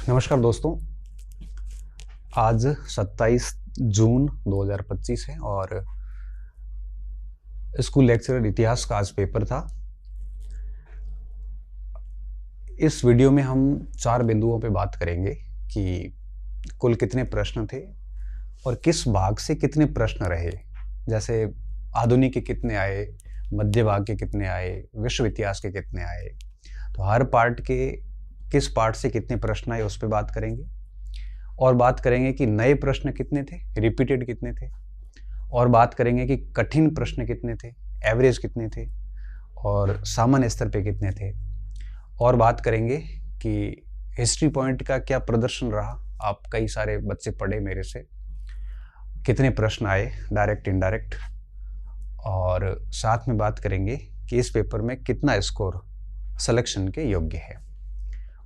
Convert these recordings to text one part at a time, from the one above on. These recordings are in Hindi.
नमस्कार दोस्तों। आज 27 जून 2025 है और स्कूल लेक्चरर इतिहास का आज पेपर था। इस वीडियो में हम 4 बिंदुओं पे बात करेंगे कि कुल कितने प्रश्न थे और किस भाग से कितने प्रश्न रहे। जैसे आधुनिक के कितने आए, मध्य भाग के कितने आए, विश्व इतिहास के कितने आए। तो हर पार्ट के किस पार्ट से कितने प्रश्न आए उस पर बात करेंगे और बात करेंगे कि नए प्रश्न कितने थे, रिपीटेड कितने थे, और बात करेंगे कि कठिन प्रश्न कितने थे, एवरेज कितने थे और सामान्य स्तर पे कितने थे, और बात करेंगे कि हिस्ट्री पॉइंट का क्या प्रदर्शन रहा। आप कई सारे बच्चे पढ़े मेरे से, कितने प्रश्न आए डायरेक्ट इनडायरेक्ट, और साथ में बात करेंगे कि इस पेपर में कितना स्कोर सिलेक्शन के योग्य है।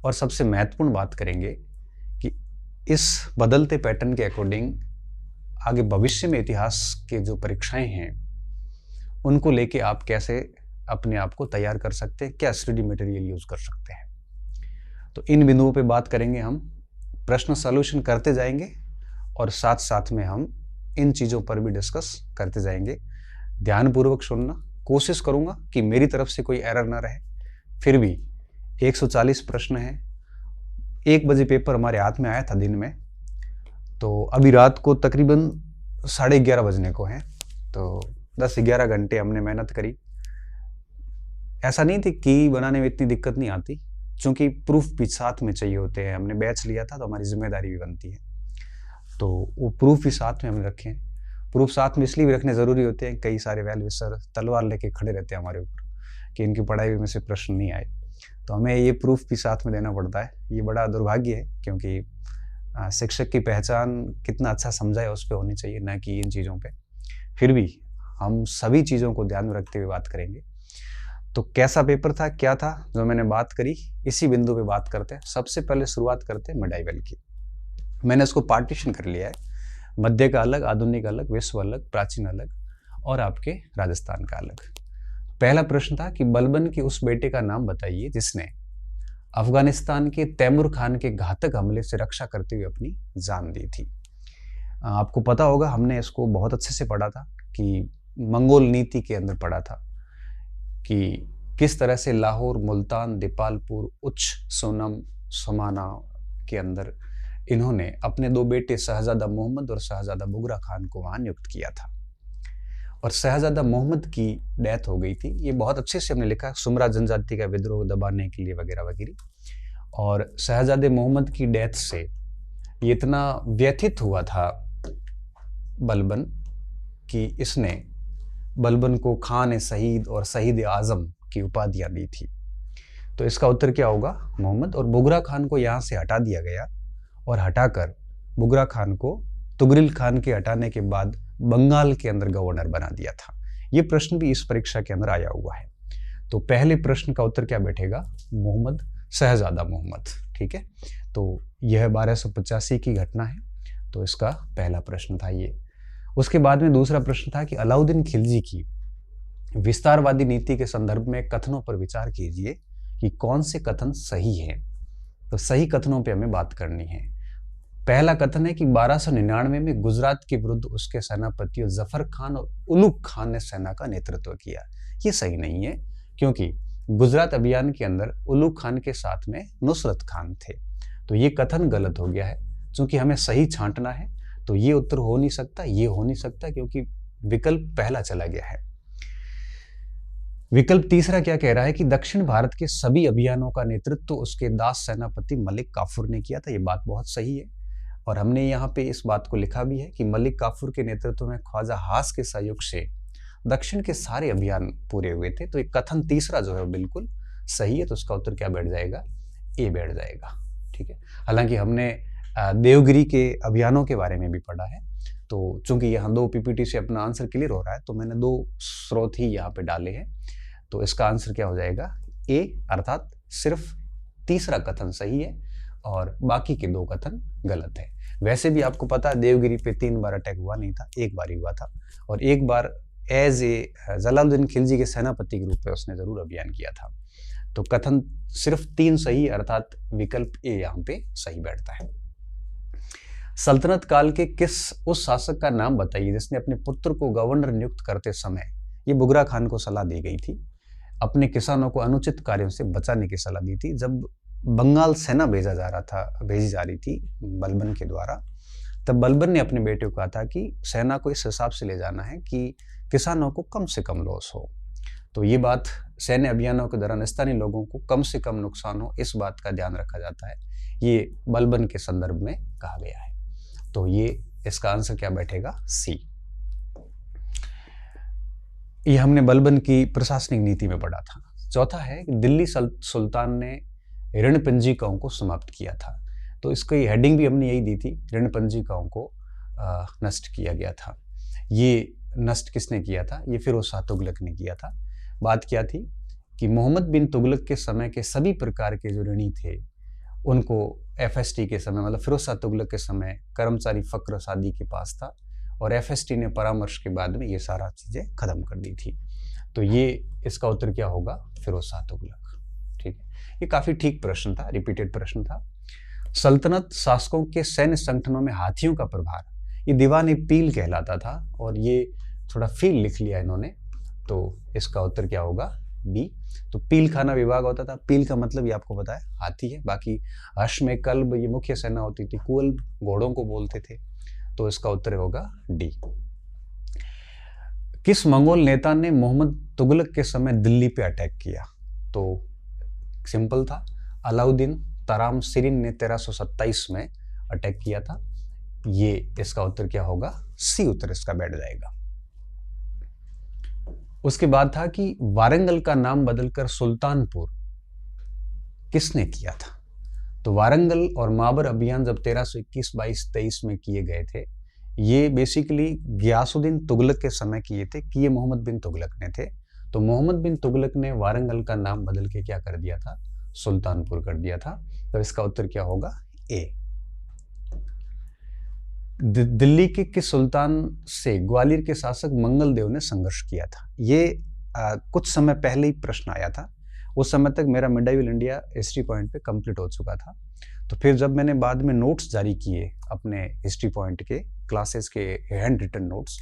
और सबसे महत्वपूर्ण बात करेंगे कि इस बदलते पैटर्न के अकॉर्डिंग आगे भविष्य में इतिहास के जो परीक्षाएं हैं उनको लेके आप कैसे अपने आप को तैयार कर सकते हैं, क्या स्टडी मटेरियल यूज कर सकते हैं। तो इन बिंदुओं पे बात करेंगे, हम प्रश्न सॉल्यूशन करते जाएंगे और साथ साथ में हम इन चीज़ों पर भी डिस्कस करते जाएंगे। ध्यानपूर्वक सुनना, कोशिश करूंगा कि मेरी तरफ से कोई एरर ना रहे। फिर भी 140 प्रश्न हैं। 1 बजे पेपर हमारे हाथ में आया था दिन में, तो अभी रात को तकरीबन 11:30 बजने को हैं। तो 10-11 घंटे हमने मेहनत करी। ऐसा नहीं थी कि बनाने में इतनी दिक्कत नहीं आती, क्योंकि प्रूफ भी साथ में चाहिए होते हैं। हमने बैच लिया था तो हमारी जिम्मेदारी भी बनती है, तो वो प्रूफ भी साथ में हमने रखे हैं। प्रूफ साथ में इसलिए भी रखने ज़रूरी होते हैं, कई सारे वेल विशर तलवार लेके खड़े रहते हैं हमारे ऊपर कि इनकी पढ़ाई में से प्रश्न नहीं आए, तो हमें ये प्रूफ भी साथ में देना पड़ता है। ये बड़ा दुर्भाग्य है, क्योंकि शिक्षक की पहचान कितना अच्छा समझाए उस पर होनी चाहिए, ना कि इन चीज़ों पे। फिर भी हम सभी चीज़ों को ध्यान में रखते हुए बात करेंगे। तो कैसा पेपर था, क्या था जो मैंने बात करी, इसी बिंदु पे बात करते हैं। सबसे पहले शुरुआत करते हैं मिडाइवल की। मैंने इसको पार्टीशन कर लिया है, मध्य का अलग, आधुनिक अलग, विश्व अलग, प्राचीन अलग और आपके राजस्थान का अलग। पहला प्रश्न था कि बलबन के उस बेटे का नाम बताइए जिसने अफगानिस्तान के तैमूर खान के घातक हमले से रक्षा करते हुए अपनी जान दी थी। आपको पता होगा, हमने इसको बहुत अच्छे से पढ़ा था कि मंगोल नीति के अंदर पढ़ा था कि किस तरह से लाहौर, मुल्तान, दीपालपुर, उच्च, सोनम, समाना के अंदर इन्होंने अपने 2 बेटे शहजादा मोहम्मद और शहजादा बुगरा खान को वहां नियुक्त किया था। और शहजादा मोहम्मद की डेथ हो गई थी। ये बहुत अच्छे से हमने लिखा, सुमरा जनजाति का विद्रोह दबाने के लिए वगैरह वगैरह। और शहजादे मोहम्मद की डेथ से ये इतना व्यथित हुआ था बलबन कि इसने बलबन को खान शहीद और शहीद आजम की उपाधियां दी थी। तो इसका उत्तर क्या होगा, मोहम्मद। और बुगरा खान को यहाँ से हटा दिया गया और हटाकर बुगरा खान को तुगरिल खान के हटाने के बाद बंगाल के अंदर गवर्नर बना दिया था। ये प्रश्न भी इस परीक्षा के अंदर आया हुआ है। तो पहले प्रश्न का उत्तर क्या बैठेगा, मोहम्मद, शहजादा मोहम्मद। ठीक है, तो यह 1285 की घटना है। तो इसका पहला प्रश्न था ये। उसके बाद में दूसरा प्रश्न था कि अलाउद्दीन खिलजी की विस्तारवादी नीति के संदर्भ में कथनों पर विचार कीजिए कि कौन से कथन सही हैं। तो सही कथनों पर हमें बात करनी है। पहला कथन है कि 1299 में गुजरात के विरुद्ध उसके सेनापतियों जफर खान और उलुग खान ने सेना का नेतृत्व किया। ये सही नहीं है, क्योंकि गुजरात अभियान के अंदर उलुग खान के साथ में नुसरत खान थे। तो ये कथन गलत हो गया है। चूंकि हमें सही छांटना है तो ये उत्तर हो नहीं सकता, ये हो नहीं सकता, क्योंकि विकल्प पहला चला गया है। विकल्प तीसरा क्या कह रहा है कि दक्षिण भारत के सभी अभियानों का नेतृत्व उसके दास सेनापति मलिक काफूर ने किया था। ये बात बहुत सही है और हमने यहाँ पे इस बात को लिखा भी है कि मलिक काफूर के नेतृत्व में ख्वाजा हास के सहयोग से दक्षिण के सारे अभियान पूरे हुए थे। तो एक कथन तीसरा जो है बिल्कुल सही है। तो उसका उत्तर क्या बैठ जाएगा, ए बैठ जाएगा। ठीक है, हालांकि हमने देवगिरी के अभियानों के बारे में भी पढ़ा है। तो चूंकि यहाँ 2 पीपीटी से अपना आंसर क्लियर हो रहा है, तो मैंने 2 स्रोत ही यहाँ पे डाले हैं। तो इसका आंसर क्या हो जाएगा, ए, अर्थात सिर्फ तीसरा कथन सही है और बाकी के 2 कथन गलत है। वैसे भी आपको पता है देवगिरी पे 3 बार अटैक हुआ नहीं था, 1 बार ही हुआ था। और 1 बार एज ए जलालुद्दीन खिलजी के सेनापति के रूप में उसने जरूर अभियान किया था। तो कथन सिर्फ 3 सही, अर्थात विकल्प ए यहाँ पे सही बैठता है। सल्तनत काल के उस शासक का नाम बताइए जिसने अपने पुत्र को गवर्नर नियुक्त करते समय, ये बुगरा खान को सलाह दी गई थी, अपने किसानों को अनुचित कार्यों से बचाने की सलाह दी थी। जब बंगाल सेना भेजी जा रही थी बलबन के द्वारा, तब बलबन ने अपने बेटे को कहा था कि सेना को इस हिसाब से ले जाना है कि किसानों को कम से कम लॉस हो। तो ये बात सैन्य अभियानों के दौरान स्थानीय लोगों को कम से कम नुकसान हो, इस बात का ध्यान रखा जाता है। ये बलबन के संदर्भ में कहा गया है। तो ये इसका आंसर क्या बैठेगा? सी। ये हमने बलबन की प्रशासनिक नीति में पढ़ा था। चौथा है कि दिल्ली सुल्तान ने ऋण पंजिकाओं को समाप्त किया था। तो इसकी हेडिंग भी हमने यही दी थी, ऋण पंजिकाओं को नष्ट किया गया था। ये नष्ट किसने किया था? ये फिरोज शाह तुगलक ने किया था। बात क्या थी कि मोहम्मद बिन तुगलक के समय के सभी प्रकार के जो ऋणी थे उनको एफएसटी के समय, मतलब फिरोज शाह तुगलक के समय, कर्मचारी फक्र सादी के पास था और एफएसटी ने परामर्श के बाद में ये सारा चीजें खत्म कर दी थी। तो ये इसका उत्तर क्या होगा? फिरोज शाह तुगलक। ठीक है, ये काफी ठीक प्रश्न था, रिपीटेड प्रश्न था। सल्तनत शासकों के सैन्य संगठनों में हाथियों का प्रभार, ये दीवान पील कहलाता था और ये थोड़ा फील लिख लिया इन्होंने, तो इसका उत्तर क्या होगा? बी। तो पील खाना विभाग होता था। पील का मतलब ये आपको पता है हाथी है। बाकी अश्व, कल्ब ये मुख्य सेना होती थी। कुल घोड़ों को बोलते थे। तो इसका उत्तर होगा डी। किस मंगोल नेता ने मोहम्मद तुगलक के समय दिल्ली पे अटैक किया? तो सिंपल था, अलाउद्दीन तराम सिरिन ने 1327 में अटैक किया था। ये इसका उत्तर क्या होगा? सी उत्तर इसका बैठ जाएगा। उसके बाद था कि वारंगल का नाम बदलकर सुल्तानपुर किसने किया था? तो वारंगल और माबर अभियान जब 1321, 22, 23 में किए गए थे, ये बेसिकली गियासुद्दीन तुगलक के समय किए थे कि ये मोहम्मद बिन तुगलक ने थे। तो मोहम्मद बिन तुगलक ने वारंगल का नाम बदल के क्या कर दिया था? सुल्तानपुर कर दिया था। तो इसका उत्तर क्या होगा? ए। दिल्ली के किस सुल्तान से ग्वालियर के शासक मंगल देव ने संघर्ष किया था? ये कुछ समय पहले ही प्रश्न आया था। उस समय तक मेरा मिडाइवल इंडिया हिस्ट्री पॉइंट पे कंप्लीट हो चुका था। तो फिर जब मैंने बाद में नोट्स जारी किए अपने हिस्ट्री पॉइंट के क्लासेस के हैंड रिटन नोट्स,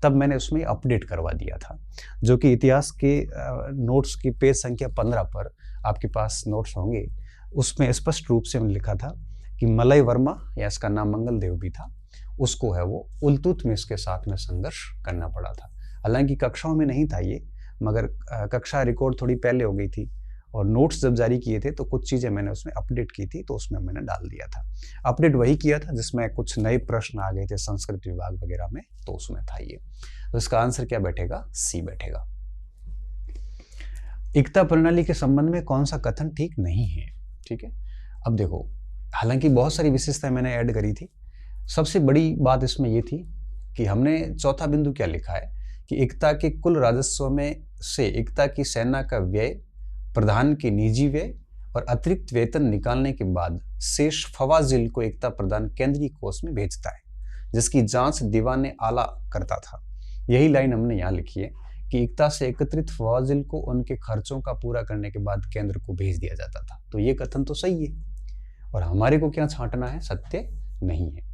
तब मैंने उसमें अपडेट करवा दिया था, जो कि इतिहास के नोट्स की पेज संख्या 15 पर आपके पास नोट्स होंगे। उसमें स्पष्ट रूप से मैंने लिखा था कि मलय वर्मा, या इसका नाम मंगल देव भी था, उसको है वो इल्तुतमिश के साथ में संघर्ष करना पड़ा था। हालांकि कक्षाओं में नहीं था ये, मगर कक्षा रिकॉर्ड थोड़ी पहले हो गई थी और नोट्स जब जारी किए थे तो कुछ चीज़ें मैंने उसमें अपडेट की थी, तो उसमें मैंने डाल दिया था। अपडेट वही किया था जिसमें कुछ नए प्रश्न आ गए थे संस्कृत विभाग वगैरह में, तो उसमें था ये। तो इसका आंसर क्या बैठेगा? सी बैठेगा। एकता प्रणाली के संबंध में कौन सा कथन ठीक नहीं है? ठीक है, अब देखो, हालांकि बहुत सारी विशेषताएं मैंने ऐड करी थी। सबसे बड़ी बात इसमें ये थी कि हमने चौथा बिंदु क्या लिखा है कि एकता के कुल राजस्व में से एकता की सेना का व्यय, प्रधान के निजी व्यय और अतिरिक्त वेतन निकालने के बाद शेष फवाजिल को एकता प्रधान केंद्रीय कोष में भेजता है, जिसकी जांच दीवान आला करता था। यही लाइन हमने यहाँ लिखी है कि एकता से एकत्रित फवाजिल को उनके खर्चों का पूरा करने के बाद केंद्र को भेज दिया जाता था। तो ये कथन तो सही है और हमारे को क्या छांटना है? सत्य नहीं है।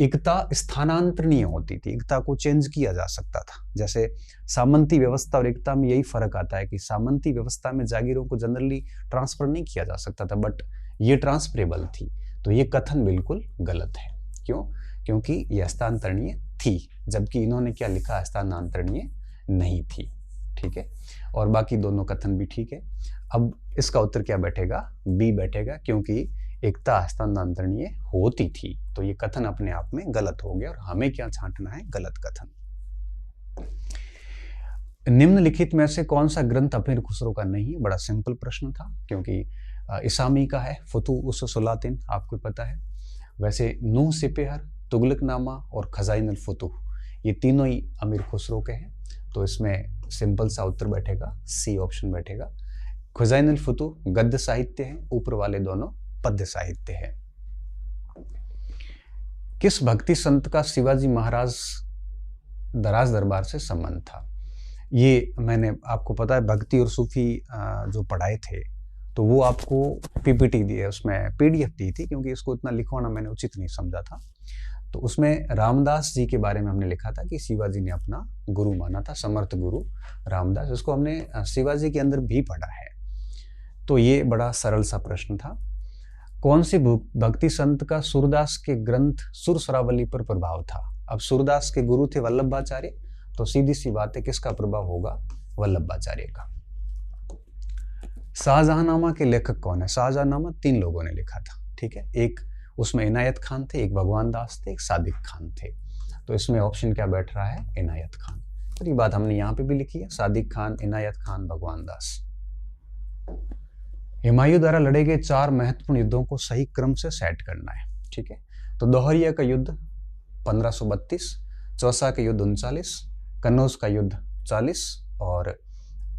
एकता स्थानांतरणीय होती थी, एकता को चेंज किया जा सकता था। जैसे सामंती व्यवस्था और एकता में यही फर्क आता है कि सामंती व्यवस्था में जागीरों को जनरली ट्रांसफर नहीं किया जा सकता था, बट ये ट्रांसफरेबल थी। तो ये कथन बिल्कुल गलत है। क्यों? क्योंकि ये हस्तांतरणीय थी, जबकि इन्होंने क्या लिखा? हस्तांतरणीय नहीं थी। ठीक है, और बाकी दोनों कथन भी ठीक है। अब इसका उत्तर क्या बैठेगा? बी बैठेगा, क्योंकि एकता हस्तांतरणीय होती थी। तो ये कथन अपने आप में गलत हो गया और हमें क्या छांटना है? गलत कथन। निम्नलिखित में से कौन सा ग्रंथ अमीर खुसरो का नहीं? बड़ा सिंपल प्रश्न था, क्योंकि इसामी का है फुतू उस सुलातिन, आपको पता है। वैसे नूह सिपेहर, तुगलकनामा और खजाइन अल फुतूह, ये तीनों ही अमीर खुसरो के हैं। तो इसमें सिंपल सा उत्तर बैठेगा, सी ऑप्शन बैठेगा। खजाइन अल फुतूह गद्य साहित्य है, ऊपर वाले दोनों पद्य साहित्य है। किस भक्ति संत का शिवाजी महाराज दराज दरबार से संबंध था? ये मैंने आपको पता है भक्ति और सूफी जो पढ़ाए थे, तो वो आपको पीपीटी दी है, उसमें पीडीएफ दी थी, क्योंकि इसको इतना लिखवाना मैंने उचित नहीं समझा था। तो उसमें रामदास जी के बारे में हमने लिखा था कि शिवाजी ने अपना गुरु माना था, समर्थ गुरु रामदास। इसको हमने शिवाजी के अंदर भी पढ़ा है। तो ये बड़ा सरल सा प्रश्न था। कौन सी भक्ति संत का सूरदास के ग्रंथ सुरसरावली पर प्रभाव था? अब सूरदास के गुरु थे वल्लभाचार्य, तो सीधी सी बात है किसका प्रभाव होगा? वल्लभाचार्य का। शाहजहांनामा के लेखक कौन है? शाहजहांनामा 3 लोगों ने लिखा था, ठीक है। एक उसमें इनायत खान थे, एक भगवान दास थे, एक सादिक खान थे। तो इसमें ऑप्शन क्या बैठ रहा है? इनायत खान। तो ये बात हमने यहाँ पे भी लिखी है, सादिक खान, इनायत खान, भगवान दास। हुमायूं द्वारा लड़े गए 4 महत्वपूर्ण युद्धों को सही क्रम से सेट करना है, ठीक है। तो दोहरिया का युद्ध 1532, चौसा का युद्ध 39, कन्नौज का युद्ध 40 और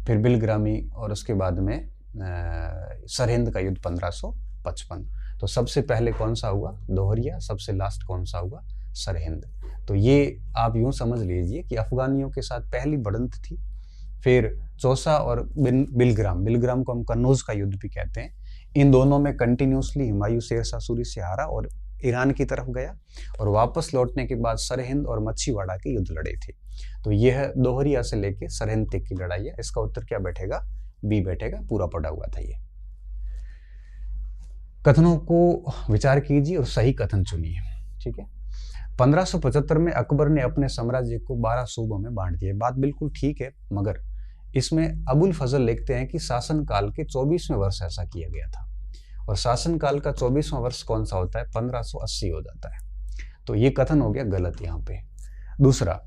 फिर बिलग्रामी और उसके बाद में सरहिंद का युद्ध 1555। तो सबसे पहले कौन सा हुआ? दोहरिया। सबसे लास्ट कौन सा हुआ? सरहिंद। तो ये आप यूं समझ लीजिए कि अफगानियों के साथ पहली बढ़त थी, फिर चौसा और बिलग्राम को हम कन्नौज का युद्ध भी कहते हैं। इन दोनों में कंटिन्यूसली हुमायूं शेरशाह सूरी से हारा और ईरान की तरफ गया, और वापस लौटने के बाद सरहिंद और मच्छीवाड़ा के युद्ध लड़े थे। तो यह दोहरिया से लेके सरहिंद तक की लड़ाई है। इसका उत्तर क्या बैठेगा? बी बैठेगा। पूरा पड़ा हुआ था ये। कथनों को विचार कीजिए और सही कथन चुनिए, ठीक है। 1575 में अकबर ने अपने साम्राज्य को 12 सूबों में बांट दिया। बात बिल्कुल ठीक है, मगर इसमें अबुल फजल लिखते हैं कि शासनकाल के 24वें वर्ष ऐसा किया गया था, और शासनकाल का 24वां वर्ष कौन सा होता है? 1580 हो जाता है। तो ये कथन हो गया गलत यहाँ पे। दूसरा,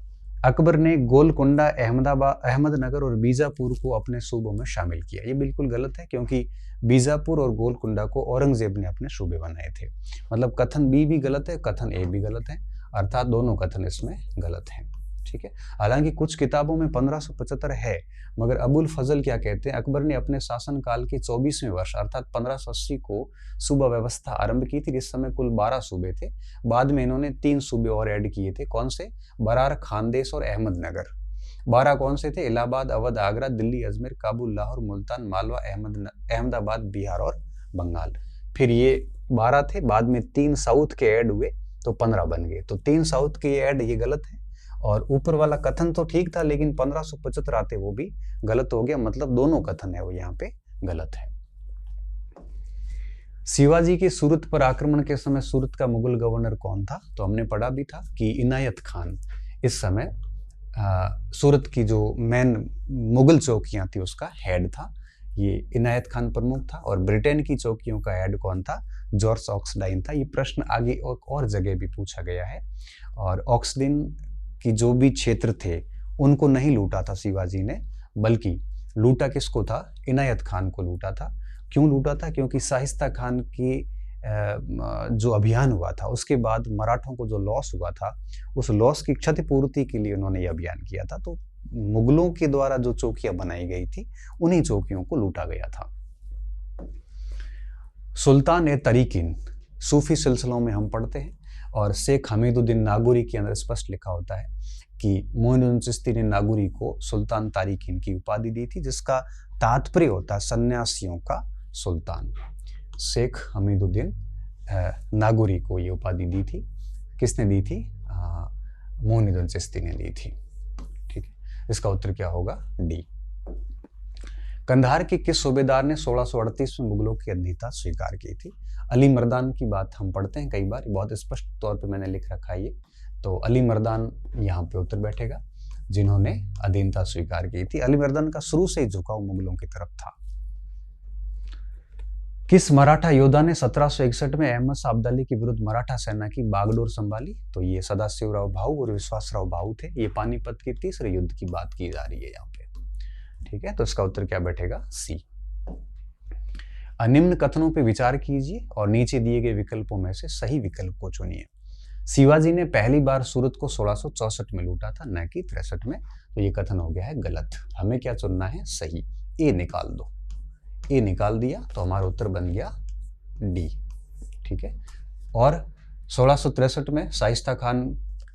अकबर ने गोलकुंडा, अहमदनगर और बीजापुर को अपने सूबों में शामिल किया। ये बिल्कुल गलत है, क्योंकि बीजापुर और गोलकुंडा को औरंगजेब ने अपने सूबे बनाए थे। मतलब कथन बी भी गलत है, कथन ए भी गलत है, अर्थात दोनों कथन इसमें गलत हैं, ठीक है। हालांकि कुछ किताबों में 1575 है, मगर अबुल फजल क्या कहते हैं? अकबर ने अपने शासनकाल के 24वें वर्ष अर्थात 1580 को सूबा व्यवस्था आरंभ की थी, जिस समय कुल 12 सूबे थे। बाद में इन्होंने 3 सूबे और ऐड किए थे। कौन से? बरार, खानदेश और अहमदनगर। 12 कौन से थे? इलाहाबाद, अवध, आगरा, दिल्ली, अजमेर, काबुल, लाहौर, मुल्तान, मालवा, अहमदाबाद, बिहार और बंगाल। फिर ये 12 थे, बाद में 3 साउथ के ऐड हुए तो 15 बन गए। तो 3 साउथ के ऐड ये गलत है, और ऊपर वाला कथन तो ठीक था, लेकिन 1575 आते वो भी गलत हो गया। मतलब दोनों कथन है वो यहाँ पे गलत है। शिवाजी के सूरत पर आक्रमण के समय सूरत का मुगल गवर्नर कौन था? तो हमने पढ़ा भी था कि इनायत खान इस समय सूरत की जो मेन मुगल चौकियां थी उसका हेड था। ये इनायत खान प्रमुख था। और ब्रिटेन की चौकियों का हेड कौन था? जॉर्ज ऑक्सडाइन था। ये प्रश्न आगे और जगह भी पूछा गया है। और ऑक्सडाइन की जो भी क्षेत्र थे उनको नहीं लूटा था शिवाजी ने, बल्कि लूटा किसको था? इनायत खान को लूटा था। क्यों लूटा था? क्योंकि शाइस्ता खान की जो अभियान हुआ था उसके बाद मराठों को जो लॉस हुआ था, उस लॉस की क्षतिपूर्ति के लिए उन्होंने ये अभियान किया था। तो मुगलों के द्वारा जो चौकियां बनाई गई थी उन्हीं चौकियों को लूटा गया था। सुल्तान ए तरीकिन सूफी सिलसिलों में हम पढ़ते हैं, और शेख हमीदुद्दीन नागौरी के अंदर स्पष्ट लिखा होता है कि मोइनुद्दीन चिश्ती ने नागौरी को सुल्तान तारिकीन की उपाधि दी थी, जिसका तात्पर्य होता है सन्यासियों का सुल्तान। शेख हमीदुद्दीन नागौरी को ये उपाधि दी थी। किसने दी थी? मोइनुद्दीन चिश्ती ने दी थी, ठीक है। इसका उत्तर क्या होगा? डी। कंधार के किस सूबेदार ने 1638 में मुगलों की अधीनता स्वीकार की थी? अली मर्दान की बात हम पढ़ते हैं कई बार, बहुत स्पष्ट तौर पे मैंने लिख रखा है ये। तो अली मर्दान यहाँ पे उत्तर बैठेगा, जिन्होंने अधीनता स्वीकार की थी। अली मर्दान का शुरू से ही झुकाव मुगलों की तरफ था। किस मराठा योद्धा ने 1761 में अहमद शाह अब्दाली के विरुद्ध मराठा सेना की बागडोर संभाली? तो ये सदाशिवराव भाऊ और विश्वासराव भाऊ थे। ये पानीपत के तीसरे युद्ध की बात की जा रही है यहाँ पे, ठीक है। तो इसका उत्तर क्या बैठेगा? सी। निम्न कथनों पर विचार कीजिए और नीचे दिए गए विकल्पों में से सही विकल्प को चुनिए। शिवाजी ने पहली बार सूरत को 1664 में लूटा था, न कि 63 में। तो ये कथन हो गया है गलत। हमें क्या चुनना है? सही। ए निकाल दो। ए निकाल दिया तो हमारा उत्तर बन गया डी, ठीक है। और 1663 में शाइस्ता खान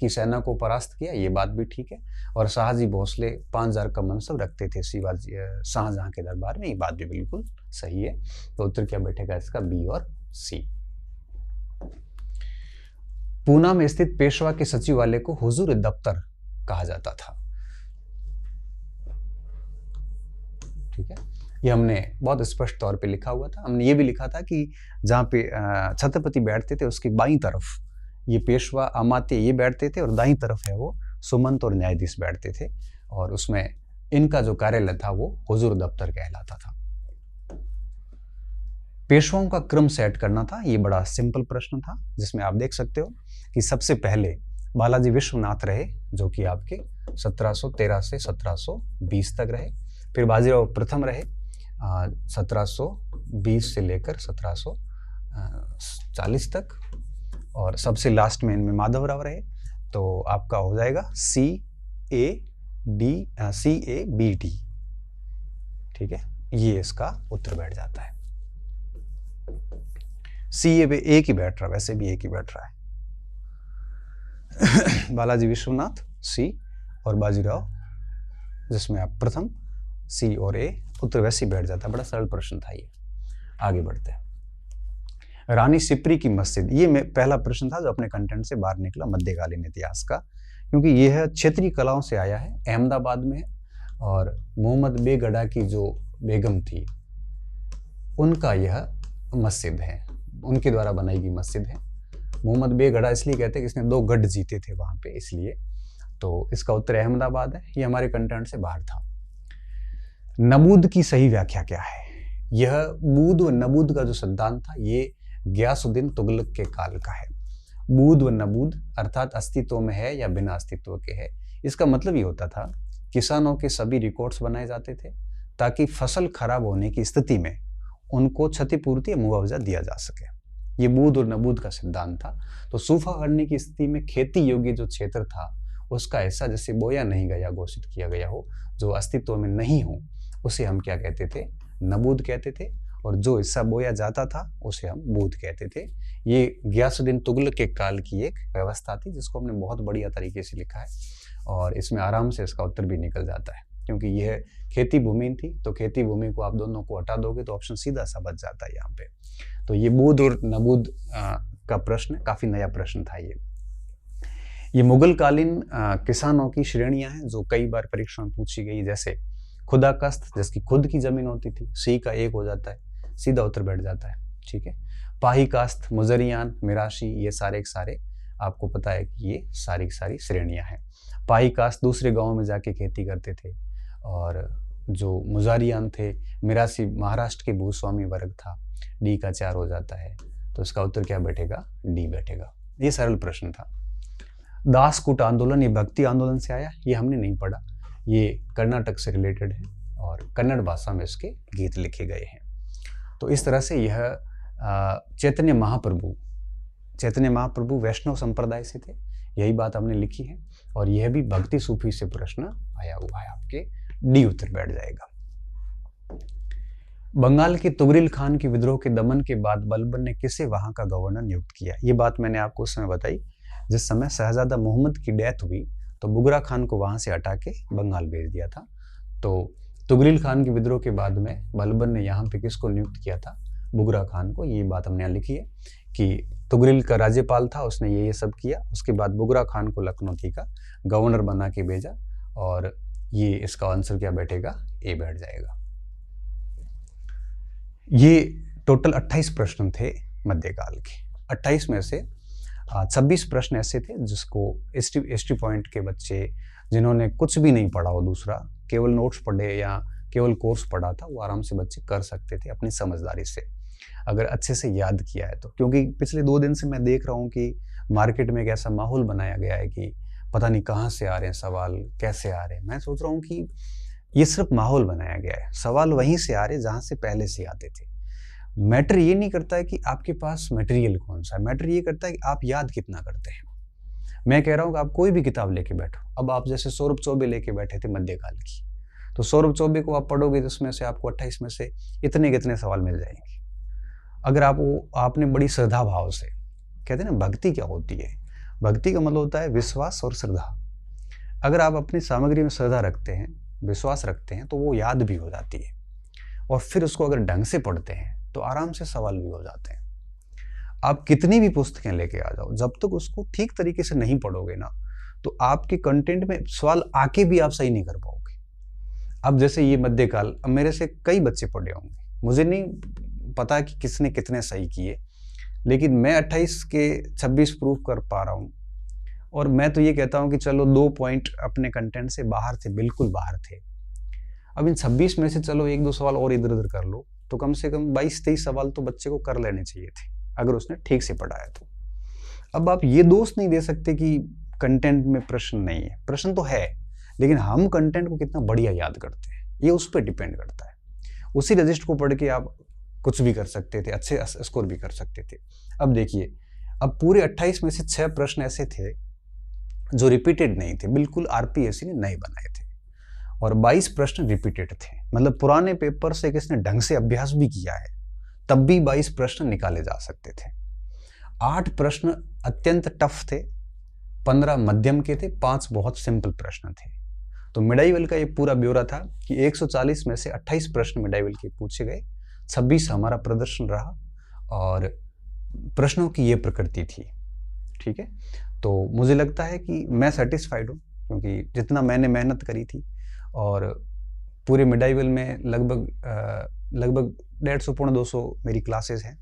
की सेना को परास्त किया, ये बात भी ठीक है। और शाहजी भोसले 5000 का मनसब रखते थे शिवाजी शाहजहां के दरबार में, ये बात भी बिल्कुल सही है। तो उत्तर क्या बैठेगा इसका, बी और सी। पूना में स्थित पेशवा के सचिवालय को हुजूर दफ्तर कहा जाता था। ठीक है, ये हमने बहुत स्पष्ट तौर पे लिखा हुआ था। हमने ये भी लिखा था कि जहाँ पे छत्रपति बैठते थे उसकी बाईं तरफ ये पेशवा अमात्य ये बैठते थे, और दाईं तरफ है वो सुमंत और न्यायाधीश बैठते थे, और उसमें इनका जो कार्यालय था वो हुजूर दफ्तर कहलाता था। पेशवाओं का क्रम सेट करना था, ये बड़ा सिंपल प्रश्न था, जिसमें आप देख सकते हो कि सबसे पहले बालाजी विश्वनाथ रहे, जो कि आपके 1713 से 1720 तक रहे। फिर बाजीराव प्रथम रहे 1720 से लेकर 1740 तक, और सबसे लास्ट में इनमें माधवराव रहे। तो आपका हो जाएगा CABD। ठीक है, ये इसका उत्तर बैठ जाता है। CA पे एक ही बैठ रहा, वैसे भी एक ही बैठ रहा है। बालाजी विश्वनाथ C और बाजीराव जिसमें आप प्रथम, C और A, उत्तर वैसे ही बैठ जाता है। बड़ा सरल प्रश्न था ये। आगे बढ़ते हैं। रानी सिप्री की मस्जिद, ये पहला प्रश्न था जो अपने कंटेंट से बाहर निकला मध्यकालीन इतिहास का, क्योंकि यह क्षेत्रीय कलाओं से आया है, अहमदाबाद में है, और मोहम्मद बेगड़ा की जो बेगम थी उनका यह मस्जिद है, उनके द्वारा बनाई गई मस्जिद है। मोहम्मद बेगड़ा इसलिए कहते हैं कि इसने 2 गढ़ जीते थे वहां पे, इसलिए। तो इसका उत्तर अहमदाबाद है, ये हमारे कंटेंट से बाहर था। नबूद की सही व्याख्या क्या है? यह बूद व नबूद का जो सिद्धांत था ये गियासुद्दीन तुगलक के काल का है। बूद व नबूद अर्थात अस्तित्व में है या बिना अस्तित्व के है। इसका मतलब ये होता था किसानों के सभी रिकॉर्ड्स बनाए जाते थे ताकि फसल खराब होने की स्थिति में उनको क्षतिपूर्ति या मुआवजा दिया जा सके। ये बूद और नबूद का सिद्धांत था। तो सूफा करने की स्थिति में खेती योग्य जो क्षेत्र था उसका हिस्सा जैसे बोया नहीं गया, घोषित किया गया हो, जो अस्तित्व में नहीं हो, उसे हम क्या कहते थे? नबूद कहते थे। और जो हिस्सा बोया जाता था उसे हम बूद कहते थे। ये गियासुद्दीन तुगलक के काल की एक व्यवस्था थी जिसको हमने बहुत बढ़िया तरीके से लिखा है, और इसमें आराम से इसका उत्तर भी निकल जाता है, क्योंकि यह खेती भूमि थी। तो खेती भूमि को आप दोनों को हटा दोगे तो ऑप्शन सीधा सा बच जाता है यहाँ पे। तो ये बूद और नबूद का प्रश्न काफी नया प्रश्न था। ये मुगल कालीन किसानों की श्रेणियां हैं जो कई बार परीक्षा में पूछी गई, जैसे खुदाकस्त जिसकी खुद की जमीन होती थी, सी का 1 हो जाता है, सीधा उत्तर बैठ जाता है। ठीक है, पाही कास्त, मुजरियान, मिराशी, ये सारे के सारे आपको पता है कि ये सारी सारी श्रेणियां हैं। पाही कास्त दूसरे गांव में जाके खेती करते थे, और जो मुजारियान थे, मिरासी महाराष्ट्र के भूस्वामी वर्ग था। डी का 4 हो जाता है, तो इसका उत्तर क्या बैठेगा? डी बैठेगा। ये सरल प्रश्न था। दासकूट आंदोलन ये भक्ति आंदोलन से आया, ये हमने नहीं पढ़ा, ये कर्नाटक से रिलेटेड है और कन्नड़ भाषा में इसके गीत लिखे गए हैं। तो इस तरह से यह चैतन्य महाप्रभु वैष्णव संप्रदाय से थे, यही बात हमने लिखी है, और यह भी भक्ति सूफी से प्रश्न आया हुआ है। आपके डी उत्तर बैठ जाएगा। बंगाल के तुगरिल खान के विद्रोह के दमन के बाद बलबन ने किसे वहां का गवर्नर नियुक्त किया? ये बात मैंने आपको उस समय बताई जिस समय शहजादा मोहम्मद की डेथ हुई, तो बुगरा खान को वहां से हटा के बंगाल भेज दिया था। तो तुगरिल खान के विद्रोह के बाद में बलबन ने यहाँ पे किसको नियुक्त किया था? बुगरा खान को। ये बात हमने यहाँ लिखी है कि तुगरिल का राज्यपाल था, उसने ये सब किया। उसके बाद बुगरा खान को लखनऊ का गवर्नर बना के भेजा, और ये इसका आंसर क्या बैठेगा? ए बैठ जाएगा। ये टोटल 28 प्रश्न थे मध्यकाल के। 28 में से 26 प्रश्न ऐसे थे जिसको एसटी पॉइंट के बच्चे जिन्होंने कुछ भी नहीं पढ़ा हो, दूसरा केवल नोट्स पढ़े या केवल कोर्स पढ़ा था, वो आराम से बच्चे कर सकते थे अपनी समझदारी से, अगर अच्छे से याद किया है तो। क्योंकि पिछले 2 दिन से मैं देख रहा हूँ कि मार्केट में एक ऐसा माहौल बनाया गया है कि पता नहीं कहाँ से आ रहे हैं सवाल, कैसे आ रहे हैं। मैं सोच रहा हूँ कि ये सिर्फ माहौल बनाया गया है, सवाल वहीं से आ रहे जहाँ से पहले से आते थे। मैटर ये नहीं करता है कि आपके पास मटेरियल कौन सा है, मैटर ये करता है कि आप याद कितना करते हैं। मैं कह रहा हूँ कि आप कोई भी किताब लेके बैठो, अब आप जैसे सौरभ चौबे लेके बैठे थे मध्यकाल की, तो सौरभ चौबे को आप पढ़ोगे जिसमें से आपको 28 में से इतने कितने सवाल मिल जाएंगे। अगर आपने बड़ी श्रद्धा भाव से, कहते हैं ना भक्ति क्या होती है, भक्ति का मतलब होता है विश्वास और श्रद्धा। अगर आप अपनी सामग्री में श्रद्धा रखते हैं, विश्वास रखते हैं, तो वो याद भी हो जाती है, और फिर उसको अगर ढंग से पढ़ते हैं तो आराम से सवाल भी हो जाते हैं। आप कितनी भी पुस्तकें लेके आ जाओ, जब तक उसको ठीक तरीके से नहीं पढ़ोगे ना, तो आपके कंटेंट में सवाल आके भी आप सही नहीं कर पाओगे। अब जैसे ये मध्यकाल, अब मेरे से कई बच्चे पढ़े होंगे, मुझे नहीं पता कि किसने कितने सही किए, लेकिन मैं 28 के 26 प्रूफ कर पा रहा हूँ। और मैं तो ये कहता हूँ कि चलो 2 पॉइंट अपने कंटेंट से बाहर थे, बिल्कुल बाहर थे। अब इन 26 में से चलो 1-2 सवाल और इधर उधर कर लो, तो कम से कम 22-23 सवाल तो बच्चे को कर लेने चाहिए थे, अगर उसने ठीक से पढ़ाया तो। अब आप ये दोष नहीं दे सकते कि कंटेंट में प्रश्न नहीं है, प्रश्न तो है, लेकिन हम कंटेंट को कितना बढ़िया याद करते हैं, ये उस पर डिपेंड करता है। उसी रजिस्टर को पढ़ के आप कुछ भी कर सकते थे, अच्छे स्कोर भी कर सकते थे। अब देखिए, अब पूरे 28 में से 6 प्रश्न ऐसे थे जो रिपीटेड नहीं थे, बिल्कुल आरपीएससी ने नए बनाए थे, और 22 प्रश्न रिपीटेड थे। मतलब पुराने पेपर से किसने ढंग से अभ्यास भी किया है, तब भी 22 प्रश्न निकाले जा सकते थे। 8 प्रश्न अत्यंत टफ थे, 15 मध्यम के थे, 5 बहुत सिंपल प्रश्न थे। तो मिडाइवल का ये पूरा ब्यौरा था कि 140 में से 28 प्रश्न मिडाइवल के पूछे गए, 26 हमारा प्रदर्शन रहा, और प्रश्नों की ये प्रकृति थी। ठीक है, तो मुझे लगता है कि मैं सेटिस्फाइड हूँ, क्योंकि जितना मैंने मेहनत करी थी, और पूरे मिडाइवल में लगभग 150-200 मेरी क्लासेस हैं,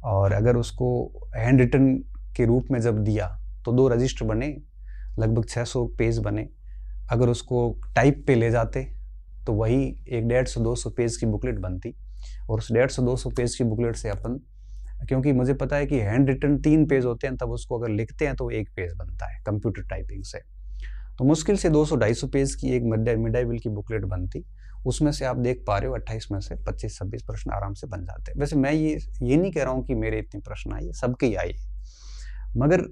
और अगर उसको हैंड रिटन के रूप में जब दिया तो 2 रजिस्टर बने, लगभग 600 पेज बने। अगर उसको टाइप पे ले जाते तो वही एक 150-200 पेज की बुकलेट बनती, और उस 150-200 पेज की बुकलेट से अपन, क्योंकि मुझे पता है कि हैंड रिटन 3 पेज होते हैं, तब उसको अगर लिखते हैं तो 1 पेज बनता है कंप्यूटर टाइपिंग से, तो मुश्किल से 200-250 पेज की एक मिडाइवल की बुकलेट बनती। उसमें से आप देख पा रहे हो 28 में से 25-26 प्रश्न आराम से बन जाते हैं। वैसे मैं ये नहीं कह रहा हूँ कि मेरे इतने प्रश्न आए, सबके ही आए, मगर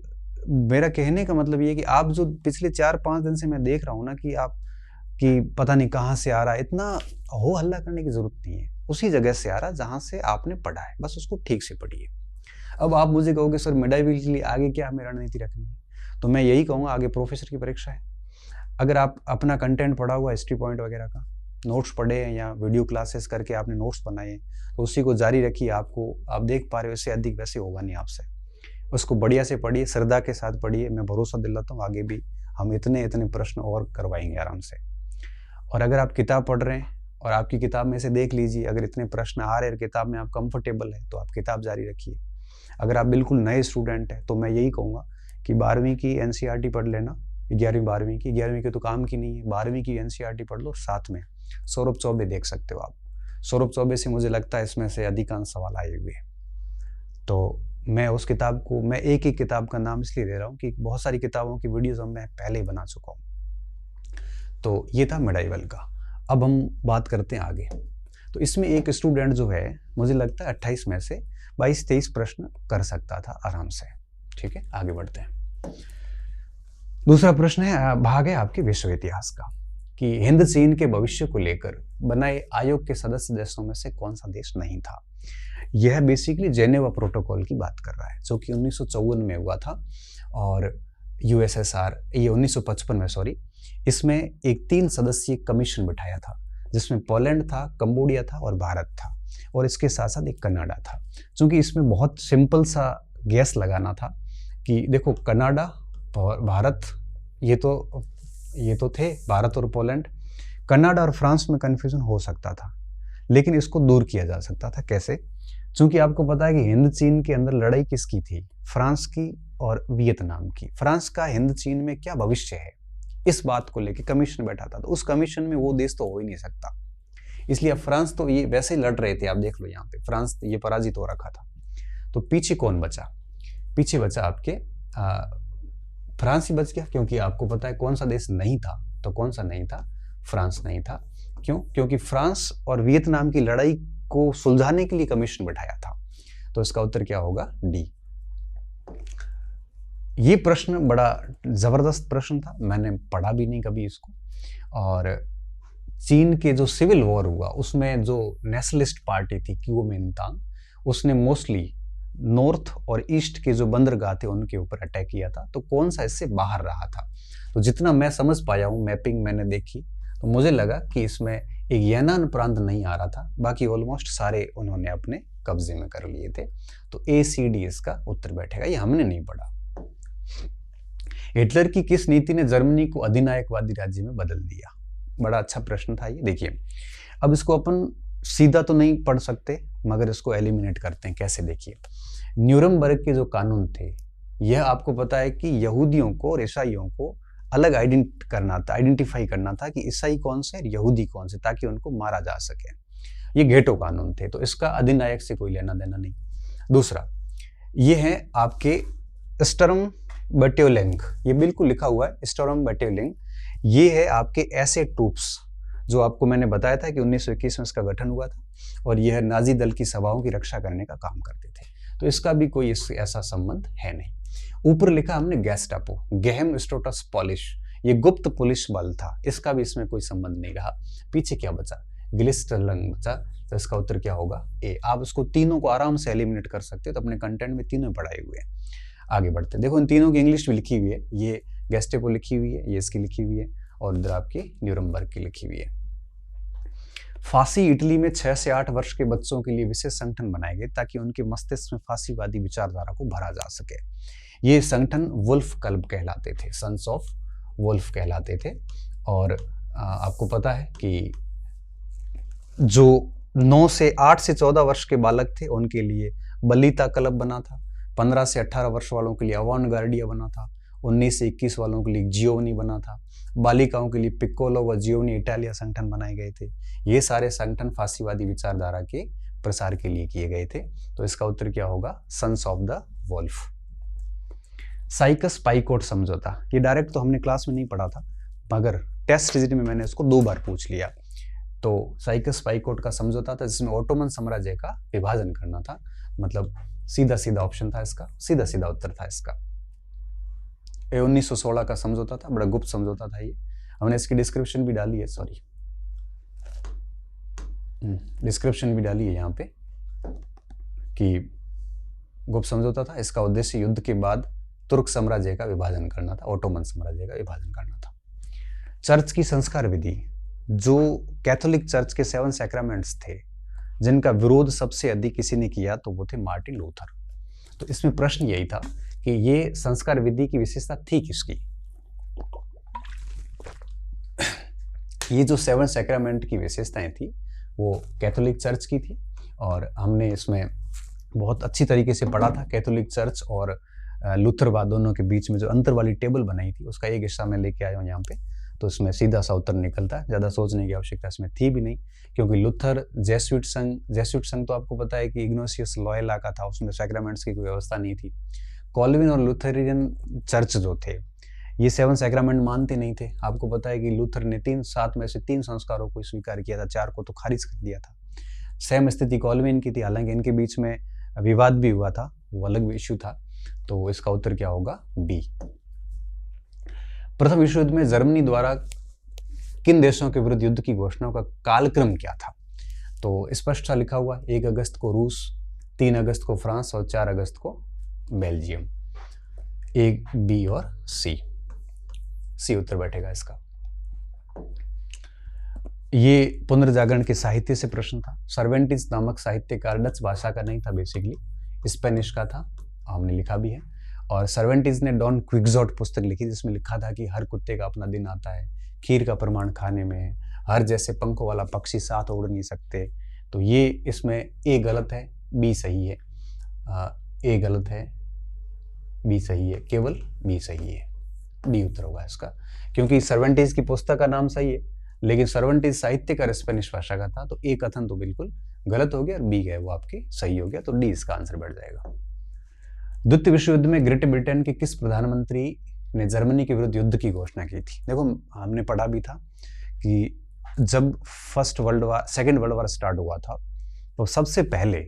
मेरा कहने का मतलब ये है कि आप जो पिछले 4-5 दिन से मैं देख रहा हूँ ना कि आप कि पता नहीं कहाँ से आ रहा है, इतना हो हल्ला करने की जरूरत नहीं है। उसी जगह से आ रहा है जहाँ से आपने पढ़ा है, बस उसको ठीक से पढ़िए। अब आप मुझे कहोगे सर मिडाइवल के लिए आगे क्या हमें रणनीति रखनी है, तो मैं यही कहूँगा आगे प्रोफेसर की परीक्षा है। अगर आप अपना कंटेंट पढ़ा हुआ हिस्ट्री पॉइंट वगैरह का नोट्स पढ़े हैं, या वीडियो क्लासेस करके आपने नोट्स बनाए हैं, तो उसी को जारी रखिए। आपको आप देख पा रहे हो इससे अधिक वैसे होगा नहीं आपसे, उसको बढ़िया से पढ़िए, श्रद्धा के साथ पढ़िए। मैं भरोसा दिलाता हूँ आगे भी हम इतने प्रश्न और करवाएंगे आराम से। और अगर आप किताब पढ़ रहे हैं और आपकी किताब में से देख लीजिए, अगर इतने प्रश्न आ रहे हैं किताब में आप कंफर्टेबल है, तो आप किताब जारी रखिए। अगर आप बिल्कुल नए स्टूडेंट हैं तो मैं यही कहूँगा कि 12वीं की एनसीईआरटी पढ़ लेना, 11वीं 12वीं की तो काम की नहीं है, 12वीं की एनसीईआरटी पढ़ लो, साथ में सौरभ चौबे देख सकते हो आप। सौरभ चौबे से मुझे लगता है इसमें से अधिकांश सवाल आए हुए हैं। तो मैं उस किताब को, मैं एक ही किताब का नाम इसलिए ले रहा हूँ कि बहुत सारी किताबों की वीडियोस मैं पहले ही बना चुका हूँ। तो ये था मिडाइवल का। अब हम बात करते हैं आगे। तो इसमें एक स्टूडेंट जो है, मुझे लगता है 28 में से 22-23 प्रश्न कर सकता था आराम से। ठीक है, आगे बढ़ते हैं। दूसरा प्रश्न है, भाग है आपके विश्व इतिहास का, कि हिंद चीन के भविष्य को लेकर बनाए आयोग के सदस्य देशों में से कौन सा देश नहीं था। यह बेसिकली जेनेवा प्रोटोकॉल की बात कर रहा है, जो कि 1954 में हुआ था, और यूएसएसआर ये 1955 में, सॉरी, इसमें एक 3 सदस्यीय कमीशन बिठाया था, जिसमें पोलैंड था, कंबोडिया था और भारत था, और इसके साथ साथ एक कनाडा था। क्योंकि इसमें बहुत सिंपल सा गैस लगाना था कि देखो कनाडा, भारत, ये तो थे भारत और पोलैंड। कनाडा और फ्रांस में कन्फ्यूजन हो सकता था, लेकिन इसको दूर किया जा सकता था। कैसे? क्योंकि आपको पता है कि हिंद चीन के अंदर लड़ाई किसकी थी, फ्रांस की और वियतनाम की। फ्रांस का हिंद चीन में क्या भविष्य है, इस बात को लेकर कमीशन बैठा था। तो उस कमीशन में वो देश तो हो ही नहीं सकता, इसलिए अब फ्रांस तो ये वैसे ही लड़ रहे थे। आप देख लो यहाँ पे फ्रांस ये पराजित हो रखा था। तो पीछे कौन बचा? पीछे बचा आपके फ्रांस ही बच गया, क्योंकि आपको पता है कौन सा देश नहीं था, तो कौन सा नहीं था? फ्रांस नहीं था। क्यों? क्योंकि फ्रांस और वियतनाम की लड़ाई को सुलझाने के लिए कमीशन बैठाया था। तो इसका उत्तर क्या होगा? डी। ये प्रश्न बड़ा जबरदस्त प्रश्न था, मैंने पढ़ा भी नहीं कभी इसको। और चीन के जो सिविल वॉर हुआ उसमें जो नेशनलिस्ट पार्टी थी क्यूओमिंतांग, उसने मोस्टली नॉर्थ और ईस्ट के जो बंदरगाह थे उनके ऊपर अटैक किया था, तो कौन सा इससे बाहर रहा था? तो जितना मैं समझ पाया हूँ, मैपिंग मैंने देखी, तो मुझे लगा कि इसमें एक यनान प्रांत नहीं आ रहा था, बाकी ऑलमोस्ट सारे उन्होंने अपने कब्जे में कर लिए थे। तो ACD इसका उत्तर बैठेगा, ये हमने नहीं पढ़ा। हिटलर की किस नीति ने जर्मनी को अधिनायकवादी राज्य में बदल दिया? बड़ा अच्छा प्रश्न था ये। देखिए, अब इसको अपन सीधा तो नहीं पढ़ सकते, मगर इसको एलिमिनेट करते हैं। कैसे? देखिए, न्यूरमबर्ग के जो कानून थे, यह आपको पता है कि यहूदियों को और ईसाइयों को अलग आइडेंटिफाई करना था कि ईसाई कौन से और यहूदी कौन से, ताकि उनको मारा जा सके। ये घेटो कानून थे, तो इसका अधिनायक से कोई लेना देना नहीं। दूसरा, ये है आपके स्टर्म बटेलिंग, ये बिल्कुल लिखा हुआ है स्टर्म बटेलिंग। ये है आपके ऐसे ट्रूप्स जो आपको मैंने बताया था कि 1921 में इसका गठन हुआ था, और यह नाजी दल की सभाओं की रक्षा करने का काम करते थे। तो इसका भी कोई ऐसा संबंध है नहीं। ऊपर लिखा हमने गैस्टापो, गेहेम स्टोटस पॉलिश, ये गुप्त पुलिस बल था, इसका भी इसमें कोई संबंध नहीं रहा। पीछे क्या बचा? ग्लिस्टरलंग बचा, तो इसका उत्तर क्या होगा? ए। आप उसको तीनों को आराम से एलिमिनेट कर सकते हो, तो अपने कंटेंट में तीनों पढ़ाए हुए हैं। आगे बढ़ते, देखो इन तीनों की इंग्लिश भी लिखी हुई है, ये गैस्टापो लिखी हुई है, ये इसकी लिखी हुई है, और इधर आपकी न्यूरमबर्ग की लिखी हुई है। फांसी इटली में 6 से 8 वर्ष के बच्चों के लिए विशेष संगठन बनाए गए ताकि उनके मस्तिष्क में फांसीवादी विचारधारा को भरा जा सके। ये संगठन वुल्फ क्लब कहलाते थे, सन्स ऑफ वुल्फ कहलाते थे। और आपको पता है कि जो 9 से 8 से 14 वर्ष के बालक थे उनके लिए बलिता क्लब बना था, 15 से 18 वर्ष वालों के लिए अवांगार्डिया बना था, 19 से 21 वालों के लिए जियोनी बना था, बालिकाओं के लिए पिक्कोलो व जियोनी इटालिया संगठन बनाए गए थे। ये सारे संगठन फांसीवादी विचारधारा के प्रसार के लिए किए गए थे। तो इसका उत्तर क्या होगा? Sons of the wolf. Sykes Picot समझौता, ये डायरेक्ट तो हमने क्लास में नहीं पढ़ा था, मगर टेस्ट रीजनिंग में मैंने इसको 2 बार पूछ लिया। तो साइकस पाइकोट का समझौता था जिसमें ओटोमन साम्राज्य का विभाजन करना था, मतलब सीधा सीधा ऑप्शन था इसका, सीधा सीधा उत्तर था इसका। 1916 का समझौता था, बड़ा गुप्त समझौता था ये, हमने इसकी डिस्क्रिप्शन भी डाली है, सॉरी डिस्क्रिप्शन भी डाली है यहाँ पे कि गुप्त समझौता था। इसका उद्देश्य युद्ध के बाद तुर्क साम्राज्य का विभाजन करना था, ओटोमन साम्राज्य का विभाजन करना था। चर्च की संस्कार विधि, जो कैथोलिक चर्च के 7 सैक्रामेंट्स थे जिनका विरोध सबसे अधिक किसी ने किया, तो वो थे मार्टिन लूथर। तो इसमें प्रश्न यही था कि ये संस्कार विधि की विशेषता थी किसकी? ये जो 7 सैक्रामेंट की विशेषताएं थी वो कैथोलिक चर्च की थी, और हमने इसमें बहुत अच्छी तरीके से पढ़ा था। कैथोलिक चर्च और लूथरवाद दोनों के बीच में जो अंतर वाली टेबल बनाई थी उसका एक हिस्सा मैं लेके आया हूँ यहाँ पे, तो इसमें सीधा सा उत्तर निकलता है। ज़्यादा सोचने की आवश्यकता इसमें थी भी नहीं, क्योंकि लूथर जेसुइट संघ तो आपको पता है कि इग्नाशियस लॉयला का था, उसमें सैक्रामेंट्स की कोई व्यवस्था नहीं थी। कॉल्विन और लूथरियन चर्च जो थे ये 7 सैक्रामेंट मानते नहीं थे। आपको पता है कि लूथर ने 7 में से 3 संस्कारों को स्वीकार किया था, 4 को तो खारिज कर दिया था। सेम स्थिति कॉल्विन की थी, हालांकि इनके बीच में विवाद भी हुआ था, वो अलग इश्यू था। तो इसका उत्तर क्या होगा? बी। प्रथम विश्व युद्ध में जर्मनी द्वारा किन देशों के विरुद्ध युद्ध की घोषणा का कालक्रम क्या था? तो स्पष्ट सा लिखा हुआ, 1 अगस्त को रूस, 3 अगस्त को फ्रांस और 4 अगस्त को बेल्जियम। ए, बी और सी उत्तर बैठेगा इसका। ये पुनर्जागरण के साहित्य से प्रश्न था। सर्वेंटिस नामक साहित्यकार डच भाषा का नहीं था, बेसिकली स्पेनिश का था, हमने लिखा भी है। और सर्वेंटिस ने डॉन क्विक्सोट पुस्तक लिखी जिसमें लिखा था कि हर कुत्ते का अपना दिन आता है, खीर का प्रमाण खाने में है, हर जैसे पंखों वाला पक्षी साथ उड़ नहीं सकते। तो ये इसमें ए गलत है, बी सही है। ए गलत है, बी सही है, केवल बी सही है, डी उत्तर होगा इसका। क्योंकि सर्वेंटिस की पुस्तक का नाम सही है, लेकिन सर्वेंटिस साहित्यकार स्पेनिश भाषा का था, तो ए कथन तो बिल्कुल गलत हो गया और बी है वो आपके सही हो गया, तो डी इसका आंसर बैठ जाएगा। द्वितीय विश्व युद्ध में ग्रेट ब्रिटेन के किस प्रधानमंत्री ने जर्मनी के विरुद्ध युद्ध की घोषणा की थी? देखो हमने पढ़ा भी था कि जब सेकेंड वर्ल्ड वार स्टार्ट हुआ था तो सबसे पहले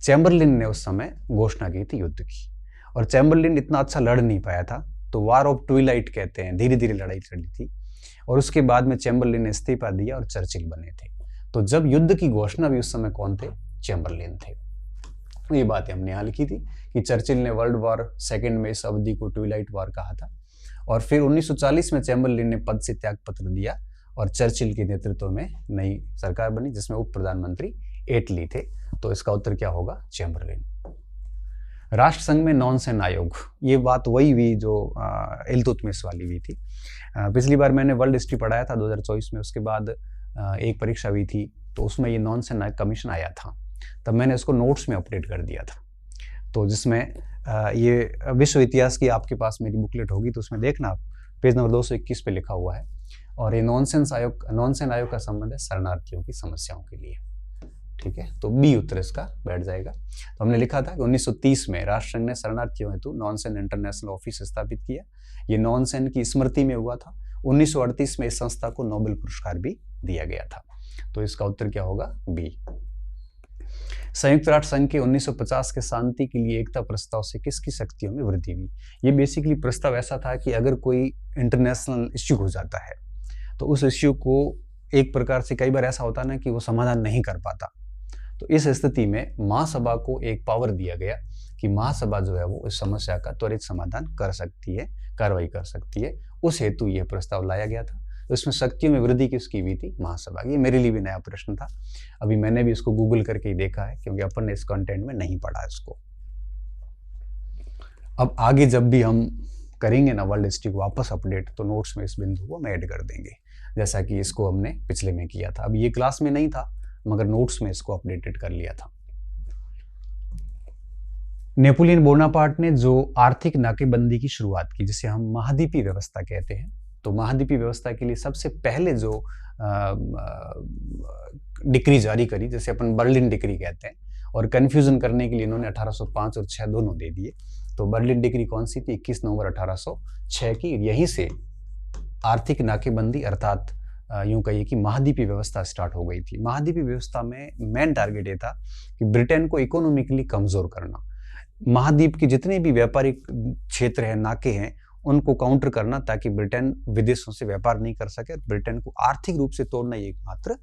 चैम्बरलिन ने उस समय घोषणा की थी युद्ध की, और चैम्बरलिन इतना अच्छा लड़ नहीं पाया था, तो वार ऑफ ट्विलाइट कहते हैं, धीरे धीरे लड़ाई चली थी। और उसके बाद में चैम्बरलिन ने इस्तीफा दिया और चर्चिल बने थे। तो जब युद्ध की घोषणा भी उस समय कौन थे? चैम्बरलिन थे। ये बातें हमने यहाँ लिखी थी कि चर्चिल ने वर्ल्ड वॉर सेकेंड में इस अवधि को ट्विलाइट वॉर कहा था। और फिर 1940 में चैम्बरलिन ने पद से त्याग पत्र दिया और चर्चिल के नेतृत्व में नई सरकार बनी जिसमें उप प्रधानमंत्री एटली थे। तो इसका उत्तर क्या होगा? चैम्बरलिन। राष्ट्र संघ में नॉनसेन आयोग, ये बात वही हुई जो इल्तुतमिश वाली हुई थी। पिछली बार मैंने वर्ल्ड हिस्ट्री पढ़ाया था 2024 में, उसके बाद एक परीक्षा हुई थी तो उसमें ये नॉनसेन आयोग कमीशन आया था, तब मैंने इसको नोट्स में अपडेट कर दिया था। तो जिसमें ये विश्व इतिहास की आपके पास मेरी बुकलेट होगी तो उसमें देखना आप, पेज नंबर 221 पे लिखा हुआ है। और ये नॉनसेन आयोग का संबंध है शरणार्थियों की समस्याओं के लिए। ठीक है, तो बी उत्तर इसका बैठ जाएगा। तो हमने लिखा था कि 1930 में राष्ट्रसंघ ने शरणार्थियों हेतु नॉनसेन इंटरनेशनल ऑफिस स्थापित किया। ये नॉनसेन की स्मृति में हुआ था। 1938 में इस संस्था को नोबेल पुरस्कार भी दिया गया था। तो इसका उत्तर क्या होगा? बी। संयुक्त राष्ट्र संघ के 1950 के शांति के लिए एकता प्रस्ताव से किसकी शक्तियों में वृद्धि हुई? ये बेसिकली प्रस्ताव ऐसा था कि अगर कोई इंटरनेशनल इश्यू हो जाता है तो उस इश्यू को एक प्रकार से, कई बार ऐसा होता है ना कि वो समाधान नहीं कर पाता, तो इस स्थिति में महासभा को एक पावर दिया गया कि महासभा जो है वो इस समस्या का त्वरित समाधान कर सकती है, कार्रवाई कर सकती है। उस हेतु यह प्रस्ताव लाया गया था। तो इसमें शक्तियों में वृद्धि किसकी हुई थी? महासभा। ये मेरे लिए भी नया प्रश्न था, अभी मैंने भी इसको गूगल करके ही देखा है क्योंकि अपन ने इस कंटेंट में नहीं पढ़ा इसको। अब आगे जब भी हम करेंगे ना वर्ल्ड हिस्ट्री को वापस अपडेट, तो नोट्स में इस बिंदु को हम ऐड कर देंगे, जैसा कि इसको हमने पिछले में किया था। अब ये क्लास में नहीं था मगर नोट्स में इसको अपडेटेड कर लिया था। नेपोलियन बोनापार्ट ने जो आर्थिक नाकेबंदी की शुरुआत की, जिसे हम महाद्वीपीय व्यवस्था कहते हैं, तो महाद्वीपीय व्यवस्था के लिए सबसे पहले जो डिक्री जारी करी, जैसे अपन बर्लिन डिक्री कहते हैं, और कंफ्यूजन करने के लिए इन्होंने 1805 और 6 दोनों दे दिए। तो बर्लिन डिक्री कौन सी थी? 21 नवंबर 1806 की। यहीं से आर्थिक नाकेबंदी अर्थात यूं कहिए कि महाद्वीपीय व्यवस्था स्टार्ट हो गई थी। महाद्वीपीय व्यवस्था में मेन टारगेट ये था कि ब्रिटेन को इकोनॉमिकली कमजोर करना, महाद्वीप के जितने भी व्यापारिक क्षेत्र हैं, नाके हैं, उनको काउंटर करना ताकि ब्रिटेन विदेशों से व्यापार नहीं कर सके। ब्रिटेन को आर्थिक रूप से तोड़ना ही एकमात्र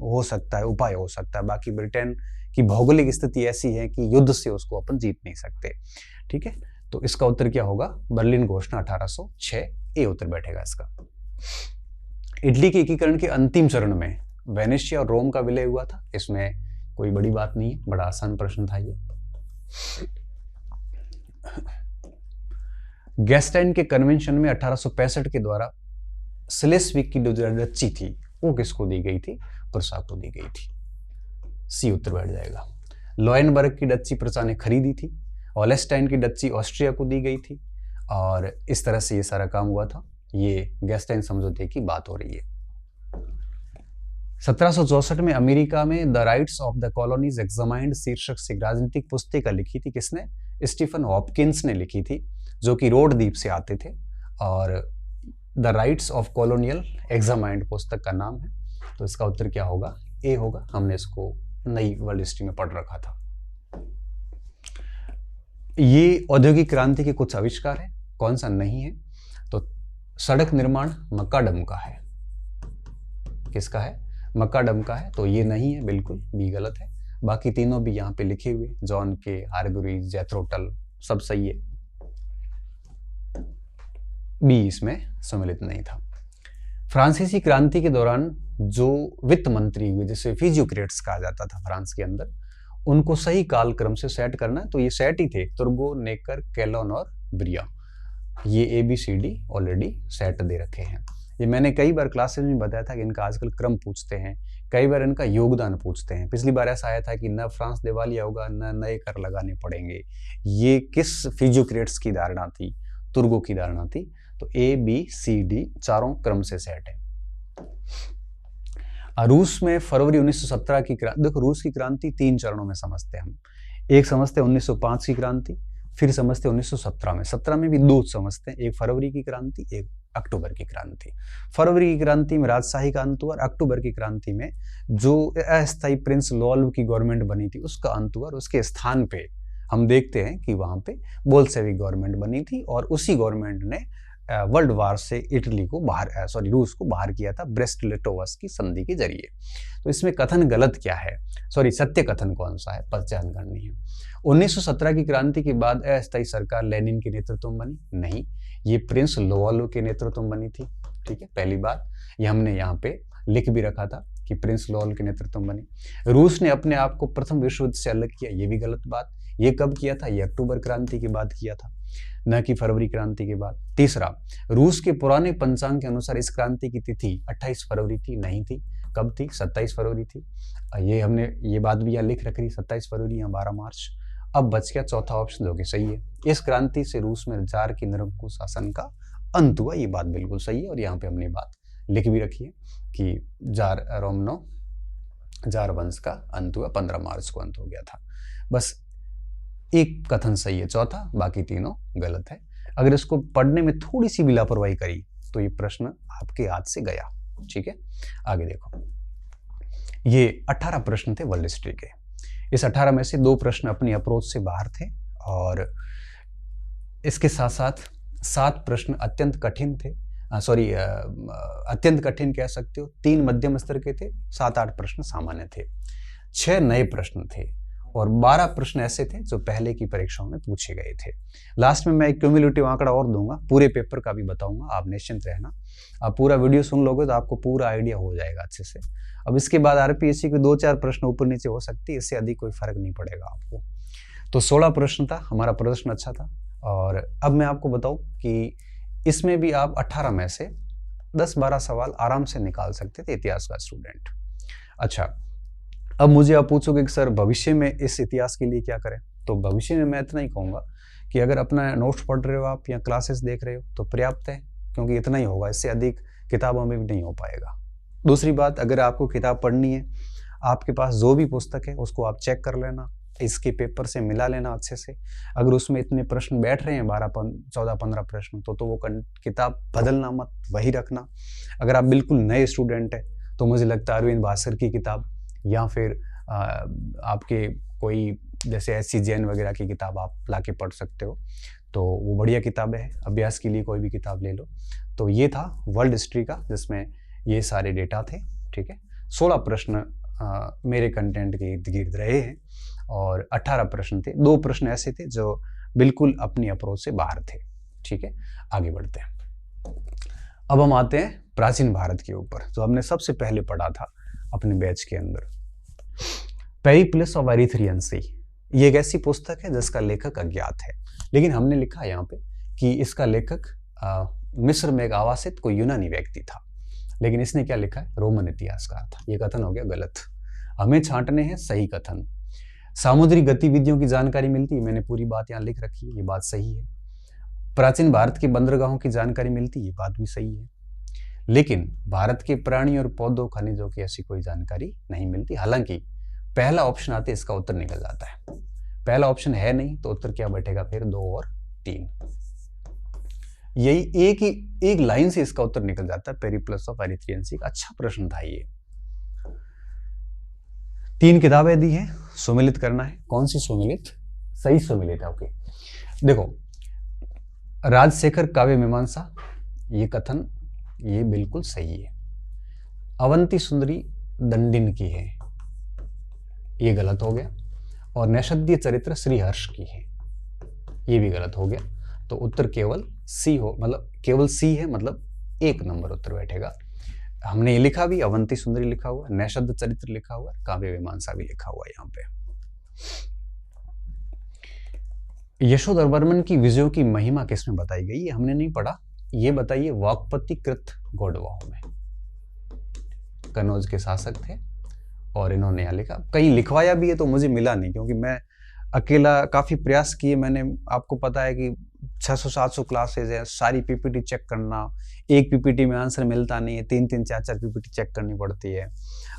हो सकता है, उपाय हो सकता है। बाकी ब्रिटेन की भौगोलिक स्थिति ऐसी है कि युद्ध से उसको अपन जीत नहीं सकते। ठीक है, तो इसका उत्तर क्या होगा? बर्लिन घोषणा 1806, ए उत्तर बैठेगा इसका। इटली के एकीकरण के अंतिम चरण में वेनेशिया और रोम का विलय हुआ था। इसमें कोई बड़ी बात नहीं है, बड़ा आसान प्रश्न था ये। गैस्टाइन के कन्वेंशन में 1865 के द्वारा स्लेस्विक की जो डच्ची थी वो किसको दी गई थी? प्रुसा को दी गई थी। सी उत्तर बैठ जाएगा। लॉयनबर्ग की डच्ची प्रुसा ने खरीदी थी। होल्स्टाइन की डच्ची ऑस्ट्रिया को दी गई थी। और इस तरह से ये सारा काम हुआ था। ये गैस्टाइन समझौते की बात हो रही है। 1764 में अमेरिका में the rights of the colonies examined शीर्षक से राजनीतिक पुस्तिका लिखी थी। किसने? स्टीफन हॉपकिंस ने लिखी थी, जो कि रोड द्वीप से आते थे। और the rights of colonial examined पुस्तक का नाम है। तो इसका उत्तर क्या होगा? ए होगा। हमने इसको नई वर्ल्ड हिस्ट्री में पढ़ रखा था। ये औद्योगिक क्रांति के कुछ आविष्कार है, कौन सा नहीं है? तो सड़क निर्माण मक्काडम का है। किसका है? मक्काडम का है। तो ये नहीं है, बिल्कुल भी गलत है। बाकी तीनों भी यहाँ पे लिखे हुए, जॉन के, हारग्रीव्स, जेथरो टल, सब सही है। बी इसमें सम्मिलित नहीं था। फ्रांसीसी क्रांति के दौरान जो वित्त मंत्री हुए, जिसे फिजियोक्रेट्स कहा जाता था फ्रांस के अंदर, उनको सही कालक्रम से सेट करना है। तो ये सेट ही थे, तुर्गो, नेकर, कैलोन और ब्रिया। ये ABCD ऑलरेडी सेट दे रखे हैं। ये मैंने कई बार क्लासेस में बताया था कि इनका आजकल क्रम पूछते हैं, कई बार इनका योगदान पूछते हैं। पिछली बार ऐसा आया था कि न फ्रांस दिवालिया होगा, न नए कर लगाने पड़ेंगे। ये किस फिजियोक्रेट्स की धारणा थी? तुर्गो की धारणा थी। तो ABCD चारों क्रम से सेट है। रूस में फरवरी 1917 की क्रांति, देखो रूस की क्रांति 3 चरणों में समझते हैं हम। एक समझते हैं 1905 की क्रांति, फिर समझते हैं 1917 में। 17 में भी 2 समझते हैं, एक फरवरी की क्रांति, एक अक्टूबर की क्रांति। फरवरी की क्रांति में राजशाही का अंत हुआ, अक्टूबर की क्रांति में जो अस्थायी प्रिंस लॉल्व की गवर्नमेंट बनी थी उसका अंत हुआ। उसके स्थान पे हम देखते हैं कि वहां पे बोल्शेविक गवर्नमेंट बनी थी और उसी गवर्नमेंट ने वर्ल्ड वार से इटली को बाहर रूस को बाहर किया था ब्रेस्ट-लिटोवस की संधि के जरिए। तो इसमें कथन गलत क्या है, सत्य कथन कौन सा है, पहचान करनी है। 1917 की क्रांति के बाद अस्थायी सरकार लेनिन के नेतृत्व में बनी? नहीं, ये प्रिंस लोवालो के नेतृत्व में बनी थी। ठीक है, पहली बात ये हमने यहाँ पे लिख भी रखा था कि प्रिंस लोवालो के नेतृत्व में बनी। रूस ने अपने आप को प्रथम विश्व युद्ध से अलग किया, ये भी गलत बात। ये कब किया था? ये अक्टूबर क्रांति के बाद किया था, न कि फरवरी क्रांति के बाद। तीसरा, रूस के पुराने पंचांग के अनुसार इस क्रांति की तिथि 28 फरवरी थी, नहीं थी। कब थी? 27 फरवरी थी। ये हमने ये बात भी यहाँ लिख रखी, 27 फरवरी या 12 मार्च। अब बच गया चौथा ऑप्शन जो कि सही है। इस क्रांति से रूस में जार की निरंकुश शासन का अंत हुआ, ये बात बिल्कुल सही है। और यहाँ पे हमने बात लिख भी रखी है कि जार वंश का अंत हुआ, 15 मार्च को अंत हो गया था। बस एक कथन सही है, चौथा, बाकी तीनों गलत है। अगर इसको पढ़ने में थोड़ी सी भी लापरवाही करी तो ये प्रश्न आपके हाथ से गया। ठीक है, आगे देखो। ये 18 प्रश्न थे वर्ल्ड हिस्ट्री के। इस 18 में से 2 प्रश्न अपनी अप्रोच से बाहर थे और इसके साथ साथ 7 प्रश्न अत्यंत कठिन थे। अत्यंत कठिन कह सकते हो। 3 मध्यम स्तर के थे, 7-8 प्रश्न सामान्य थे, 6 नए प्रश्न थे और 12 प्रश्न ऐसे थे जो पहले की परीक्षाओं में पूछे गए थे। लास्ट में मैं एक क्यूमुलेटिव आंकड़ा और दूंगा, पूरे पेपर का भी बताऊंगा, आप निश्चिंत रहना। आप पूरा वीडियो सुन लोगे तो आपको पूरा आइडिया हो जाएगा अच्छे से। अब इसके बाद आरपीएससी के 2-4 प्रश्न ऊपर नीचे हो सकती है, इससे अधिक कोई फर्क नहीं पड़ेगा आपको। तो 16 प्रश्न था, हमारा प्रदर्शन अच्छा था। और अब मैं आपको बताऊं कि इसमें भी आप 18 में से 10-12 सवाल आराम से निकाल सकते थे, इतिहास का स्टूडेंट। अच्छा, अब मुझे आप पूछोगे कि सर भविष्य में इस इतिहास के लिए क्या करें? तो भविष्य में मैं इतना ही कहूँगा कि अगर अपना नोट्स पढ़ रहे हो आप या क्लासेस देख रहे हो तो पर्याप्त है, क्योंकि इतना ही होगा, इससे अधिक किताबों में भी नहीं हो पाएगा। दूसरी बात, अगर आपको किताब पढ़नी है, आपके पास जो भी पुस्तक है उसको आप चेक कर लेना, इसके पेपर से मिला लेना अच्छे से। अगर उसमें इतने प्रश्न बैठ रहे हैं 14-15 प्रश्न, तो वो किताब बदलना मत, वही रखना। अगर आप बिल्कुल नए स्टूडेंट है तो मुझे लगता है अरविंद भास्कर की किताब या फिर आपके कोई जैसे एससी जैन वगैरह की किताब आप लाके पढ़ सकते हो, तो वो बढ़िया किताबें हैं। अभ्यास के लिए कोई भी किताब ले लो। तो ये था वर्ल्ड हिस्ट्री का, जिसमें ये सारे डेटा थे। ठीक है, 16 प्रश्न मेरे कंटेंट के इर्द गिर्द रहे हैं और 18 प्रश्न थे। 2 प्रश्न ऐसे थे जो बिल्कुल अपनी अप्रोच से बाहर थे। ठीक है, आगे बढ़ते हैं। अब हम आते हैं प्राचीन भारत के ऊपर, जो हमने सबसे पहले पढ़ा था अपने बैच के अंदर। पेरिप्लस ऑफ एरिथ्रियन सी, ये एक ऐसी पुस्तक है जिसका लेखक अज्ञात है, लेकिन हमने लिखा यहाँ पे कि इसका लेखक मिस्र में एक आवासित कोई यूनानी व्यक्ति था, लेकिन इसने क्या लिखा है? रोमन इतिहासकार था। ये कथन हो गया गलत। हमें छांटने हैं सही कथन। सामुद्रिक गतिविधियों की जानकारी मिलती है, मैंने पूरी बात यहाँ लिख रखी है, ये बात सही है। प्राचीन भारत के बंदरगाहों की जानकारी मिलती है, ये बात भी सही है। लेकिन भारत के प्राणी और पौधों, खनिजों की ऐसी कोई जानकारी नहीं मिलती। हालांकि पहला ऑप्शन आते इसका उत्तर निकल जाता है। पहला ऑप्शन है नहीं तो उत्तर क्या बैठेगा फिर? 2 और 3। यही एक लाइन से इसका उत्तर निकल जाता है, पेरिप्लस ऑफ एरिथ्रियन सी। अच्छा प्रश्न था ये। 3 किताबें दी है, सुमेलित करना है। कौन सी सुमेलित? सही सुमेलित है। ओके, देखो, राजशेखर काव्य मीमांसा, ये कथन ये बिल्कुल सही है। अवंती सुंदरी दंडिन की है, ये गलत हो गया। और नैषधीय चरित्र श्रीहर्ष की है, ये भी गलत हो गया। तो उत्तर केवल सी हो, मतलब केवल सी है, मतलब 1 नंबर उत्तर बैठेगा। हमने ये लिखा भी, अवंती सुंदरी लिखा हुआ, नैषध चरित्र लिखा हुआ, काव्य मीमांसा भी लिखा हुआ है यहाँ पे। यशोधर्वर्मन की विजयों की महिमा किसमें बताई गई? ये हमने नहीं पढ़ा, ये बताइए वाक्पतिकृत गौडवाहों में। कनौज के शासक थे और इन्होंने यहाँ लिखा। कहीं लिखवाया भी है तो मुझे मिला नहीं, क्योंकि मैं अकेला काफ़ी प्रयास किए मैंने। आपको पता है कि 600-700 क्लासेज है, सारी पीपीटी चेक करना, एक पीपीटी में आंसर मिलता नहीं है, 3-3, 4-4 पीपीटी चेक करनी पड़ती है।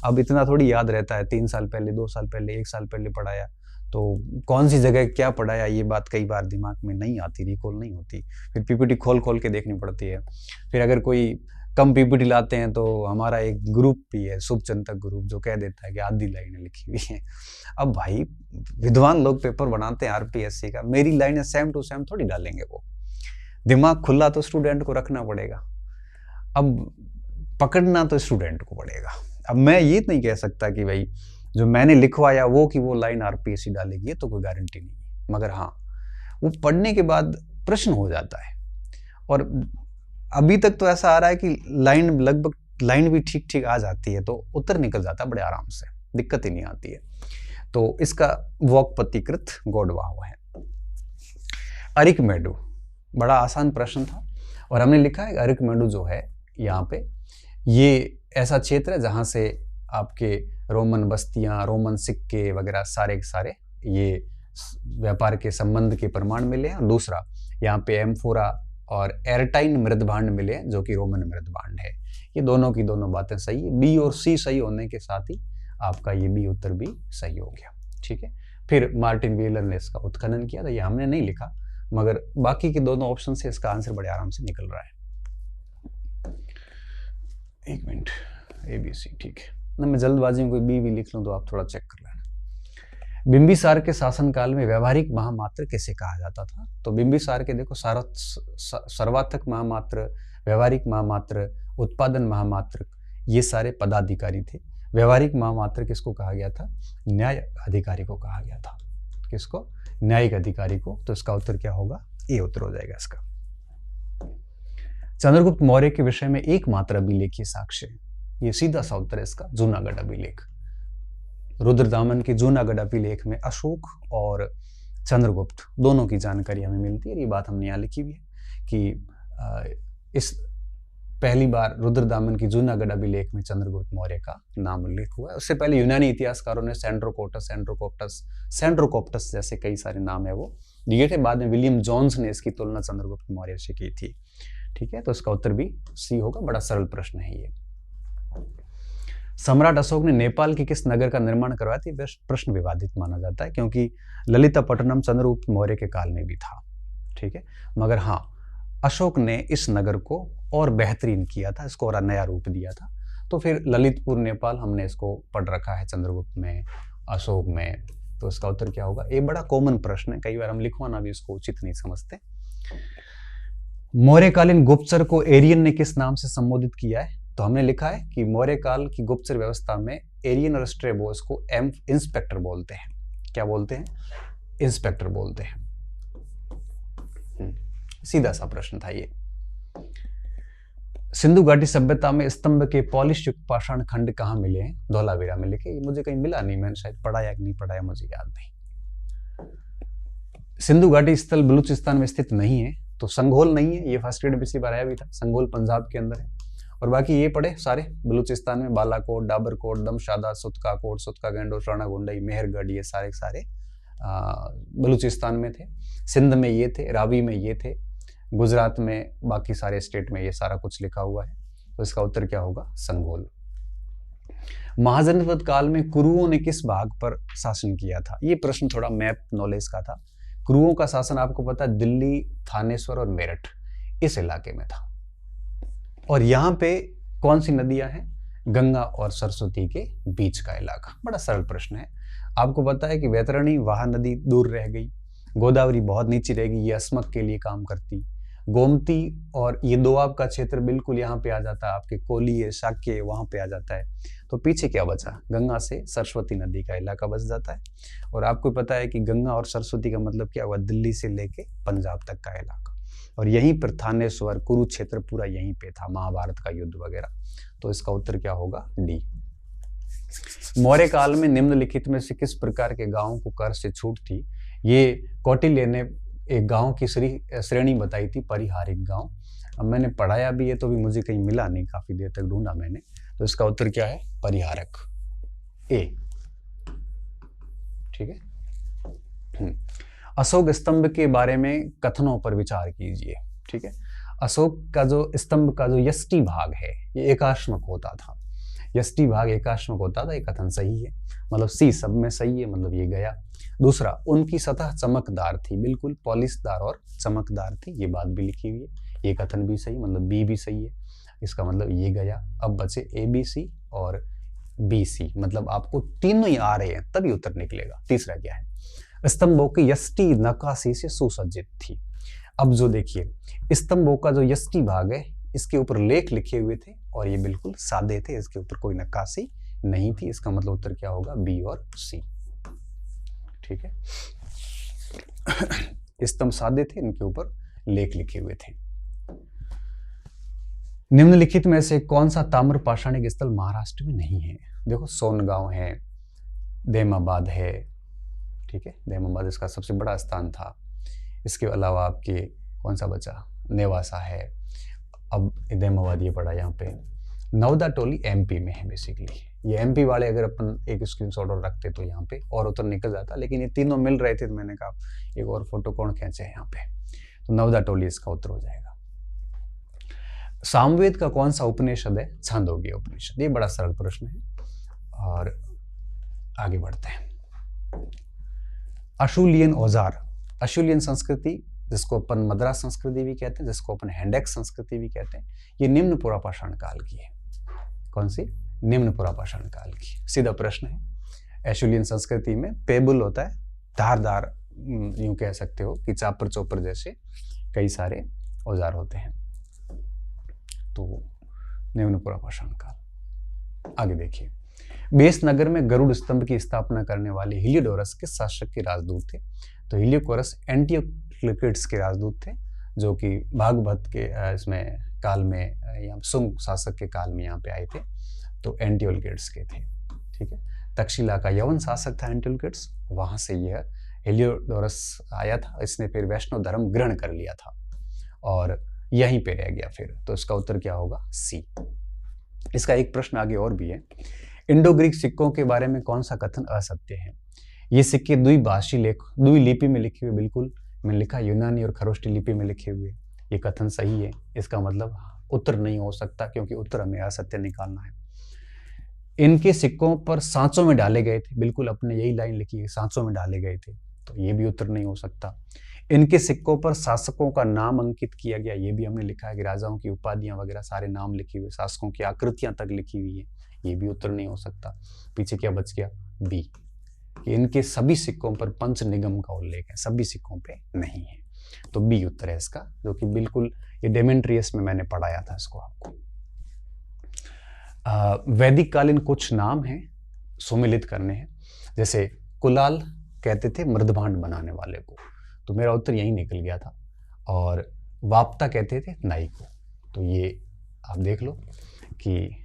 अब इतना थोड़ी याद रहता है, 3 साल पहले, 2 साल पहले, 1 साल पहले पढ़ाया, तो कौन सी जगह क्या पढ़ाया ये बात कई बार दिमाग में नहीं आती, रिकॉल नहीं होती। फिर पीपीटी खोल खोल के देखनी पड़ती है। फिर अगर कोई कम पीपीटी लाते हैं तो हमारा एक ग्रुप भी है, शुभचिंतक ग्रुप, जो कह देता है कि आधी लाइनें लिखी हुई हैं। अब भाई विद्वान लोग पेपर बनाते हैं आरपीएससी का, मेरी लाइनें सेम टू सेम थोड़ी डालेंगे वो। दिमाग खुला तो स्टूडेंट को रखना पड़ेगा, अब पकड़ना तो स्टूडेंट को पड़ेगा। अब मैं ये नहीं कह सकता कि भाई जो मैंने लिखवाया वो कि वो लाइन आरपीएससी डालेगी, ये तो कोई गारंटी नहीं है, मगर हाँ वो पढ़ने के बाद प्रश्न हो जाता है। और अभी तक तो ऐसा आ रहा है कि लाइन लगभग लाइन भी ठीक ठीक आ जाती है, तो उत्तर निकल जाता है बड़े आराम से, दिक्कत ही नहीं आती है। तो इसका वोकपतिकृत गौडवाह है। अरिकमेडु बड़ा आसान प्रश्न था, और हमने लिखा है अरिकमेडु जो है यहाँ पे ये ऐसा क्षेत्र है जहाँ से आपके रोमन बस्तियाँ, रोमन सिक्के वगैरह सारे के सारे ये व्यापार के संबंध के प्रमाण मिले हैं। और दूसरा यहाँ पे एम्फोरा और एरटाइन मृदभांड मिले हैं जो कि रोमन मृदभांड है। ये दोनों की दोनों बातें सही है, बी और सी सही होने के साथ ही आपका ये बी उत्तर भी सही हो गया। ठीक है, फिर मार्टिन व्हीलर ने इसका उत्खनन किया था, ये हमने नहीं लिखा, मगर बाकी के दोनों ऑप्शन से इसका आंसर बड़े आराम से निकल रहा है। एक मिनट, ए बी सी, ठीक है ना, मैं जल्दबाजी में कोई बी भी लिख लूँ तो आप थोड़ा चेक कर लेना। बिंबिसार के शासनकाल में व्यवहारिक महामात्र किसे कहा जाता था? तो बिंबिसार के देखो सर्वार्थक महामात्र, व्यवहारिक महामात्र, उत्पादन महामात्र, ये सारे पदाधिकारी थे। व्यवहारिक महामात्र किसको कहा गया था? न्याय अधिकारी को कहा गया था। किसको? न्यायिक अधिकारी को। तो इसका उत्तर क्या होगा? ये उत्तर हो जाएगा इसका। चंद्रगुप्त मौर्य के विषय में एकमात्र अभिलेखीय साक्ष्य, ये सीधा सा उत्तर है इसका, जूनागढ़ अभिलेख। रुद्रदामन के जूनागढ़ अभिलेख में अशोक और चंद्रगुप्त दोनों की जानकारी हमें मिलती है। ये बात हमने यहाँ लिखी हुई है कि इस पहली बार रुद्रदामन की जूनागढ़ अभिलेख में चंद्रगुप्त मौर्य का नाम उल्लेख हुआ है। उससे पहले यूनानी इतिहासकारों ने सेंड्रोकोप्टस जैसे कई सारे नाम है वो दिए थे। बाद में विलियम जोन्स ने इसकी तुलना चंद्रगुप्त मौर्य से की थी। ठीक है, तो इसका उत्तर भी सी होगा। बड़ा सरल प्रश्न है ये। सम्राट अशोक ने नेपाल के किस नगर का निर्माण करवाया था? प्रश्न विवादित माना जाता है क्योंकि ललितापट्टनम चंद्रगुप्त मौर्य के काल में भी था। ठीक है, मगर हाँ अशोक ने इस नगर को और बेहतरीन किया था, इसको और नया रूप दिया था। तो फिर ललितपुर नेपाल हमने इसको पढ़ रखा है चंद्रगुप्त में, अशोक में। तो इसका उत्तर क्या होगा? ये बड़ा कॉमन प्रश्न है, कई बार हम लिखवाना भी इसको उचित नहीं समझते। मौर्यकालीन गुप्तचर को एरियन ने किस नाम से संबोधित किया है? तो हमने लिखा है कि मौर्यकाल की गुप्तचर व्यवस्था में एरियन और स्ट्रेबोस को इंस्पेक्टर बोलते हैं। क्या बोलते हैं? इंस्पेक्टर बोलते हैं। सीधा सा प्रश्न था ये। सिंधु घाटी सभ्यता में स्तंभ के पॉलिश युक्त पाषाण खंड कहाँ मिले हैं? धौलावीरा में लिखे। ये मुझे कहीं मिला नहीं, मैंने शायद पढ़ाया कि नहीं पढ़ाया मुझे याद नहीं। सिंधु घाटी स्थल बलूचिस्तान में स्थित नहीं है, तो संघोल नहीं है। ये फर्स्ट ग्रेड पिछली बार आया भी था। संघोल पंजाब के अंदर है। और बाकी ये पढ़े सारे बलूचिस्तान में बालाकोट, डाबरकोट, दमशादा, सुतका कोट, सुतका गेंडो, राणागुंडई, मेहरगढ़, ये सारे बलूचिस्तान में थे। सिंध में ये थे, रावी में ये थे, गुजरात में, बाकी सारे स्टेट में ये सारा कुछ लिखा हुआ है। तो इसका उत्तर क्या होगा? संघोल। महाजनपद काल में कुरुओं ने किस भाग पर शासन किया था? ये प्रश्न थोड़ा मैप नॉलेज का था। कुरुओं का शासन आपको पता है दिल्ली, थानेश्वर और मेरठ इस इलाके में था। और यहाँ पे कौन सी नदियां हैं? गंगा और सरस्वती के बीच का इलाका। बड़ा सरल प्रश्न है। आपको पता है कि वैतरणी वाह नदी दूर रह गई, गोदावरी बहुत नीचे रहेगी, ये अस्मक के लिए काम करती। गोमती और ये दोआब का क्षेत्र बिल्कुल यहाँ पे आ जाता है, आपके कोलिये, शाक्य वहां पे आ जाता है। तो पीछे क्या बचा? गंगा से सरस्वती नदी का इलाका बच जाता है। और आपको पता है कि गंगा और सरस्वती का मतलब क्या हुआ? दिल्ली से लेके पंजाब तक का इलाका। और यहीं पर थानेश्वर, कुरुक्षेत्र पूरा यहीं पे था, महाभारत का युद्ध वगैरह। तो इसका उत्तर क्या होगा? डी। मौर्य काल में निम्नलिखित में से किस प्रकार के गांवों को कर से छूट थी? ये कौटिल्य ने एक गांव की श्रेणी बताई थी, परिहारिक गांव। अब मैंने पढ़ाया भी है तो भी मुझे कहीं मिला नहीं, काफी देर तक ढूंढा मैंने। तो इसका उत्तर क्या है? परिहारक, ए। ठीक है। अशोक स्तंभ के बारे में कथनों पर विचार कीजिए। ठीक है, अशोक का जो स्तंभ का जो यष्टि भाग है ये एकाश्मक होता था। यष्टि भाग एकाश्मक होता था, ये कथन सही है, मतलब सी सब में सही है, मतलब ये गया। दूसरा, उनकी सतह चमकदार थी, बिल्कुल पॉलिशदार और चमकदार थी, ये बात भी लिखी हुई है, ये कथन भी सही, मतलब बी भी सही है, इसका मतलब ये गया। अब बचे ए बी सी और बी सी, मतलब आपको तीनों ही आ रहे हैं तभी उत्तर निकलेगा। तीसरा क्या है? स्तंभों की यष्टि नक्काशी से सुसज्जित थी। अब जो देखिए स्तंभों का जो यष्टि भाग है इसके ऊपर लेख लिखे हुए थे और ये बिल्कुल सादे थे, इसके ऊपर कोई नक्काशी नहीं थी। इसका मतलब उत्तर क्या होगा, बी और सी। ठीक है, स्तंभ सादे थे, इनके ऊपर लेख लिखे हुए थे। निम्नलिखित में से कौन सा ताम्र पाषाणिक स्थल महाराष्ट्र में नहीं है? देखो सोनगांव है, देमाबाद है, ठीक है, देमाबाद इसका सबसे बड़ा स्थान था। इसके अलावा आपके कौन सा बचा, नेवासा है। अब देमाबाद ये पड़ा यहाँ पे। नवदा टोली एमपी में है बेसिकली। ये एमपी वाले अगर अपन एक स्क्रीनशॉट और रखते तो यहाँ पे और उत्तर निकल जाता, लेकिन ये तीनों मिल रहे थे तो मैंने कहा एक और फोटो कौन खींचे यहाँ पे, तो नवदा टोली इसका उत्तर हो जाएगा। सामवेद का कौन सा उपनिषद है? छांदोग्य उपनिषद। ये बड़ा सरल प्रश्न है और आगे बढ़ते हैं। अशुलियन औजार, अशुलियन संस्कृति जिसको अपन मद्रास संस्कृति भी कहते हैं, जिसको अपन हैंडेक्स संस्कृति भी कहते हैं, ये निम्न पुरापाषाण काल की है। कौन सी? निम्न पुरापाषाण काल की। सीधा प्रश्न है। एशुलियन संस्कृति में पेबुल होता है, धारदार, यूं कह सकते हो कि चापर चौपर जैसे कई सारे औजार होते हैं। तो निम्न पुरापाषाण काल। आगे देखिए, बेस नगर में गरुड़ स्तंभ की स्थापना करने वाले हिलियोडोरस के शासक के राजदूत थे। तो हिलियोडोरस एंटियोक्लिड्स के राजदूत थे, जो कि भागवत के इसमें काल में यहाँ सुंग शासक के काल में यहाँ पे आए थे, तो एंटियोक्लिड्स के थे। ठीक है, तक्षशिला का यवन शासक था एंटियोक्लिड्स, वहां से यह हिलियोडोरस आया था। इसने फिर वैष्णव धर्म ग्रहण कर लिया था और यहीं पे रह गया फिर। तो इसका उत्तर क्या होगा, सी। इसका एक प्रश्न आगे और भी है। इंडो ग्रीक सिक्कों के बारे में कौन सा कथन असत्य है? ये सिक्के द्वि लिपि में लिखे हुए, बिल्कुल मैंने लिखा यूनानी और खरोष्टी लिपि में लिखे हुए, ये कथन सही है। इसका मतलब उत्तर नहीं हो सकता, क्योंकि उत्तर हमें असत्य निकालना है। इनके सिक्कों पर सांचों में डाले गए थे, बिल्कुल अपने यही लाइन लिखी है, सांचों में डाले गए थे, तो ये भी उत्तर नहीं हो सकता। इनके सिक्कों पर शासकों का नाम अंकित किया गया, ये भी हमने लिखा है कि राजाओं की उपाधियां वगैरह सारे नाम लिखी हुए, शासकों की आकृतियां तक लिखी हुई है, ये भी उत्तर नहीं हो सकता। पीछे क्या बच गया, बी, कि इनके सभी सिक्कों पर पंच निगम का उल्लेख है, सभी सिक्कों पे नहीं है। तो बी उत्तर है इसका, जो कि बिल्कुल ये डेमेंट्रियस में मैंने पढ़ाया था इसको आपको। वैदिक कालीन कुछ नाम हैं सुमिलित करने हैं, जैसे कुलाल कहते थे मृदभांड बनाने वाले को, तो मेरा उत्तर यही निकल गया था। और वाप्ता कहते थे नाई को, तो ये आप देख लो कि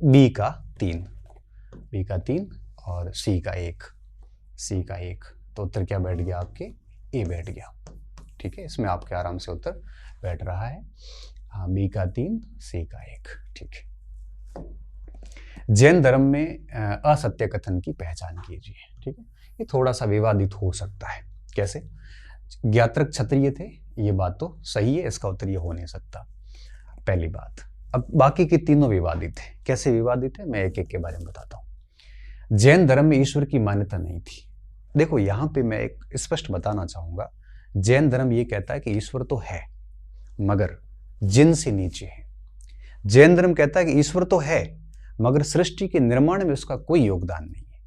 बी का 3 और सी का 1, तो उत्तर क्या बैठ गया आपके, ए बैठ गया। ठीक है, इसमें आपके आराम से उत्तर बैठ रहा है। हाँ, बी का 3, सी का 1। ठीक है, जैन धर्म में असत्य कथन की पहचान कीजिए। ठीक है, ये थोड़ा सा विवादित हो सकता है। कैसे? ज्ञात्रक क्षत्रिय थे, ये बात तो सही है, इसका उत्तर ये हो नहीं सकता, पहली बात। अब बाकी के तीनों विवादित है। कैसे विवादित है, मैं एक एक के बारे में बताता हूँ। जैन धर्म में ईश्वर की मान्यता नहीं थी। देखो यहाँ पे मैं एक स्पष्ट बताना चाहूंगा, जैन धर्म ये कहता है कि ईश्वर तो है मगर जिन से नीचे है। जैन धर्म कहता है कि ईश्वर तो है मगर सृष्टि के निर्माण में उसका कोई योगदान नहीं है।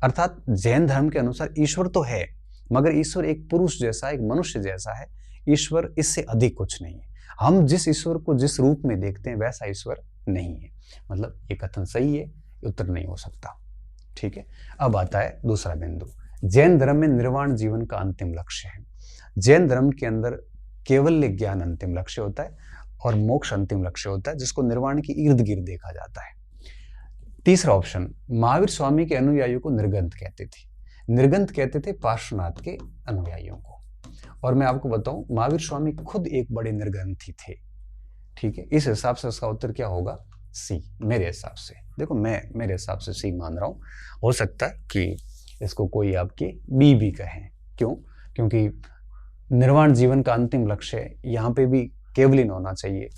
अर्थात जैन धर्म के अनुसार ईश्वर तो है मगर ईश्वर एक पुरुष जैसा, एक मनुष्य जैसा है, ईश्वर इससे अधिक कुछ नहीं है। हम जिस ईश्वर को जिस रूप में देखते हैं वैसा ईश्वर नहीं है। मतलब ये कथन सही है, उत्तर नहीं हो सकता। ठीक है, अब आता है दूसरा बिंदु। जैन धर्म में निर्वाण जीवन का अंतिम लक्ष्य है। जैन धर्म के अंदर केवल ज्ञान अंतिम लक्ष्य होता है और मोक्ष अंतिम लक्ष्य होता है, जिसको निर्वाण के इर्द गिर्द देखा जाता है। तीसरा ऑप्शन, महावीर स्वामी के अनुयायियों को निर्गंथ कहते थे। निर्गंथ कहते थे पार्श्वनाथ के अनुयायियों को। और मैं आपको बताऊं, महावीर स्वामी खुद एक बड़े निर्ग्रंथी थे। ठीक है, इस हिसाब से उसका उत्तर क्या होगा, सी, मेरे हिसाब से। देखो मैं मेरे हिसाब से सी मान रहा हूं, हो सकता है कि इसको कोई आपके बी भी कहें। क्यों? क्योंकि निर्वाण जीवन का अंतिम लक्ष्य है, यहाँ पे भी केवलिन होना चाहिए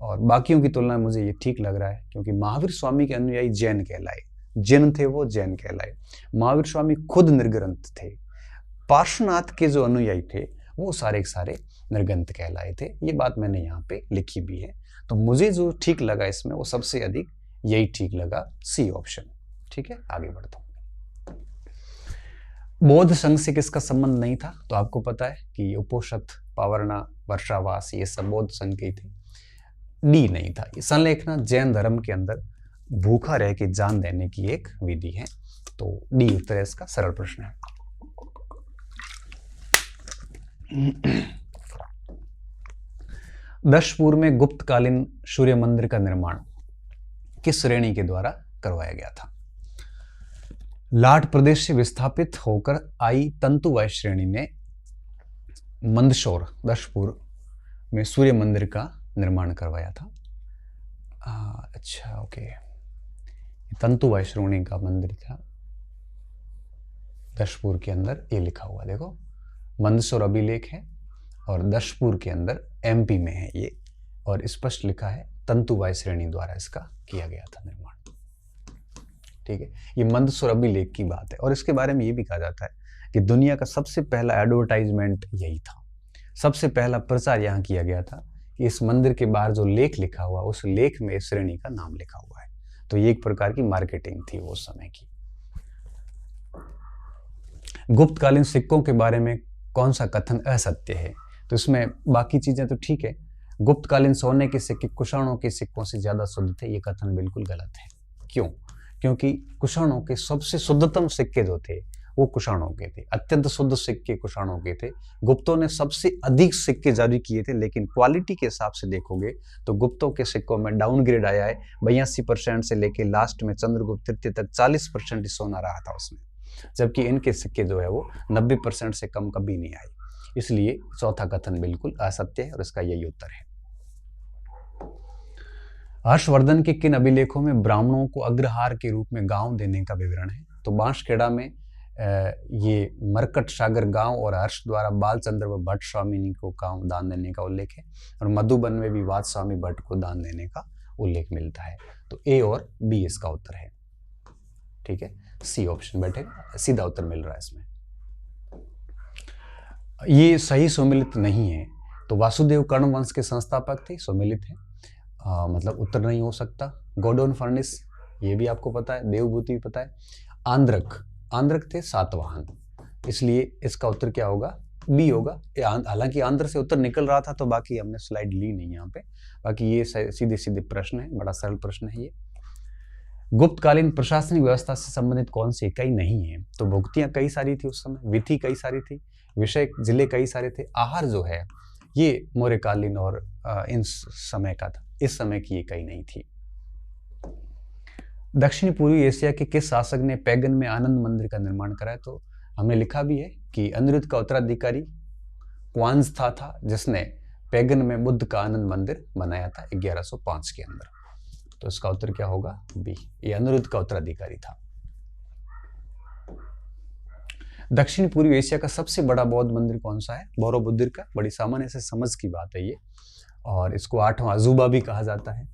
और बाकियों की तुलना में मुझे ये ठीक लग रहा है, क्योंकि महावीर स्वामी के अनुयायी जैन कहलाए, जिन थे वो जैन कहलाए। महावीर स्वामी खुद निर्ग्रंथ थे। पार्श्वनाथ के जो अनुयायी थे वो सारे के सारे निर्गंथ कहलाए थे। ये बात मैंने यहाँ पे लिखी भी है। तो मुझे जो ठीक लगा इसमें वो सबसे अधिक यही ठीक लगा, सी ऑप्शन। ठीक है, आगे बढ़ता हूँ। बौद्ध संघ से किसका संबंध नहीं था? तो आपको पता है कि उपोषथ, पावरना, वर्षावास ये सब बौद्ध संघ के थे। डी नहीं था। संलेखना जैन धर्म के अंदर भूखा रह के जान देने की एक विधि है। तो डी उत्तर है इसका, सरल प्रश्न है। दशपुर में गुप्तकालीन सूर्य मंदिर का निर्माण किस श्रेणी के द्वारा करवाया गया था? लाट प्रदेश से विस्थापित होकर आई तंतुवाय श्रेणी ने मंदसौर दशपुर में सूर्य मंदिर का निर्माण करवाया था। अच्छा, ओके, तंतुवाय श्रेणी का मंदिर था दशपुर के अंदर, ये लिखा हुआ देखो, मंदसौर अभिलेख है और दशपुर के अंदर एमपी में है ये, और स्पष्ट लिखा है तंतुवाय श्रेणी द्वारा इसका किया गया था निर्माण। ठीक है, ये मंदसौर अभिलेख की बात है। और इसके बारे में ये भी कहा जाता है कि दुनिया का सबसे पहला एडवर्टाइजमेंट यही था, सबसे पहला प्रचार यहाँ किया गया था कि इस मंदिर के बाहर जो लेख लिखा हुआ उस लेख में इस श्रेणी का नाम लिखा हुआ है। तो ये एक प्रकार की मार्केटिंग थी उस समय की। गुप्तकालीन सिक्कों के बारे में कौन सा कथन असत्य है? तो इसमें बाकी चीजें तो ठीक है, गुप्तकालीन सोने के सिक्के कुषाणों के सिक्कों से ज्यादा शुद्ध थे, ये कथन बिल्कुल गलत है। क्यों? क्योंकि कुषाणों के सबसे शुद्धतम सिक्के जो थे वो कुषाणों के थे, अत्यंत शुद्ध सिक्के कुषाणों के थे। गुप्तों ने सबसे अधिक सिक्के जारी किए थे, लेकिन क्वालिटी के हिसाब से देखोगे तो गुप्तों के सिक्कों में डाउनग्रेड आया है। 82% से लेके लास्ट में चंद्रगुप्त तृतीय तक 40% सोना रहा था उसमें, जबकि इनके सिक्के जो है वो 90% से कम कभी नहीं आए। इसलिए चौथा कथन बिल्कुल असत्य है और इसका यही उत्तर है। हर्षवर्धन के किन अभिलेखों में ब्राह्मणों को अग्रहार के रूप में गांव देने का विवरण है? तो बांसखेड़ा में ये मरकट सागर गांव और हर्ष द्वारा बालचंद्र व भट्ट स्वामी को गांव दान देने का उल्लेख है, और मधुबन में भी वाद स्वामी भट्ट को दान देने का उल्लेख मिलता है। तो ए और बी इसका उत्तर है। ठीक है, सी ऑप्शन बैठेगा, सीधा उत्तर मिल रहा है इसमें। ये सही सुमिलित नहीं है। तो वासुदेव कर्ण वंश के संस्थापक थे, सुमिलित है, मतलब उत्तर नहीं हो सकता। गोडोन फर्निस, ये भी आपको पता है, देवभूति भी पता है। आंध्रक थे सातवाहन, इसलिए इसका उत्तर क्या होगा? बी होगा। हालांकि आंध्र से उत्तर निकल रहा था तो बाकी हमने स्लाइड ली नहीं यहाँ पे, बाकी ये सीधे सीधे प्रश्न है, बड़ा सरल प्रश्न है ये। गुप्तकालीन प्रशासनिक व्यवस्था से संबंधित कौन सी इकाई नहीं है? तो भुक्तियां कई सारी थी उस समय, विधि कई सारी थी, विषय जिले कई सारे थे। आहार जो है ये मौर्यकालीन और इन समय का था, इस समय की इकाई नहीं थी। दक्षिण पूर्वी एशिया के किस शासक ने पैगन में आनंद मंदिर का निर्माण कराया? तो हमने लिखा भी है कि अनिरुद्ध का उत्तराधिकारी क्वांज था जिसने पैगन में बुद्ध का आनंद मंदिर बनाया था 1105 के अंदर। तो इसका उत्तर क्या होगा? बी, ये अनिरुद्ध का उत्तराधिकारी था। दक्षिण पूर्वी एशिया का सबसे बड़ा बौद्ध मंदिर कौन सा है? बोरोबुद्दर का। बड़ी सामान्य से समझ की बात है ये, और इसको 8वां अजूबा भी कहा जाता है।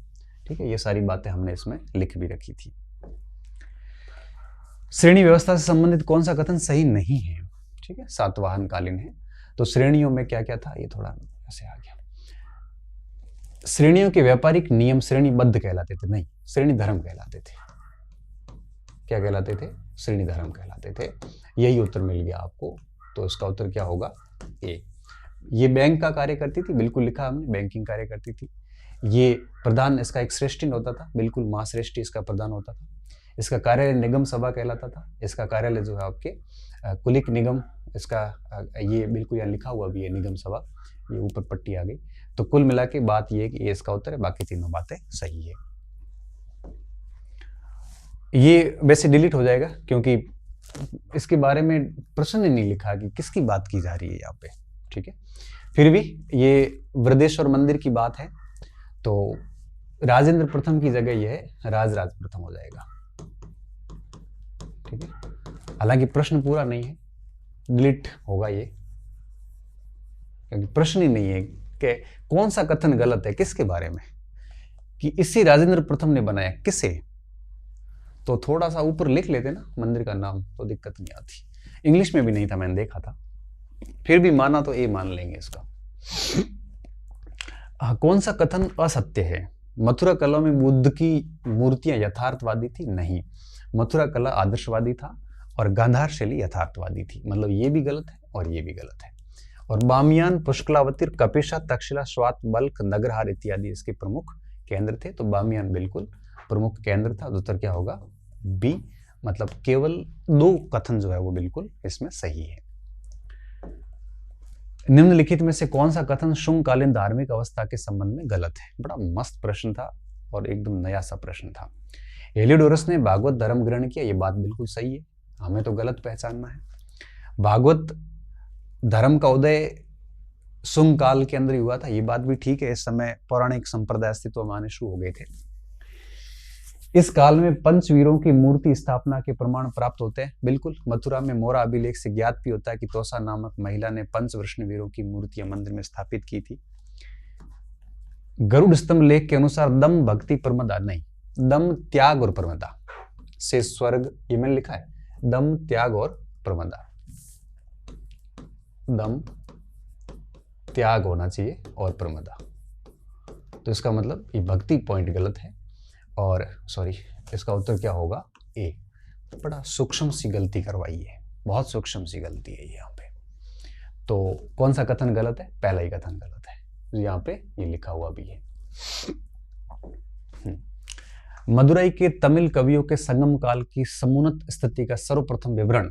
ठीक है, ये सारी बातें हमने इसमें लिख भी रखी थी। श्रेणी व्यवस्था से संबंधित कौन सा कथन सही नहीं है? ठीक है, सातवाहन कालीन है। तो श्रेणियों में क्या क्या था, ये थोड़ा ऐसे आ गया। श्रेणियों के व्यापारिक नियम श्रेणीबद्ध कहलाते थे, नहीं, श्रेणी धर्म कहलाते थे। क्या कहलाते थे? श्रेणी धर्म कहलाते थे। यही उत्तर मिल गया आपको। तो इसका उत्तर क्या होगा? ए। ये बैंक का कार्य करती थी, बिल्कुल लिखा हमने, बैंकिंग कार्य करती थी। ये प्रधान इसका एक श्रेष्ठी होता था, बिल्कुल महाश्रेष्ठी इसका प्रधान होता था। इसका कार्यालय निगम सभा कहलाता था। इसका कार्यालय जो है आपके कुलिक निगम, इसका ये बिल्कुल यहाँ लिखा हुआ भी है निगम सभा, ये ऊपर पट्टी आ गई। तो कुल मिला के बात ये है कि ये इसका उत्तर है, बाकी तीनों बातें सही है। ये वैसे डिलीट हो जाएगा क्योंकि इसके बारे में प्रश्न नहीं लिखा कि किसकी बात की जा रही है यहाँ पे। ठीक है, फिर भी ये वृद्धेश्वर मंदिर की बात है, तो राजेंद्र प्रथम की जगह ये है राजराज प्रथम हो जाएगा। ठीक है, हालांकि प्रश्न पूरा नहीं है, डिलीट होगा ये, क्योंकि प्रश्न ही नहीं है कि कौन सा कथन गलत है, किसके बारे में, कि इसी राजेंद्र प्रथम ने बनाया, किसे। तो थोड़ा सा ऊपर लिख लेते ना मंदिर का नाम तो दिक्कत नहीं आती। इंग्लिश में भी नहीं था, मैंने देखा था, फिर भी माना तो ए मान लेंगे इसका। कौन सा कथन असत्य है? मथुरा कला में बुद्ध की मूर्तियां यथार्थवादी थी? नहीं, मथुरा कला आदर्शवादी था और गांधार शैली यथार्थवादी थी। मतलब ये भी गलत है और ये भी गलत है। और बामियान, पुष्कलावती, कपिशा, तक्षशिला, स्वात, बल्ख, नगरहार इत्यादि इसके प्रमुख केंद्र थे। तो बामियान बिल्कुल प्रमुख केंद्र था। उत्तर क्या होगा? बी। मतलब केवल 2 कथन जो है वो बिल्कुल इसमें सही है। निम्नलिखित में से कौन सा कथन शुंगकालीन धार्मिक अवस्था के संबंध में गलत है? बड़ा मस्त प्रश्न था और एकदम नया सा प्रश्न था। हेलियोडोरस ने भागवत धर्म ग्रहण किया, ये बात बिल्कुल सही है, हमें तो गलत पहचानना है। भागवत धर्म का उदय शुंग काल के अंदर ही हुआ था, ये बात भी ठीक है। इस समय पौराणिक संप्रदाय अस्तित्व में आने शुरू हो गए थे। इस काल में पंचवीरों की मूर्ति स्थापना के प्रमाण प्राप्त होते हैं, बिल्कुल। मथुरा में मोरा अभिलेख से ज्ञात भी होता है कि तोसा नामक महिला ने पंचवृष्ण वीरों की मूर्तियां मंदिर में स्थापित की थी। गरुड़ स्तंभ लेख के अनुसार दम, भक्ति, प्रमदा नहीं, दम, त्याग और प्रमदा से स्वर्ग, ये मैंने लिखा है, दम, त्याग और प्रमदा। दम, त्याग होना चाहिए और प्रमदा। तो इसका मतलब ये भक्ति पॉइंट गलत है और सॉरी, इसका उत्तर क्या होगा? ए। बड़ा सूक्ष्म सी गलती करवाई है, बहुत सूक्ष्म सी गलती है यहाँ पे। तो कौन सा कथन गलत है? पहला ही कथन गलत है, यहाँ पे ये लिखा हुआ भी है। मदुरई के तमिल कवियों के संगम काल की समुन्नत स्थिति का सर्वप्रथम विवरण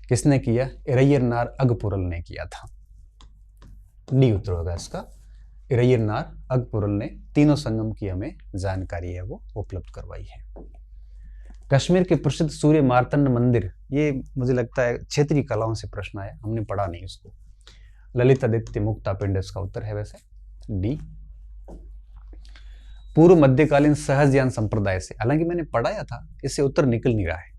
किसने किया? इरैयनार अगपुरल ने किया था। डी उत्तर होगा इसका, इरैयनार अगपुरल ने तीनों संगम की हमें जानकारी है वो उपलब्ध करवाई है। कश्मीर के प्रसिद्ध सूर्य मार्तंड मंदिर, ये मुझे लगता है क्षेत्रीय कलाओं से प्रश्न आया, हमने पढ़ा नहीं उसको। ललित आदित्य मुक्ता पिंड इसका उत्तर है वैसे, डी। पूर्व मध्यकालीन सहजयान संप्रदाय से, हालांकि मैंने पढ़ाया था, इससे उत्तर निकल नहीं रहा है,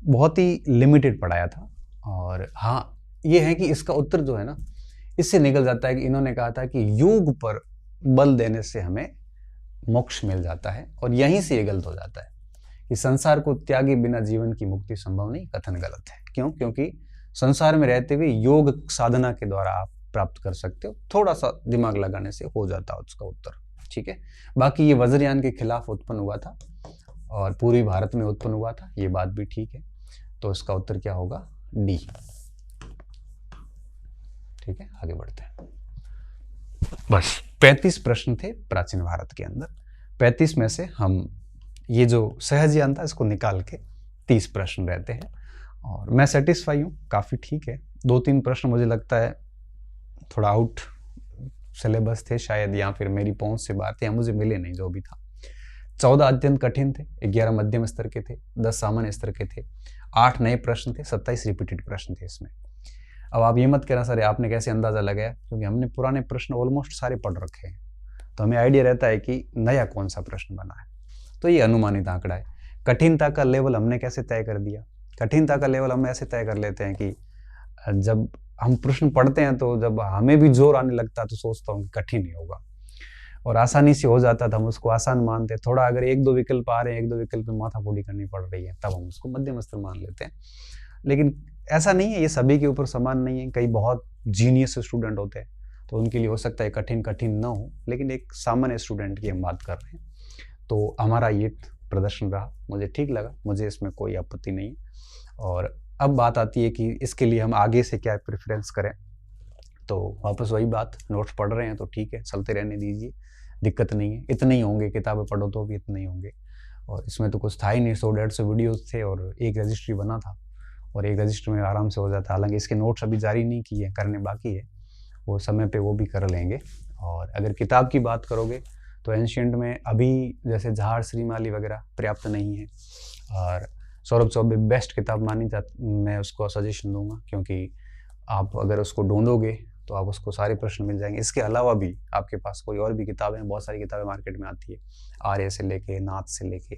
बहुत ही लिमिटेड पढ़ाया था। और हाँ, ये है कि इसका उत्तर जो है ना, इससे निकल जाता है कि इन्होंने कहा था कि योग पर बल देने से हमें मोक्ष मिल जाता है, और यहीं से ये गलत हो जाता है कि संसार को त्यागे बिना जीवन की मुक्ति संभव नहीं। कथन गलत है। क्यों? क्योंकि संसार में रहते हुए योग साधना के द्वारा आप प्राप्त कर सकते हो, थोड़ा सा दिमाग लगाने से हो जाता है उसका उत्तर, ठीक है। बाकी ये वज्रयान के खिलाफ उत्पन्न हुआ था और पूर्वी भारत में उत्पन्न हुआ था, ये बात भी ठीक है। तो इसका उत्तर क्या होगा? डी। ठीक है, आगे बढ़ते हैं। बस 35 प्रश्न थे प्राचीन भारत के अंदर। 35 में से हम ये जो सहजयान था इसको निकाल के 30 प्रश्न रहते हैं, और मैं सेटिस्फाई हूँ, काफ़ी ठीक है। 2-3 प्रश्न मुझे लगता है थोड़ा आउट सिलेबस थे शायद, या फिर मेरी पहुंच से बात है, या मुझे मिले नहीं, जो भी था। 14 अत्यंत कठिन थे, 11 मध्यम स्तर के थे, 10 सामान्य स्तर के थे, 8 नए प्रश्न थे, 27 रिपीटेड प्रश्न थे इसमें। अब आप ये मत कहना सर आपने कैसे अंदाजा लगाया, क्योंकि हमने पुराने प्रश्न ऑलमोस्ट सारे पढ़ रखे हैं, तो हमें आइडिया रहता है कि नया कौन सा प्रश्न बना है। तो ये अनुमानित आंकड़ा है। कठिनता का लेवल हमने कैसे तय कर दिया? कठिनता का लेवल हम ऐसे तय कर लेते हैं कि जब हम प्रश्न पढ़ते हैं तो जब हमें भी जोर आने लगता है तो सोचता हूँ कि कठिन ही होगा, और आसानी से हो जाता था हम उसको आसान मानते हैं। थोड़ा अगर 1-2 विकल्प आ रहे हैं, 1-2 विकल्प में माथाफोड़ी करनी पड़ रही है, तब हम उसको मध्यम स्तर मान लेते हैं। लेकिन ऐसा नहीं है, ये सभी के ऊपर समान नहीं है। कई बहुत जीनियस स्टूडेंट होते हैं तो उनके लिए हो सकता है कठिन ना हो, लेकिन एक सामान्य स्टूडेंट की हम बात कर रहे हैं। तो हमारा ये प्रदर्शन रहा, मुझे ठीक लगा, मुझे इसमें कोई आपत्ति नहीं। और अब बात आती है कि इसके लिए हम आगे से क्या प्रेफरेंस करें। तो वापस वही बात, नोट्स पढ़ रहे हैं तो ठीक है, चलते रहने दीजिए, दिक्कत नहीं है। इतने ही होंगे, किताबें पढ़ो तो भी इतने ही होंगे, और इसमें तो कुछ था ही नहीं। 100-150 वीडियोस थे और एक रजिस्ट्री बना था, और एक रजिस्टर में आराम से हो जाता। हालांकि इसके नोट्स अभी जारी नहीं किए, करने बाकी है, वो समय पे वो भी कर लेंगे। और अगर किताब की बात करोगे तो एंशिएंट में अभी जैसे जहार श्रीमाली वगैरह पर्याप्त नहीं है, और सौरभ चौबे बेस्ट किताब मानी जाती, मैं उसको सजेशन दूंगा, क्योंकि आप अगर उसको ढूंढोगे तो आप उसको सारे प्रश्न मिल जाएंगे। इसके अलावा भी आपके पास कोई और भी किताबें, बहुत सारी किताबें मार्केट में आती है, आर्य से लेके नाथ से लेके,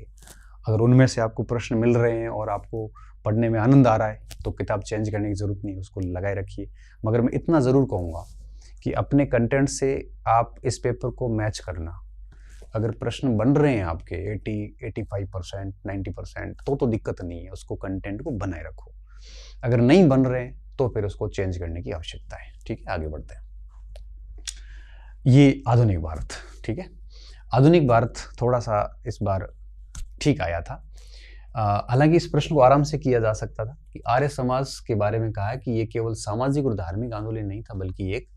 अगर उनमें से आपको प्रश्न मिल रहे हैं और आपको पढ़ने में आनंद आ रहा है तो किताब चेंज करने की ज़रूरत नहीं, उसको लगाए रखिए। मगर मैं इतना ज़रूर कहूँगा कि अपने कंटेंट से आप इस पेपर को मैच करना। अगर प्रश्न बन रहे हैं आपके 80-85%, 90%, तो दिक्कत नहीं है, उसको कंटेंट को बनाए रखो। अगर नहीं बन रहे हैं तो फिर उसको चेंज करने की आवश्यकता है। ठीक है, आगे बढ़ते हैं। ये आधुनिक भारत, ठीक है। आधुनिक भारत थोड़ा सा इस बार ठीक आया था। हालांकि इस प्रश्न को आराम से किया जा सकता था कि आर्य समाज के बारे में कहा है कि ये केवल सामाजिक और धार्मिक आंदोलन नहीं था बल्कि एक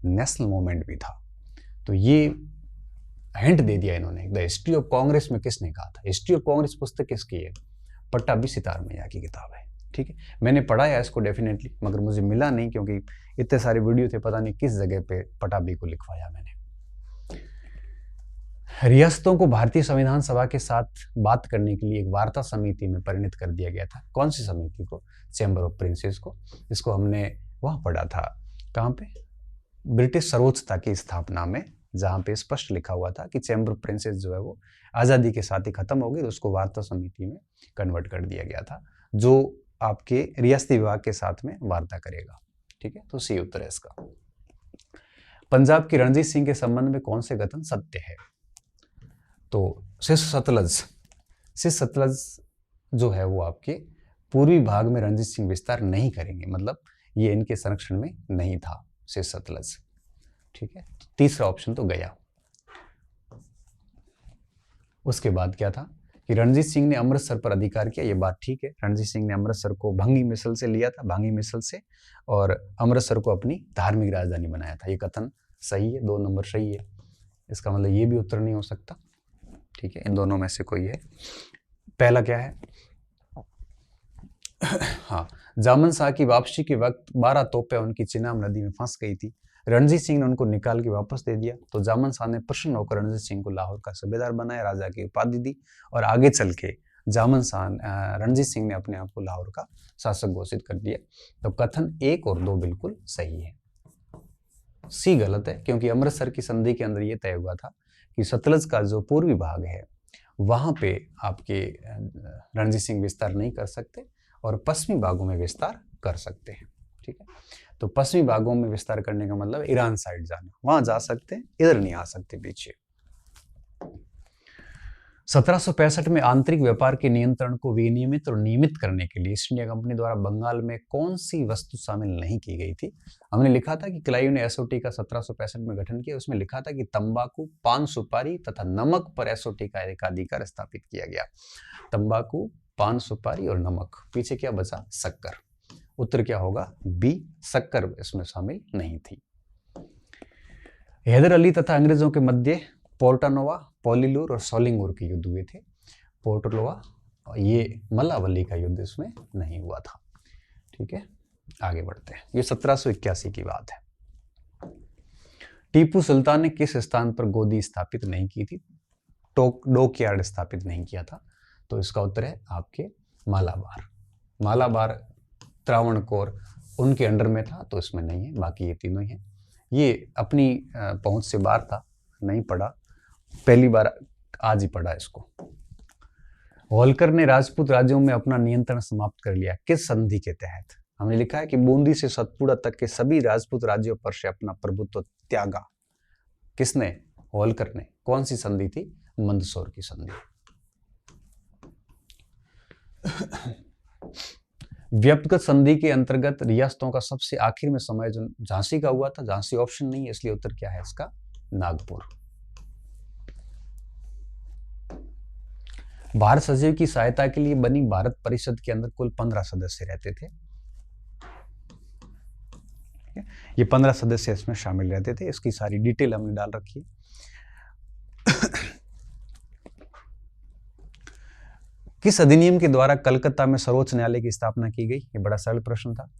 नेशनल मूवमेंट भी था। तो ये हिंट दे दिया इन्होंने। द हिस्ट्री ऑफ कांग्रेस में किसने कहा था? हिस्ट्री ऑफ कांग्रेस पुस्तक किसकी है? पट्टाभी सितार मैया की किताब है। ठीक है, मैंने पढ़ा है इसको डेफिनेटली, मगर मुझे मिला नहीं क्योंकि इतने सारे वीडियो थे, पता नहीं किस जगह पे पट्टाभी को लिखवाया मैंने। रियासतों को भारतीय संविधान सभा के साथ बात करने के लिए एक वार्ता समिति में परिणत कर दिया गया था। कौन सी समिति को? चैम्बर ऑफ प्रिंसेस को। इसको हमने वहां पढ़ा था, कहाँ पे? ब्रिटिश सर्वोच्चता की स्थापना में, जहां पे स्पष्ट लिखा हुआ था कि चैम्बर ऑफ प्रिंसेस जो है वो आजादी के साथ ही खत्म हो गई, तो उसको वार्ता समिति में कन्वर्ट कर दिया गया था, जो आपके रियासती विभाग के साथ में वार्ता करेगा। ठीक है, तो सी उत्तर है इसका। पंजाब की रणजीत सिंह के संबंध में कौन से कथन सत्य है? तो सिस सतलज जो है वो आपके पूर्वी भाग में रणजीत सिंह विस्तार नहीं करेंगे, मतलब ये इनके संरक्षण में नहीं था सिस सतलज। ठीक है, तीसरा ऑप्शन तो गया। उसके बाद क्या था कि रणजीत सिंह ने अमृतसर पर अधिकार किया। ये बात ठीक है, रणजीत सिंह ने अमृतसर को भांगी मिसल से लिया था, भांगी मिसल से, और अमृतसर को अपनी धार्मिक राजधानी बनाया था। ये कथन सही है, 2 नंबर सही है। इसका मतलब ये भी उत्तर नहीं हो सकता। ठीक है, इन दोनों में से कोई है। पहला क्या है? हाँ, जामन शाह की वापसी के वक्त 12 तोपें उनकी चिनाब नदी में फंस गई थी। रणजीत सिंह ने उनको निकाल के वापस दे दिया, तो जामन शाह ने प्रसन्न होकर रणजीत सिंह को लाहौर का सूबेदार बनाया, राजा की उपाधि दी, और आगे चल के रणजीत सिंह ने अपने आप को लाहौर का शासक घोषित कर दिया। तो कथन 1 और 2 बिल्कुल सही है। सी गलत है, क्योंकि अमृतसर की संधि के अंदर यह तय हुआ था कि सतलज का जो पूर्वी भाग है वहां पे आपके रणजीत सिंह विस्तार नहीं कर सकते और पश्चिमी भागों में विस्तार कर सकते हैं। ठीक है, तो पश्चिमी भागों में विस्तार करने का मतलब ईरान साइड जाना, वहां जा सकते हैं, इधर नहीं आ सकते पीछे। 1765 में आंतरिक व्यापार के नियंत्रण को विनियमित और नियमित करने के लिए ईस्ट इंडिया कंपनी द्वारा बंगाल में कौन सी वस्तु शामिल नहीं की गई थी? हमने लिखा था कि क्लाइव ने एसओटी का 1765 में गठन किया। उसमें लिखा था कि तंबाकू, पान सुपारी तथा नमक पर एसओटी का एकाधिकार स्थापित किया गया। तंबाकू, पान सुपारी और नमक, पीछे क्या बचा? शक्कर। उत्तर क्या होगा? बी, शक्कर इसमें शामिल नहीं थी। हैदर अली तथा अंग्रेजों के मध्य पोर्टानोवा, पोलिलूर और सोलिंगूर के युद्ध हुए थे। पोर्टलोवा, ये मल्लावल्ली का युद्ध इसमें नहीं हुआ था। ठीक है, आगे बढ़ते हैं। ये 1781 की बात है। टीपू सुल्तान ने किस स्थान पर गोदी स्थापित नहीं की थी? डॉकयार्ड स्थापित नहीं किया था। तो इसका उत्तर है आपके मालाबार। मालाबार त्रावणकोर उनके अंडर में था, तो इसमें नहीं है, बाकी ये तीनों ही हैं। ये अपनी पहुंच से बाहर था, नहीं पढ़ा, पहली बार आज ही पढ़ा इसको। होलकर ने राजपूत राज्यों में अपना नियंत्रण समाप्त कर लिया, किस संधि के तहत? हमने लिखा है कि बूंदी से सतपुड़ा तक के सभी राजपूत राज्यों पर से अपना प्रभुत्व त्यागा। किसने? होलकर ने। कौन सी संधि थी? मंदसौर की संधि। व्यक्तिगत संधि के अंतर्गत रियासतों का सबसे आखिर में समायोजन झांसी का हुआ था। झांसी ऑप्शन नहीं है, इसलिए उत्तर क्या है इसका? नागपुर। भारत सचिव की सहायता के लिए बनी भारत परिषद के अंदर कुल 15 सदस्य रहते थे। ये 15 सदस्य इसमें शामिल रहते थे। इसकी सारी डिटेल हमने डाल रखी है। किस अधिनियम के द्वारा कलकत्ता में सर्वोच्च न्यायालय की स्थापना की गई? ये बड़ा सरल प्रश्न था।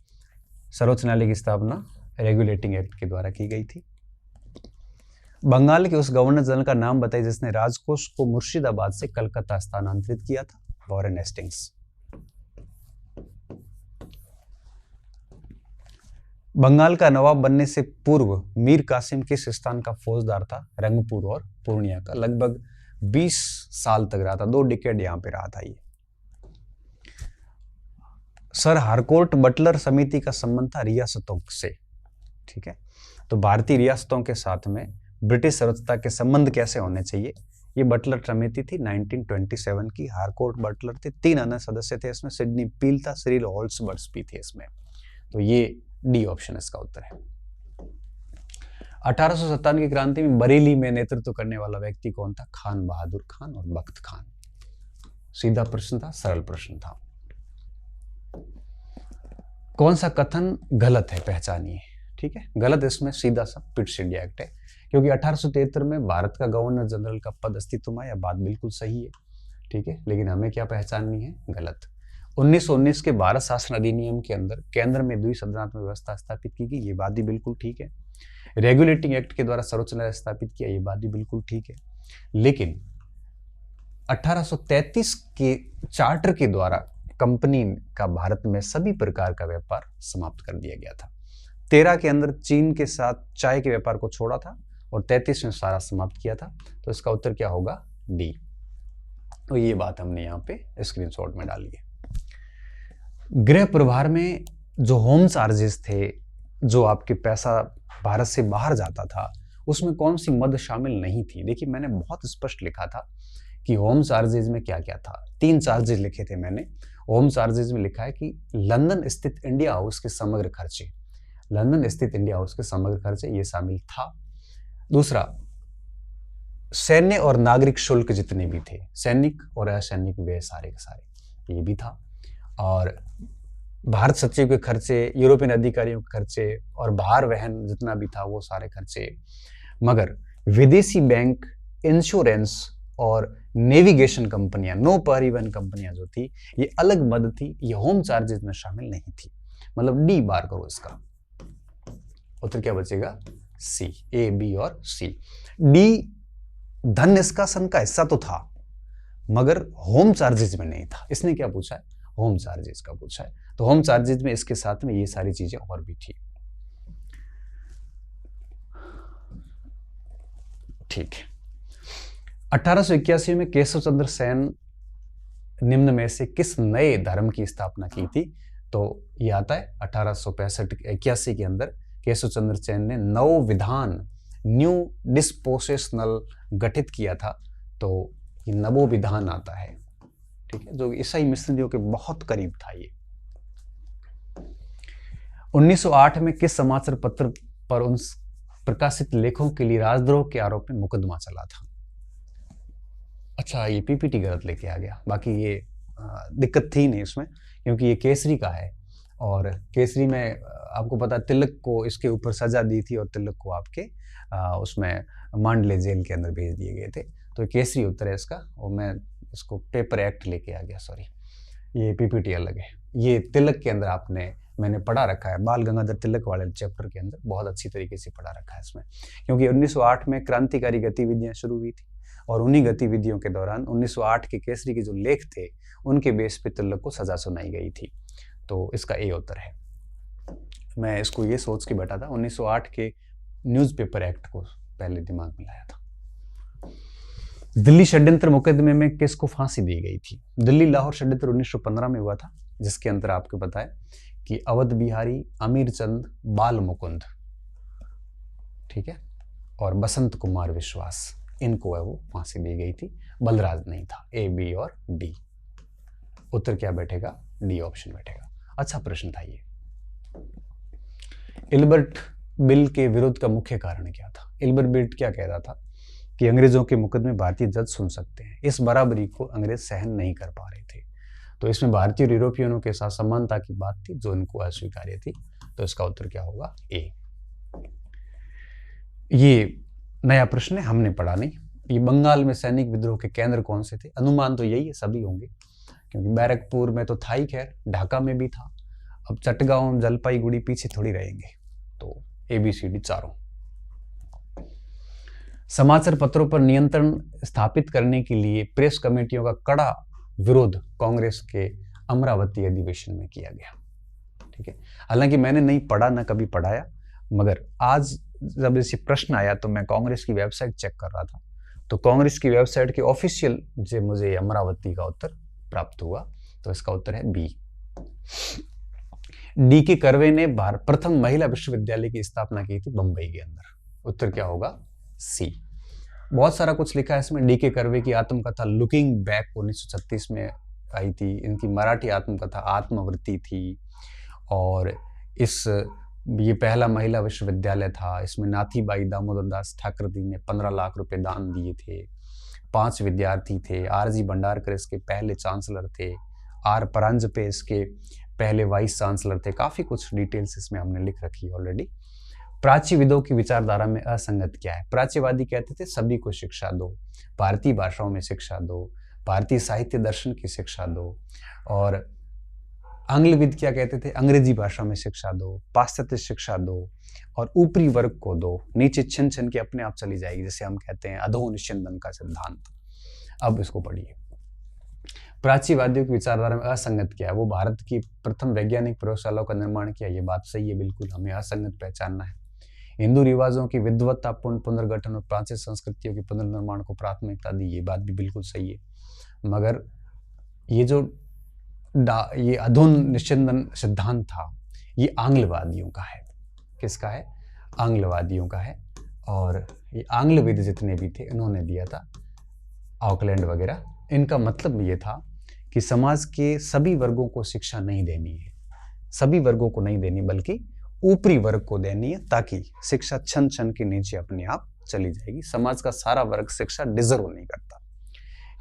सर्वोच्च न्यायालय की स्थापना रेगुलेटिंग एक्ट के द्वारा की गई थी। बंगाल के उस गवर्नर जनरल का नाम बताइए जिसने राजकोष को मुर्शिदाबाद से कलकत्ता स्थानांतरित किया था? Warren Hastings. बंगाल का नवाब बनने से पूर्व मीर कासिम किस स्थान का फौजदार था? रंगपुर और पूर्णिया का। लगभग 20 साल तक रहा था, 2 डिकेड यहां पे रहा था ये। सर हारकोर्ट बटलर समिति का संबंध था रियासतों से। ठीक है, तो भारतीय रियासतों के साथ में ब्रिटिश सर्वोच्चता के संबंध कैसे होने चाहिए? ये बटलर समिति थी 1927 की। हारकोर्ट बटलर थे, 3 अन्य सदस्य थे इसमें। सिडनी पील था, सिरिल होल्सबर्ग्स थे इसमें। तो ये डी ऑप्शन इसका उत्तर है। 1857 की क्रांति में बरेली में नेतृत्व करने वाला व्यक्ति कौन था? खान बहादुर खान और बख्त खान। सीधा प्रश्न था, सरल प्रश्न था। कौन सा कथन गलत है, पहचानिए। ठीक है, गलत इसमें सीधा सा पिट्स इंडिया एक्ट है, क्योंकि 1873 में भारत का गवर्नर जनरल का पद अस्तित्व में, यह बात बिल्कुल सही है। ठीक है, लेकिन हमें क्या पहचाननी है, गलत। 1919 के भारत शासन अधिनियम के अंदर केंद्र में द्विसदनात्मक व्यवस्था स्थापित की गई, ये बात भी बिल्कुल ठीक है। रेगुलेटिंग एक्ट के द्वारा सर्वोच्च न्यायालय स्थापित किया, ये बात भी बिल्कुल ठीक है। लेकिन 1833 के चार्टर के द्वारा कंपनी का भारत में सभी प्रकार का व्यापार समाप्त कर दिया गया था। 13 के अंदर चीन के साथ चाय के व्यापार को छोड़ा था और 33 में सारा समाप्त किया था। तो इसका उत्तर क्या होगा, डी। तो ये बात हमने यहाँ पे स्क्रीनशॉट में डाली है। गृह प्रभार में जो होम चार्जेस थे, जो आपके पैसा भारत से बाहर जाता था, उसमें कौन सी मद शामिल नहीं थी। देखिए, मैंने बहुत स्पष्ट लिखा था कि होम चार्जेज में क्या क्या था। 3 चार्जेज लिखे थे मैंने। होम चार्जेज में लिखा है कि लंदन स्थित इंडिया हाउस के समग्र खर्चे, लंदन स्थित इंडिया हाउस के समग्र खर्चे, ये शामिल था। दूसरा, सैन्य और नागरिक शुल्क जितने भी थे, सैनिक और असैनिक व्यय सारे के सारे, ये भी था। और भारत सचिव के खर्चे, यूरोपियन अधिकारियों के खर्चे और भार वहन जितना भी था वो सारे खर्चे। मगर विदेशी बैंक, इंश्योरेंस और नेविगेशन कंपनियां, नौ परिवहन कंपनियां जो थी, ये अलग मद थी, ये होम चार्जेस में शामिल नहीं थी। मतलब डी बार करो इसका उत्तर क्या बचेगा, सी। ए, बी और सी। डी धन निष्कासन का हिस्सा तो था मगर होम चार्जेस में नहीं था। इसने क्या पूछा है, होम चार्जेस का पूछा है। तो होम चार्जेस में इसके साथ में ये सारी चीजें और भी थी। ठीक है, 1881 में केशव चंद्र सेन निम्न में से किस नए धर्म की स्थापना की थी। तो ये आता है 1865-81 के अंदर केशव चंद्र सेन ने नव विधान, न्यू डिस्पोसेशनल गठित किया था। तो ये नवो विधान आता है, ठीक है, जो ईसाई मिशनरियों के बहुत करीब था। ये 1908 में किस समाचार पत्र पर उन प्रकाशित लेखों के लिए राजद्रोह के आरोप में मुकदमा चला था। अच्छा, ये पीपीटी गलत लेके आ गया। बाकी ये दिक्कत थी नहीं इसमें, क्योंकि ये केसरी का है और केसरी में आपको पता, तिलक को इसके ऊपर सजा दी थी और तिलक को आपके उसमें मांडले जेल के अंदर भेज दिए गए थे। तो केसरी उत्तर है इसका, और मैं इसको पेपर एक्ट लेके आ गया, सॉरी, ये पीपीटी अलग है। ये तिलक के अंदर मैंने पढ़ा रखा है, बाल गंगाधर तिलक वाले चैप्टर के अंदर बहुत अच्छी तरीके से पढ़ा रखा है इसमें, क्योंकि 1908 में क्रांतिकारी गतिविधियां शुरू हुई थी और उन्हीं गतिविधियों के दौरान 1908 के केसरी के जो लेख थे उनके बेस पे तिलक को सजा सुनाई गई थी। तो इसका ए उत्तर है। मैं इसको ये सोच के बैठा था, 1908 के न्यूज़पेपर एक्ट को पहले दिमाग में लाया था। दिल्ली षड्यंत्र मुकदमे में किसको फांसी दी गई थी। दिल्ली लाहौर षड्यंत्र 1915 में हुआ था, जिसके अंदर आपको पता है कि अवध बिहारी, अमीर चंद, बाल मुकुंद, ठीक है, और बसंत कुमार विश्वास, इनको है वो फांसी दी गई थी। बलराज नहीं था। ए, बी और डी। उत्तर क्या बैठेगा, डी ऑप्शन बैठेगा। अच्छा प्रश्न था ये। इल्बर्ट बिल के विरोध का मुख्य कारण क्या था। इल्बर्ट बिल क्या कहता था कि अंग्रेजों के मुकदमे भारतीय जज सुन सकते हैं। इस बराबरी को अंग्रेज सहन नहीं कर पा रहे थे। तो इसमें भारतीय और यूरोपियनों के साथ समानता की बात थी जो इनको अस्वीकार्य थी। तो इसका उत्तर क्या होगा, ए। ये नया प्रश्न है, हमने पढ़ा नहीं। ये बंगाल में सैनिक विद्रोह के केंद्र कौन से थे। अनुमान तो यही है, सभी होंगे, क्योंकि बैरकपुर में तो था ही, खैर ढाका में भी था। अब चटगांव, जलपाईगुड़ी पीछे थोड़ी रहेंगे। तो ABCD चारों। समाचार पत्रों पर नियंत्रण स्थापित करने के लिए प्रेस कमेटियों का कड़ा विरोध कांग्रेस के अमरावती अधिवेशन में किया गया, ठीक है। हालांकि मैंने नहीं पढ़ा, ना कभी पढ़ाया, मगर आज जब इसे प्रश्न आया तो मैं कांग्रेस की वेबसाइट चेक कर रहा था, तो कांग्रेस की वेबसाइट के ऑफिशियल से मुझे अमरावती का उत्तर प्राप्त हुआ। तो इसका उत्तर है बी। DK कर्वे ने प्रथम महिला विश्वविद्यालय की स्थापना की थी बंबई के अंदर। उत्तर क्या होगा, सी। बहुत सारा कुछ लिखा है इसमें। DK कर्वे की आत्मकथा लुकिंग बैक 1936 में आई थी। इनकी मराठी आत्मकथा आत्मवृत्ति थी। और ये पहला महिला विश्वविद्यालय था। इसमें नाथीबाई दामोदर दास ठाकरदी ने 15 लाख रुपए दान दिए थे। 5 विद्यार्थी थे। आर.जी. भंडारकर इसके पहले चांसलर थे। आर. परांजपे इसके पहले वाइस चांसलर थे। काफ़ी कुछ डिटेल्स इसमें हमने लिख रखी है ऑलरेडी। प्राच्यविदों की विचारधारा में असंगत क्या है? प्राच्यवादी कहते थे सभी को शिक्षा दो, भारतीय भाषाओं में शिक्षा दो, भारतीय साहित्य दर्शन की शिक्षा दो। और आंग्लविद क्या कहते थे? अंग्रेजी भाषा में शिक्षा दो, पाश्चात्य शिक्षा दो और ऊपरी वर्ग को दो, नीचे छिन छिन के अपने आप चली जाएगी, जैसे हम कहते हैं अधोनिस्यंदन का सिद्धांत। अब इसको पढ़िए। प्राच्यवादियों की विचारधारा में असंगत क्या है? वो भारत की प्रथम वैज्ञानिक प्रयोगशालाओं का निर्माण किया, ये बात सही है, बिल्कुल हमें असंगत पहचानना है। हिंदू रिवाजों की विद्वत्तापूर्ण पुनर्गठन और प्राचीन संस्कृतियों के पुनर्निर्माण को प्राथमिकता दी, ये बात भी बिल्कुल सही है। मगर ये अधोनिस्यंदन सिद्धांत था, ये आंग्लवादियों का है। किसका है? आंग्लवादियों का है। और ये आंग्लविद जितने भी थे इन्होंने दिया था, ऑकलैंड वगैरह। इनका मतलब ये था कि समाज के सभी वर्गों को शिक्षा नहीं देनी है, सभी वर्गों को नहीं देनी, बल्कि ऊपरी वर्ग को देनी है, ताकि शिक्षा छन छन के नीचे अपने आप चली जाएगी। समाज का सारा वर्ग शिक्षा डिजर्व नहीं करता।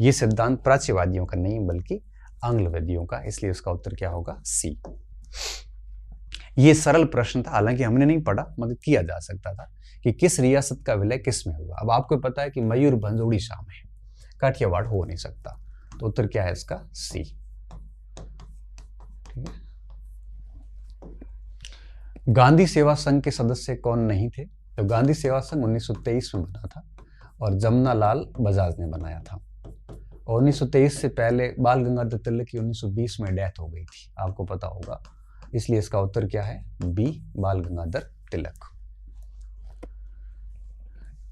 ये सिद्धांत प्राच्यवादियों का नहीं बल्कि आंग्लवादियों का, इसलिए उसका उत्तर क्या होगा? सी। ये सरल प्रश्न था, हालांकि हमने नहीं पढ़ा, मगर किया जा सकता था कि किस रियासत का विलय किस में हुआ। अब आपको पता है कि मयूरभंज उड़ीसा में है, काठियावाड़ हो नहीं सकता, तो उत्तर क्या है इसका? सी। ठीक है। गांधी सेवा संघ के सदस्य कौन नहीं थे? तो गांधी सेवा संघ 1923 में बना था और जमनालाल बजाज ने बनाया था। और 1923 से पहले बाल गंगाधर तिलक की 1920 में डेथ हो गई थी, आपको पता होगा, इसलिए इसका उत्तर क्या है? बी, बाल गंगाधर तिलक।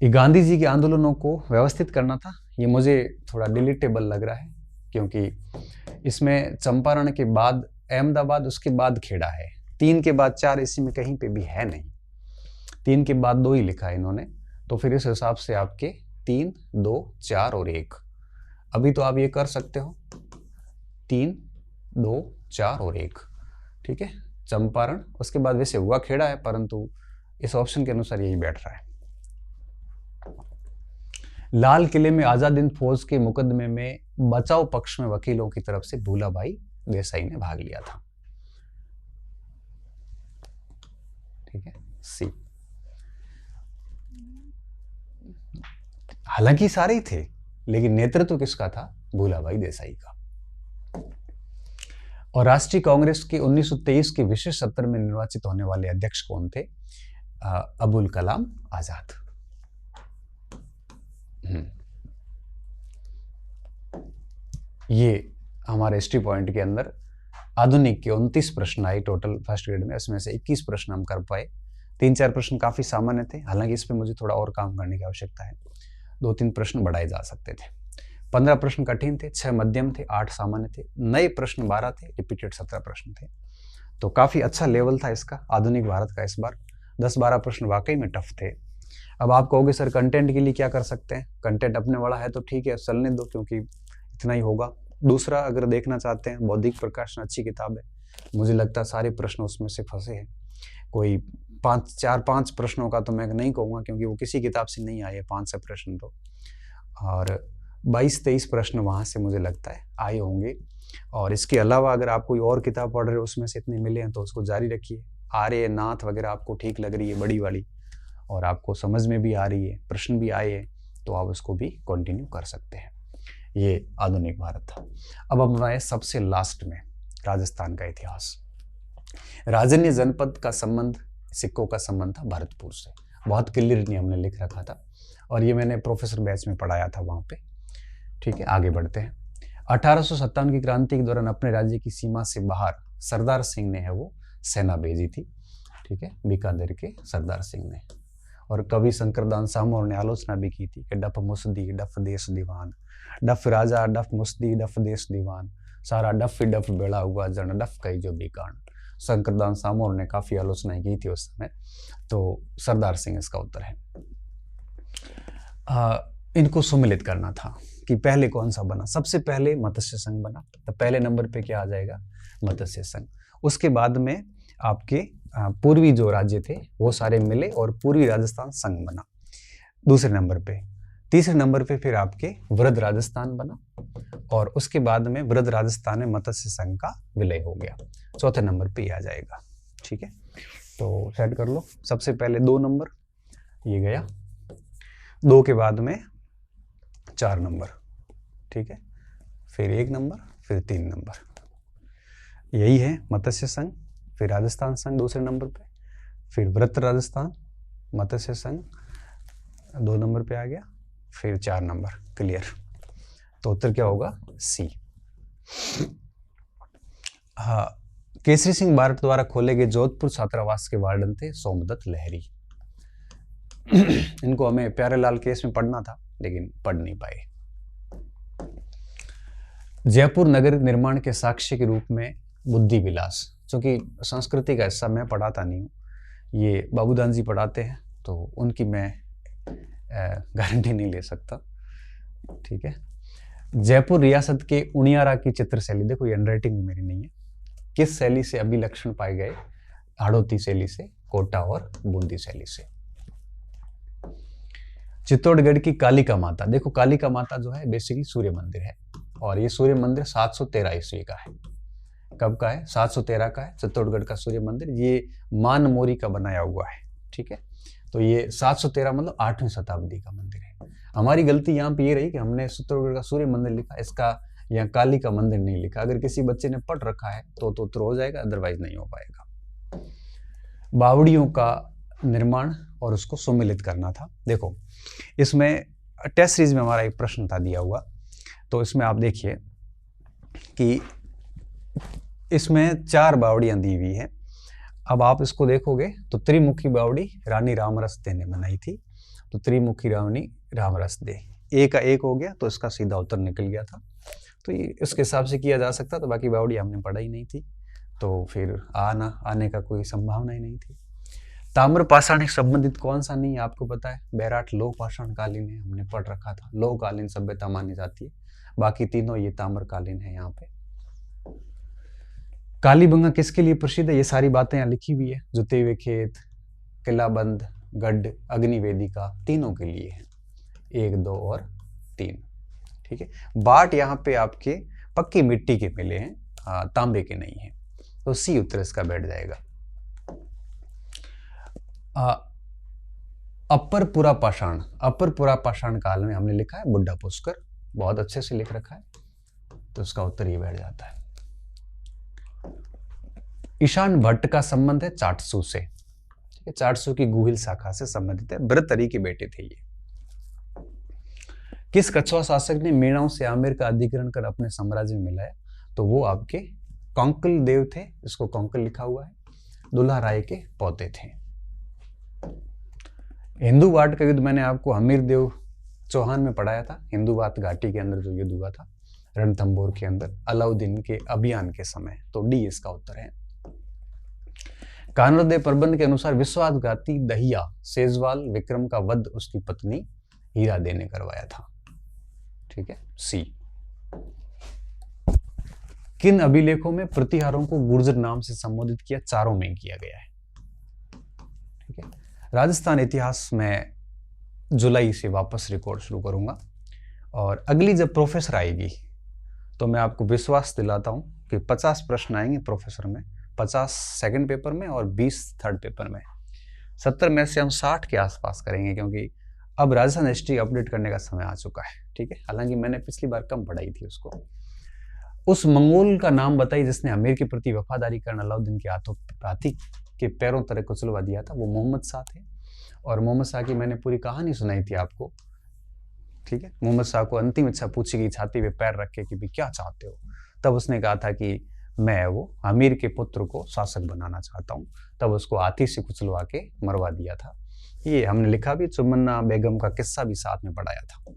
ये गांधी जी के आंदोलनों को व्यवस्थित करना था, ये मुझे थोड़ा डिलीटेबल लग रहा है, क्योंकि इसमें चंपारण के बाद अहमदाबाद, उसके बाद खेड़ा है, 3 के बाद 4 इसी में कहीं पे भी है नहीं, 3 के बाद 2 ही लिखा है इन्होंने, तो फिर इस हिसाब से आपके 3, 2, 4 और 1। अभी तो आप ये कर सकते हो 3, 2, 4 और 1, ठीक है, चंपारण, उसके बाद वैसे हुआ खेड़ा है, परंतु इस ऑप्शन के अनुसार यही बैठ रहा है। लाल किले में आजाद हिंद फौज के मुकदमे में बचाव पक्ष में वकीलों की तरफ से भूलाभाई देसाई ने भाग लिया था। ठीक है, सी। हालांकि सारे ही थे, लेकिन नेतृत्व किसका था? भूलाभाई देसाई का। और राष्ट्रीय कांग्रेस के 1923 के विशेष सत्र में निर्वाचित होने वाले अध्यक्ष कौन थे? अबुल कलाम आजाद। ये हमारे हिस्ट्री पॉइंट के अंदर आधुनिक के 29 प्रश्न आए टोटल फर्स्ट ग्रेड में, इसमें से 21 प्रश्न हम कर पाए। 3-4 प्रश्न काफी सामान्य थे, हालांकि इस पे मुझे थोड़ा और काम करने की आवश्यकता है, 2-3 प्रश्न बढ़ाए जा सकते थे। 15 प्रश्न कठिन थे, 6 मध्यम थे, 8 सामान्य थे, नए प्रश्न 12 थे, रिपीटेड 17 प्रश्न थे। तो काफी अच्छा लेवल था इसका आधुनिक भारत का इस बार। 10-12 प्रश्न वाकई में टफ थे। अब आप कहोगे सर कंटेंट के लिए क्या कर सकते हैं? कंटेंट अपने वाला है तो ठीक है, चलने दो, क्योंकि इतना ही होगा। दूसरा, अगर देखना चाहते हैं, बौद्धिक प्रकाशन अच्छी किताब है, मुझे लगता है सारे प्रश्न उसमें से फंसे हैं। कोई 4-5 प्रश्नों का तो मैं नहीं कहूँगा, क्योंकि वो किसी किताब से नहीं आए 5 प्रश्न तो, और 22-23 प्रश्न वहाँ से मुझे लगता है आए होंगे। और इसके अलावा अगर आप कोई और किताब पढ़ रहे हो उसमें से इतने मिले हैं तो उसको जारी रखिए। आर्य नाथ वगैरह आपको ठीक लग रही है, बड़ी वाली, और आपको समझ में भी आ रही है, प्रश्न भी आए हैं, तो आप उसको भी कंटिन्यू कर सकते हैं। ये आधुनिक भारत था। अब हम आए सबसे लास्ट में, राजस्थान का इतिहास। राजन्य जनपद का संबंध, सिक्कों का संबंध था भरतपुर से। बहुत क्लियरली हमने लिख रखा था, और ये मैंने प्रोफेसर बैच में पढ़ाया था वहाँ पे। ठीक है, आगे बढ़ते हैं। 1857 की क्रांति के दौरान अपने राज्य की सीमा से बाहर सरदार सिंह ने है वो सेना भेजी थी। ठीक है, बीकानेर के सरदार सिंह ने। और कवि शंकरदास सामोर ने आलोचना भी की थी कि डफ मुसदी डफ देश दीवान, डफ राजा डफ मुसदी डफ देश दीवान, सारा डफ ही डफ बेड़ा हुआ जन डफ कई जो बीकान। शंकरदास सामोर ने काफी आलोचनाएं की थी उस समय, तो सरदार सिंह इसका उत्तर है। इनको सम्मिलित करना था कि पहले कौन सा बना। सबसे पहले मत्स्य संघ बना, तो पहले नंबर पे क्या आ जाएगा? मत्स्य संघ। उसके बाद में आपके पूर्वी जो राज्य थे वो सारे मिले और पूर्वी राजस्थान संघ बना दूसरे नंबर पे। तीसरे नंबर पे फिर आपके वृद्ध राजस्थान बना, और उसके बाद में वृद्ध राजस्थान में मत्स्य संघ का विलय हो गया। चौथे नंबर पे आ जाएगा। ठीक है, तो सेट कर लो। सबसे पहले 2 नंबर ये गया, 2 के बाद में 4 नंबर, ठीक है, फिर 1 नंबर, फिर 3 नंबर। यही है मत्स्य संघ, फिर राजस्थान संघ दूसरे नंबर पे, फिर वृत्त राजस्थान, मत्स्य संघ 2 नंबर पे आ गया, फिर 4 नंबर। क्लियर? तो उत्तर क्या होगा? सी। हाँ, केसरी सिंह बार्ट द्वारा खोले गए जोधपुर छात्रावास के वार्डन थे सोमदत्त लहरी। इनको हमें प्यारेलाल केस में पढ़ना था लेकिन पढ़ नहीं पाए। जयपुर नगर निर्माण के साक्ष्य के रूप में बुद्धि विलास, क्योंकि संस्कृति का हिस्सा मैं पढ़ाता नहीं हूँ, ये बाबूदान जी पढ़ाते हैं, तो उनकी मैं गारंटी नहीं ले सकता। ठीक है, जयपुर रियासत के उनियारा की चित्रशैली, देखो ये हैंडराइटिंग मेरी नहीं है, किस शैली से अभिलक्षण पाए गए? हाड़ौती शैली से, कोटा और बूंदी शैली से। चित्तौड़गढ़ की कालिका माता, देखो कालिका माता जो है बेसिकली सूर्य मंदिर है, और ये सूर्य मंदिर 713 ईस्वी का है। कब का है? 713 का है चित्तौड़गढ़ का सूर्य मंदिर। ये मान मोरी का बनाया हुआ है। ठीक है, तो ये 713 मतलब 8वीं शताब्दी का मंदिर है। हमारी गलती यहाँ पे ये रही कि हमने चित्तौड़गढ़ का सूर्य मंदिर लिखा, इसका यहाँ काली का मंदिर नहीं लिखा। अगर किसी बच्चे ने पढ़ रखा है तो उत्तर हो जाएगा, अदरवाइज नहीं हो पाएगा। बावड़ियों का निर्माण और उसको सुमिलित करना था। देखो इसमें टेस्ट सीरीज में हमारा एक प्रश्न था दिया हुआ, तो इसमें आप देखिए कि इसमें 4 बावड़ियां दी हुई है। अब आप इसको देखोगे तो त्रिमुखी बावड़ी रानी रामरस दे ने बनाई थी, तो त्रिमुखी रानी रामरस दे, ए का 1 हो गया, तो इसका सीधा उत्तर निकल गया था। तो ये इसके हिसाब से किया जा सकता, तो बाकी बावड़ी हमने पढ़ाई नहीं थी, तो फिर आने का कोई संभावना ही नहीं थी। ताम्र पाषाण से संबंधित कौन सा नहीं है आपको पता है? बैराट लौह पाषाण कालीन है, हमने पढ़ रखा था, लौह कालीन सभ्यता मानी जाती है। बाकी तीनों ये ताम्र कालीन है। यहाँ पे कालीबंगा किसके लिए प्रसिद्ध है? ये सारी बातें यहाँ लिखी हुई है। जुते हुए खेत, किलाबंद, गढ़, अग्निवेदिका, तीनों के लिए है, 1, 2 और 3। ठीक है, बाट यहाँ पे आपके पक्की मिट्टी के मिले हैं, तांबे के नहीं है, तो सी उत्तर इसका बैठ जाएगा। अपर पुरा पाषाण, अपर पुरा पाषाण काल में हमने लिखा है बुड्ढा पुष्कर, बहुत अच्छे से लिख रखा है, तो इसका उत्तर ये बैठ जाता है। ईशान भट्ट का संबंध है चाटसू से। ठीक है, चाटसू की गुहिल शाखा से संबंधित है, भरतरी के बेटे थे ये। किस कछुआ शासक ने मीणाओं से आमेर का अधिग्रहण कर अपने साम्राज्य में मिलाया? तो वो आपके कौंकल देव थे, इसको कौंकल लिखा हुआ है, दुल्हा राय के पोते थे। हिंदूवाट का युद्ध मैंने आपको हमीर देव चौहान में पढ़ाया था। हिंदूवात घाटी के अंदर जो युद्ध हुआ था रणथंभौर के अंदर अलाउद्दीन के अभियान के समय, तो डी इसका उत्तर है। कानरदेव प्रबंध के अनुसार विश्वासघाती दहिया सेजवाल विक्रम का वध उसकी पत्नी हीरा दे ने करवाया था। ठीक है, सी। किन अभिलेखों में प्रतिहारों को गुर्जर नाम से संबोधित किया? चारों में किया गया है। ठीक है, राजस्थान इतिहास में जुलाई से वापस रिकॉर्ड शुरू करूंगा, और अगली जब प्रोफेसर आएगी तो मैं आपको विश्वास दिलाता हूं कि 50 प्रश्न आएंगे प्रोफेसर में, 50 सेकंड पेपर में और 20 थर्ड पेपर में। 70 में से हम 60 के आसपास करेंगे, क्योंकि अब राजस्थान हिस्ट्री अपडेट करने का समय आ चुका है। ठीक है, हालांकि मैंने पिछली बार कम पढ़ाई थी उसको। उस मंगोल का नाम बताइए जिसने अमीर के प्रति वफादारी कारण अलाउद्दीन के हाथी के पैरों तरह कुचलवा दिया था। वो मोहम्मद शाह थे, और मोहम्मद शाह की मैंने पूरी कहानी सुनाई थी आपको। ठीक है, मोहम्मद शाह को अंतिम इच्छा पूछी गई छाती पे पैर रख के कि भी क्या चाहते हो? तब उसने कहा था कि मैं वो अमीर के पुत्र को शासक बनाना चाहता हूँ। तब उसको हाथी से कुचलवा के मरवा दिया था। ये हमने लिखा भी, चुमन्ना बेगम का किस्सा भी साथ में पढ़ाया था।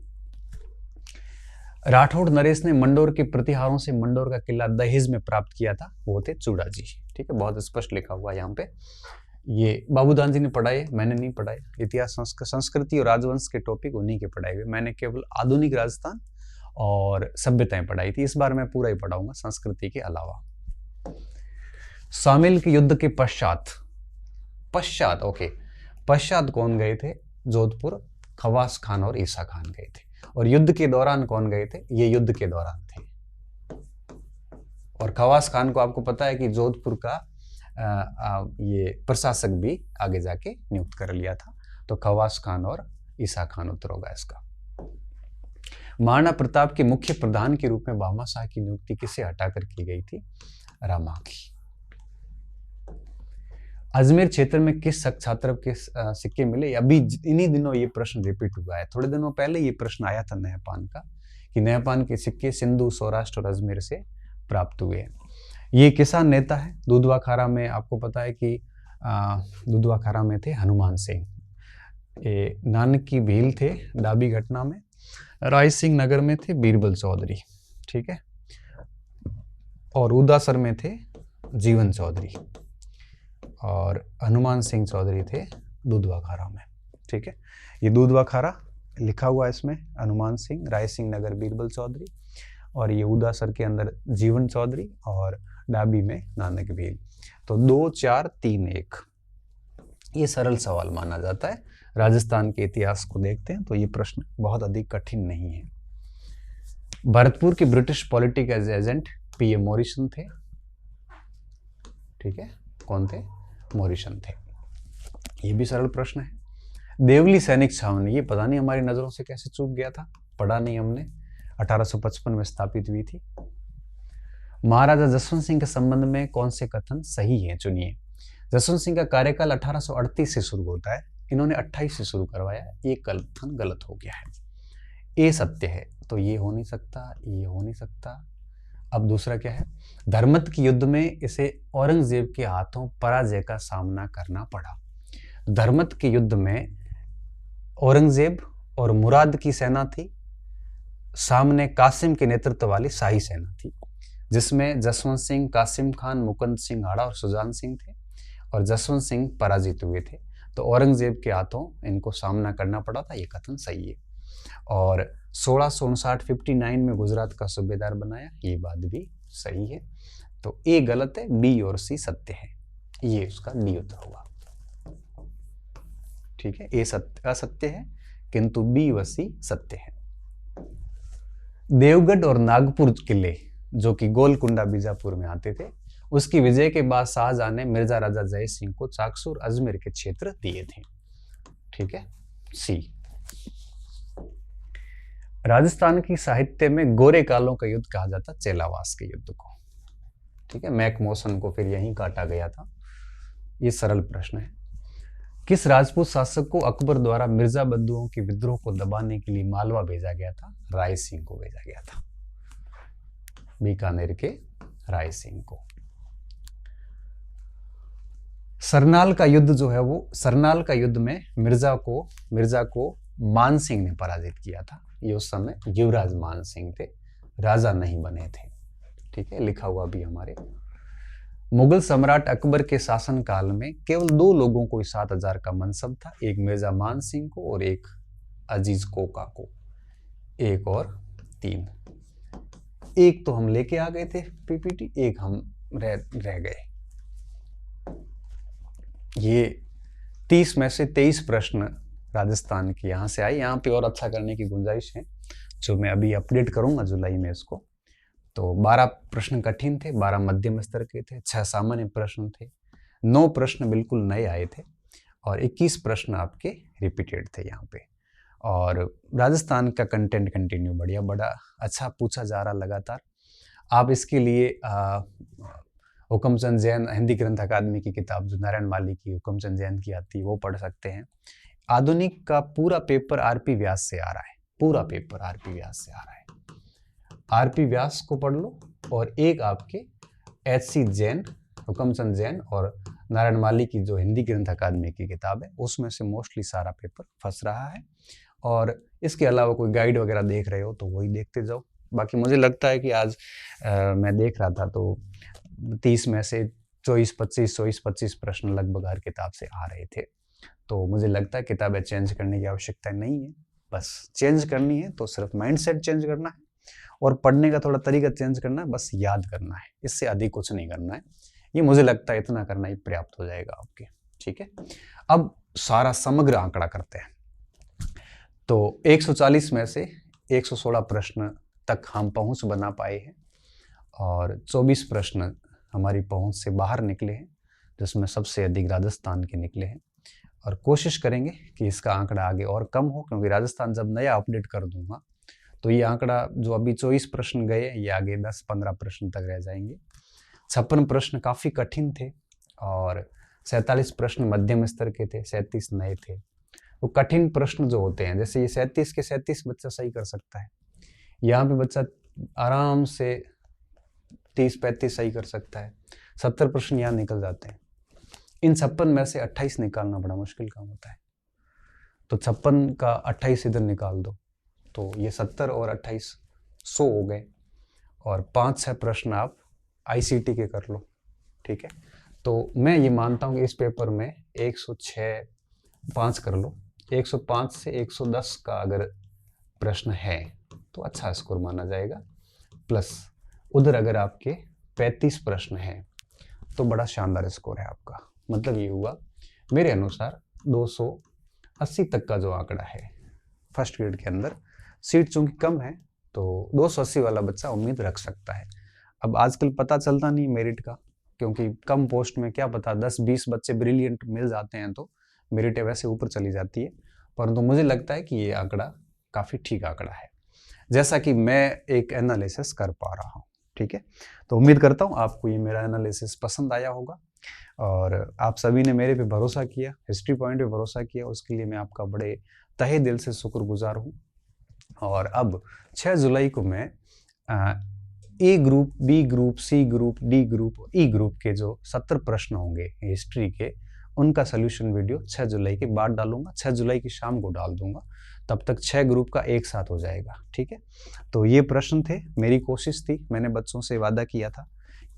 राठौड़ नरेश ने मंडोर के प्रतिहारों से मंडोर का किला दहेज में प्राप्त किया था, वो थे चूड़ा जी। ठीक है, बहुत स्पष्ट लिखा हुआ है यहाँ पे। ये बाबूदान जी ने पढ़ाए, मैंने नहीं पढ़ाए। इतिहास संस्कृति और राजवंश के टॉपिक उन्हीं के पढ़ाए हुए, मैंने केवल आधुनिक राजस्थान और सभ्यताएं पढ़ाई थी। इस बार मैं पूरा ही पढ़ाऊंगा संस्कृति के अलावा। शामिल के युद्ध के पश्चात कौन गए थे जोधपुर खवास खान और ईसा खान गए थे। और युद्ध के दौरान कौन गए थे? ये युद्ध के दौरान थे। और खवास खान को आपको पता है कि जोधपुर का ये प्रशासक भी आगे जाके नियुक्त कर लिया था। तो खवास खान और ईसा खान उत्तर होगा इसका। महाराणा प्रताप के मुख्य प्रधान के रूप में भामाशाह की नियुक्ति किसे हटाकर की गई थी? रामा की। अजमेर क्षेत्र में किस शक छात्र के सिक्के मिले? अभी इन्हीं दिनों ये प्रश्न रिपीट हुआ है। थोड़े दिनों पहले ये प्रश्न आया था नहपान का, कि नहपान के सिक्के सिंधु, सौराष्ट्र और अजमेर से प्राप्त हुए हैं। ये किसान नेता है। दुधवा खारा में आपको पता है कि दुधवा खारा में थे हनुमान सिंह। ये नानक की भील थे डाबी घटना में। राय सिंह नगर में थे बीरबल चौधरी, ठीक है। और उदासर में थे जीवन चौधरी। और हनुमान सिंह चौधरी थे दुधवा खारा में, ठीक है। ये दुधवा खारा लिखा हुआ है इसमें, हनुमान सिंह, राय सिंह नगर बीरबल चौधरी, और ये उदासर के अंदर जीवन चौधरी, और डाबी में नानक भील। तो 2, 4, 3, 1 ये सरल सवाल माना जाता है। राजस्थान के इतिहास को देखते हैं तो ये प्रश्न बहुत अधिक कठिन नहीं है। भरतपुर के ब्रिटिश पॉलिटिकल एजेंट पीए मॉरिसन थे, ठीक है। कौन थे? मॉरिसन थे। ये भी सरल प्रश्न है। देवली सैनिक छावनी, ये पता नहीं हमारी नजरों से कैसे चूक गया था, पढ़ा नहीं हमने। 1855 में स्थापित हुई थी। महाराजा जसवंत सिंह के संबंध में कौन से कथन सही है? चुनिए। जसवंत सिंह का कार्यकाल 1838 से शुरू होता है, इन्होंने 28 से शुरू करवाया। ये कथन गलत हो गया है। ये सत्य है, तो ये हो नहीं सकता, ये हो नहीं सकता। अब दूसरा क्या है? धर्मत के युद्ध में इसे औरंगजेब के हाथों पराजय का सामना करना पड़ा। धर्मत के युद्ध में औरंगजेब और मुराद की सेना थी, सामने कासिम के नेतृत्व वाली शाही सेना थी, जिसमें जसवंत सिंह, कासिम खान, मुकुंद सिंह हाड़ा और सुजान सिंह थे। और जसवंत सिंह पराजित हुए थे, तो औरंगजेब के हाथों इनको सामना करना पड़ा था। ये कथन सही है। और 1659 में गुजरात का सूबेदार बनाया, ये बात भी सही है। तो ए गलत है, बी और सी सत्य है। ये उसका डी उत्तर होगा, ठीक है। ए असत्य है, किंतु बी व सी सत्य है। देवगढ़ और नागपुर किले जो कि गोलकुंडा बीजापुर में आते थे, उसकी विजय के बाद शाहजहां ने मिर्जा राजा जय सिंह को चाकसुर अजमेर के क्षेत्र दिए थे, ठीक है। सी। राजस्थान की साहित्य में गोरे कालों का युद्ध कहा जाता चेलावास के युद्ध को, ठीक है। मैक मौसन को फिर यहीं काटा गया था। ये सरल प्रश्न है। किस राजपूत शासक को अकबर द्वारा मिर्जा बंधुओं के विद्रोह को दबाने के लिए मालवा भेजा गया था? राय सिंह को भेजा गया था, बीकानेर के राय सिंह को। सरनाल का युद्ध जो है वो, सरनाल का युद्ध में मिर्जा को मान सिंह ने पराजित किया था। ये उस समय युवराज मान सिंह थे, राजा नहीं बने थे, ठीक है। लिखा हुआ भी हमारे। मुगल सम्राट अकबर के शासन काल में केवल 2 लोगों को 7000 का मनसब था, एक मिर्जा मान सिंह को और एक अजीज कोका को। 1 और 3, एक तो हम लेके आ गए थे पीपीटी, एक हम रह गए। ये 30 में से 23 प्रश्न राजस्थान के यहाँ से आए। यहाँ पे और अच्छा करने की गुंजाइश है, जो मैं अभी अपडेट करूंगा जुलाई में इसको। तो 12 प्रश्न कठिन थे, 12 मध्यम स्तर के थे, 6 सामान्य प्रश्न थे, 9 प्रश्न बिल्कुल नए आए थे, और 21 प्रश्न आपके रिपीटेड थे यहाँ पे। और राजस्थान का कंटेंट कंटिन्यू बढ़िया बड़ा अच्छा पूछा जा रहा लगातार। आप इसके लिए हुकमचंद जैन हिंदी ग्रंथ अकादमी की किताब जो नारायण माली की हुकमचंद जैन की आती है वो पढ़ सकते हैं। आधुनिक का पूरा पेपर आरपी व्यास से आ रहा है, पूरा पेपर आरपी व्यास से आ रहा है। आरपी व्यास को पढ़ लो, और एक आपके एचसी जैन, हुकमचंद जैन और नारायण माली की जो हिंदी ग्रंथ अकादमी की किताब है उसमें से मोस्टली सारा पेपर फंस रहा है। और इसके अलावा कोई गाइड वगैरह देख रहे हो तो वही देखते जाओ। बाकी मुझे लगता है कि आज मैं देख रहा था तो 30 में से 24-25 प्रश्न लगभग हर किताब से आ रहे थे। तो मुझे लगता है किताबें चेंज करने की आवश्यकता नहीं है, बस चेंज करनी है तो सिर्फ माइंडसेट चेंज करना है और पढ़ने का थोड़ा तरीका चेंज करना है, बस याद करना है, इससे अधिक कुछ नहीं करना है। ये मुझे लगता है इतना करना ही पर्याप्त हो जाएगा आपके, ठीक है। अब सारा समग्र आंकड़ा करते हैं। तो 140 में से 116 प्रश्न तक हम पहुंच बना पाए हैं और 24 प्रश्न हमारी पहुंच से बाहर निकले हैं, जिसमें सबसे अधिक राजस्थान के निकले हैं। और कोशिश करेंगे कि इसका आंकड़ा आगे और कम हो, क्योंकि राजस्थान जब नया अपडेट कर दूंगा तो ये आंकड़ा जो अभी 24 प्रश्न गए ये आगे 10-15 प्रश्न तक रह जाएंगे। 56 प्रश्न काफ़ी कठिन थे और 47 प्रश्न मध्यम स्तर के थे, 37 नए थे। वो कठिन प्रश्न जो होते हैं, जैसे ये 37 के 37 बच्चा सही कर सकता है, यहाँ पे बच्चा आराम से 30-35 सही कर सकता है, 70 प्रश्न यहाँ निकल जाते हैं। इन 56 में से 28 निकालना बड़ा मुश्किल काम होता है, तो 56 का 28 इधर निकाल दो तो ये 70 और 28 100 हो गए। और 5-6 प्रश्न आप ICT के कर लो, ठीक है। तो मैं ये मानता हूँ कि इस पेपर में 106 5 कर लो, 105 से 110 का अगर प्रश्न है तो अच्छा स्कोर माना जाएगा। प्लस उधर अगर आपके 35 प्रश्न हैं तो बड़ा शानदार स्कोर है आपका। मतलब ये हुआ मेरे अनुसार 280 तक का जो आंकड़ा है फर्स्ट ग्रेड के अंदर। सीट चूंकि कम है तो 280 वाला बच्चा उम्मीद रख सकता है। अब आजकल पता चलता नहीं मेरिट का, क्योंकि कम पोस्ट में क्या पता 10-20 बच्चे ब्रिलियंट मिल जाते हैं तो मेरिट वैसे ऊपर चली जाती है। परंतु मुझे लगता है कि ये आंकड़ा काफ़ी ठीक आंकड़ा है, जैसा कि मैं एक एनालिसिस कर पा रहा हूँ, ठीक है। तो उम्मीद करता हूँ आपको ये मेरा एनालिसिस पसंद आया होगा और आप सभी ने मेरे पे भरोसा किया, हिस्ट्री पॉइंट पे भरोसा किया, उसके लिए मैं आपका बड़े तहे दिल से शुक्रगुजार हूँ। और अब 6 जुलाई को मैं A group, B group, C group, D group, E group के जो 70 प्रश्न होंगे हिस्ट्री के, उनका सोल्यूशन वीडियो 6 जुलाई के बाद डालूंगा, 6 जुलाई की शाम को डाल दूंगा। तब तक 6 ग्रुप का एक साथ हो जाएगा, ठीक है। तो ये प्रश्न थे, मेरी कोशिश थी, मैंने बच्चों से वादा किया था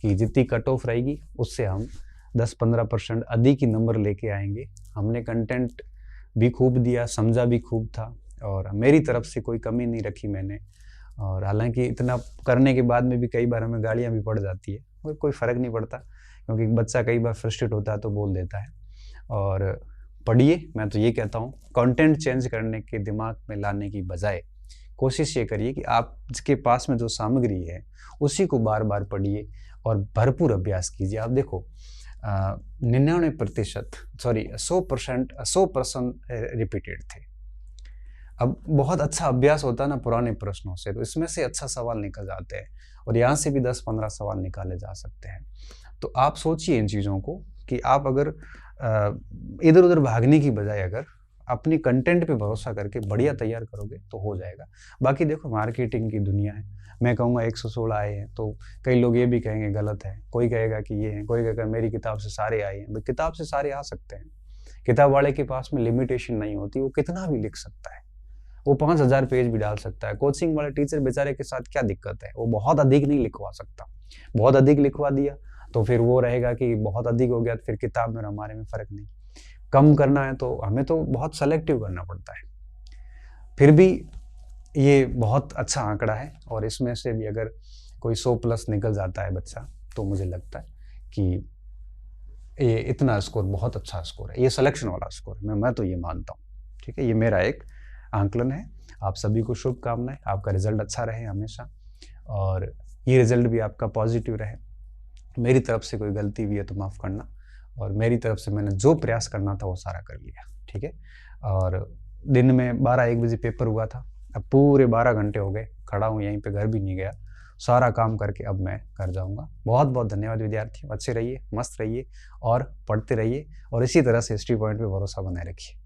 कि जितनी कट ऑफ रहेगी उससे हम 10-15% अधिक ही नंबर लेके आएंगे। हमने कंटेंट भी खूब दिया, समझा भी खूब था और मेरी तरफ से कोई कमी नहीं रखी मैंने। और हालांकि इतना करने के बाद में भी कई बार हमें गालियाँ भी पड़ जाती है, और कोई फ़र्क नहीं पड़ता, क्योंकि बच्चा कई बार फ्रस्ट्रेट होता है तो बोल देता है। और पढ़िए, मैं तो ये कहता हूँ कंटेंट चेंज करने के दिमाग में लाने की बजाय कोशिश ये करिए कि आपके पास में जो सामग्री है उसी को बार बार पढ़िए और भरपूर अभ्यास कीजिए। आप देखो 99% सॉरी 100% रिपीटेड थे। अब बहुत अच्छा अभ्यास होता है ना पुराने प्रश्नों से, तो इसमें से अच्छा सवाल निकल जाते हैं और यहाँ से भी 10-15 सवाल निकाले जा सकते हैं। तो आप सोचिए इन चीज़ों को कि आप अगर इधर उधर भागने की बजाय अगर अपनी कंटेंट पे भरोसा करके बढ़िया तैयार करोगे तो हो जाएगा। बाकी देखो मार्केटिंग की दुनिया है, मैं कहूँगा 116 आए हैं तो कई लोग ये भी कहेंगे गलत है, कोई कहेगा कि ये है, कोई कहेगा मेरी किताब से सारे आए हैं। भाई किताब से सारे आ सकते हैं, किताब वाले के पास में लिमिटेशन नहीं होती, वो कितना भी लिख सकता है, वो 5000 पेज भी डाल सकता है। कोचिंग वाले टीचर बेचारे के साथ क्या दिक्कत है, वो बहुत अधिक नहीं लिखवा सकता, बहुत अधिक लिखवा दिया तो फिर वो रहेगा कि बहुत अधिक हो गया तो फिर किताब में हमारे में फ़र्क नहीं। कम करना है तो हमें तो बहुत सेलेक्टिव करना पड़ता है। फिर भी ये बहुत अच्छा आंकड़ा है और इसमें से भी अगर कोई 100+ निकल जाता है बच्चा तो मुझे लगता है कि ये इतना स्कोर बहुत अच्छा स्कोर है, ये सिलेक्शन वाला स्कोर है, मैं तो ये मानता हूँ, ठीक है। ये मेरा एक आंकलन है। आप सभी को शुभकामनाएं, आपका रिजल्ट अच्छा रहे हमेशा और ये रिजल्ट भी आपका पॉजिटिव रहे। मेरी तरफ से कोई गलती हुई है तो माफ़ करना, और मेरी तरफ से मैंने जो प्रयास करना था वो सारा कर लिया, ठीक है। और दिन में 12-1 बजे पेपर हुआ था, अब पूरे 12 घंटे हो गए खड़ा हूँ यहीं पे, घर भी नहीं गया, सारा काम करके अब मैं घर जाऊँगा। बहुत बहुत धन्यवाद विद्यार्थियों, अच्छे रहिए, मस्त रहिए और पढ़ते रहिए और इसी तरह से हिस्ट्री पॉइंट पे भरोसा बनाए रखिए।